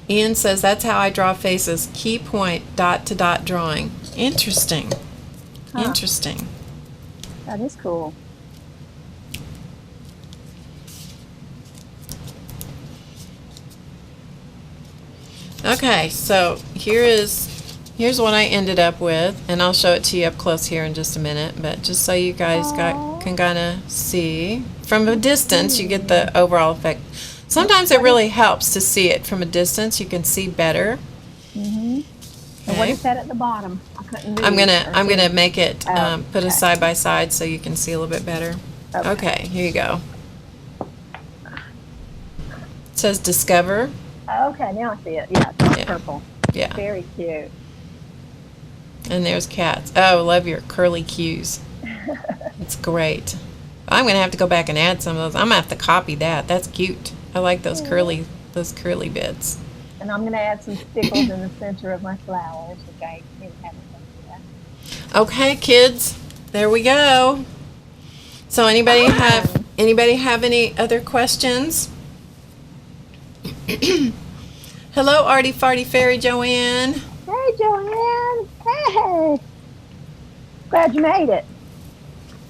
Ian says, that's how I draw faces. Key point, dot to dot drawing. Interesting. Huh. Interesting. That is cool. Okay, so here's what I ended up with, and I'll show it to you up close here in just a minute, but just so you guys can kind of see. From a distance, you get the overall effect. Sometimes it really helps to see it from a distance. You can see better. And what Okay. is that at the bottom? I couldn't read. I'm gonna make it Oh, put okay. a side by side so you can see a little bit better. Okay, here you go. It says discover. Okay, now I see it. Yeah, it's Yeah. purple. Yeah, Very cute. and there's cats. Oh, love your curly cues. It's great. I'm gonna have to go back and add some of those. I'm gonna have to copy that. That's cute. I like those curly bits. And I'm going to add some stickles in the center of my flowers, which I didn't have done yet. Okay, kids, there we go. So anybody have any other questions? Hello, Artie Farty Fairy Joanne. Hey, Joanne. Hey. Glad you made it.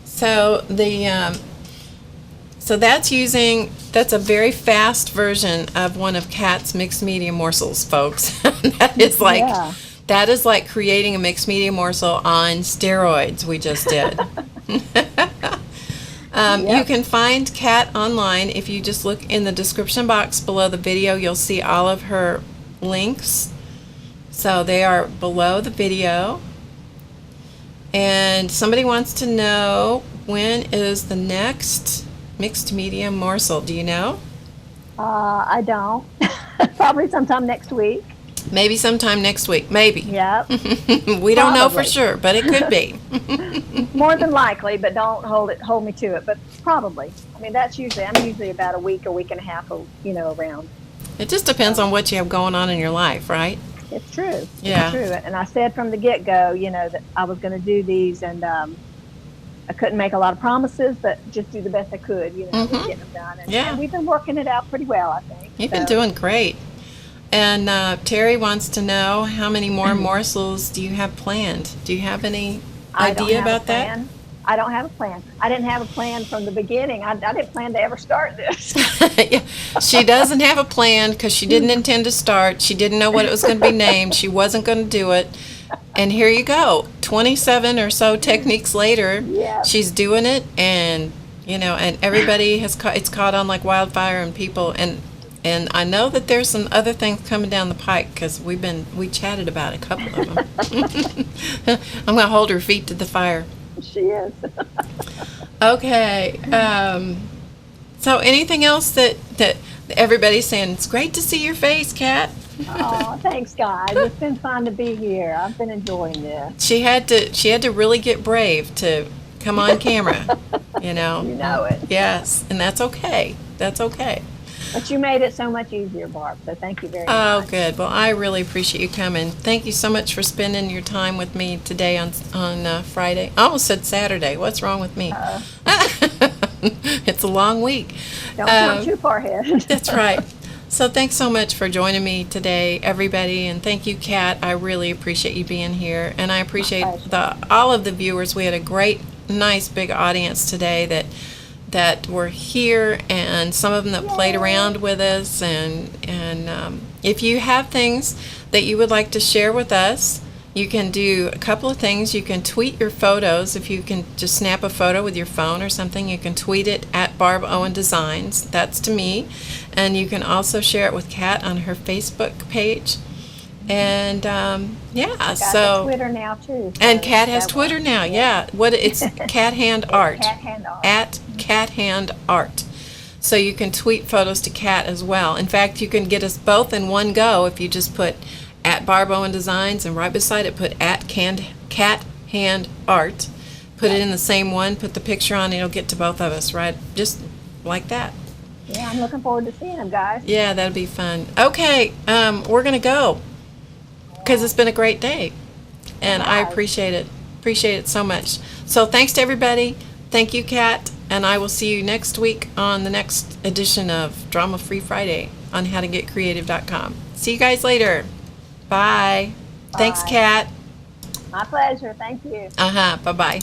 So that's a very fast version of one of Kat's mixed media morsels, folks. That is like Yeah. That is like creating a mixed media morsel on steroids we just did. You Yep. can find Kat online. If you just look in the description box below the video, you'll see all of her links. So they are below the video. And somebody wants to know, when is the next mixed media morsel? Do you know? I don't. Probably sometime next week. Maybe sometime next week. Maybe. Yep. We don't know for Probably. sure, but it could be. More than likely, but don't hold me to it. But probably. I mean, I'm usually about a week and a half, around. It just depends on what you have going on in your life, right? It's true. Yeah. It's true. And I said from the get-go, that I was going to do these, and I couldn't make a lot of promises, but just do the best I could, with getting them done. And, Yeah. and we've been working it out pretty well, I think. You've been doing great. And Terry wants to know, how many more morsels do you have planned? Do you have any I don't idea have a about that? plan. I don't have a plan. I didn't have a plan from the beginning. I didn't plan to ever start this. Yeah. She doesn't have a plan because she didn't intend to start. She didn't know what it was going to be named. She wasn't going to do it. And here you go. 27 or so techniques later, Yeah. she's doing it, and and everybody it's caught on like wildfire, and people and I know that there's some other things coming down the pike because we chatted about a couple of them. I'm going to hold her feet to the fire. She is. Okay. So anything else that everybody's saying? It's great to see your face, Kat. Oh, thanks, guys. It's been fun to be here. I've been enjoying this. She had to really get brave to come on camera. You know it. Yes, and that's okay. That's okay. But you made it so much easier, Barb. So thank you very Oh, much. good. Well, I really appreciate you coming. Thank you so much for spending your time with me today on Friday. I almost said Saturday. What's wrong with me? It's a long week. Don't jump too far ahead. That's right. So thanks so much for joining me today, everybody, and thank you, Kat. I really appreciate you being here, and I appreciate all of the viewers. We had a great, nice, big audience today that were here, and some of them that played around with us. And if you have things that you would like to share with us, you can do a couple of things. You can tweet your photos. If you can just snap a photo with your phone or something, you can tweet it at Barb Owen Designs. That's to me. And you can also share it with Kat on her Facebook page. And Got so Twitter now too. and Kat has Twitter now. Yeah, it's Cat Hand Art. Cat Hand Art. At Cat Hand Art. So you can tweet photos to Kat as well. In fact, you can get us both in one go if you just put at Barb Owen Designs, and right beside it put at Cat Hand Art. Put it in the same one, put the picture on, and it'll get to both of us, right? Just like that. Yeah, I'm looking forward to seeing them, guys. Yeah, that'd be fun. Okay, we're going to go because it's been a great day, and I appreciate it so much. So thanks to everybody. Thank you, Kat, and I will see you next week on the next edition of Drama Free Friday on howtogetcreative.com. See you guys later. Bye. Thanks, Bye. Kat. My pleasure. Thank you. Bye-bye.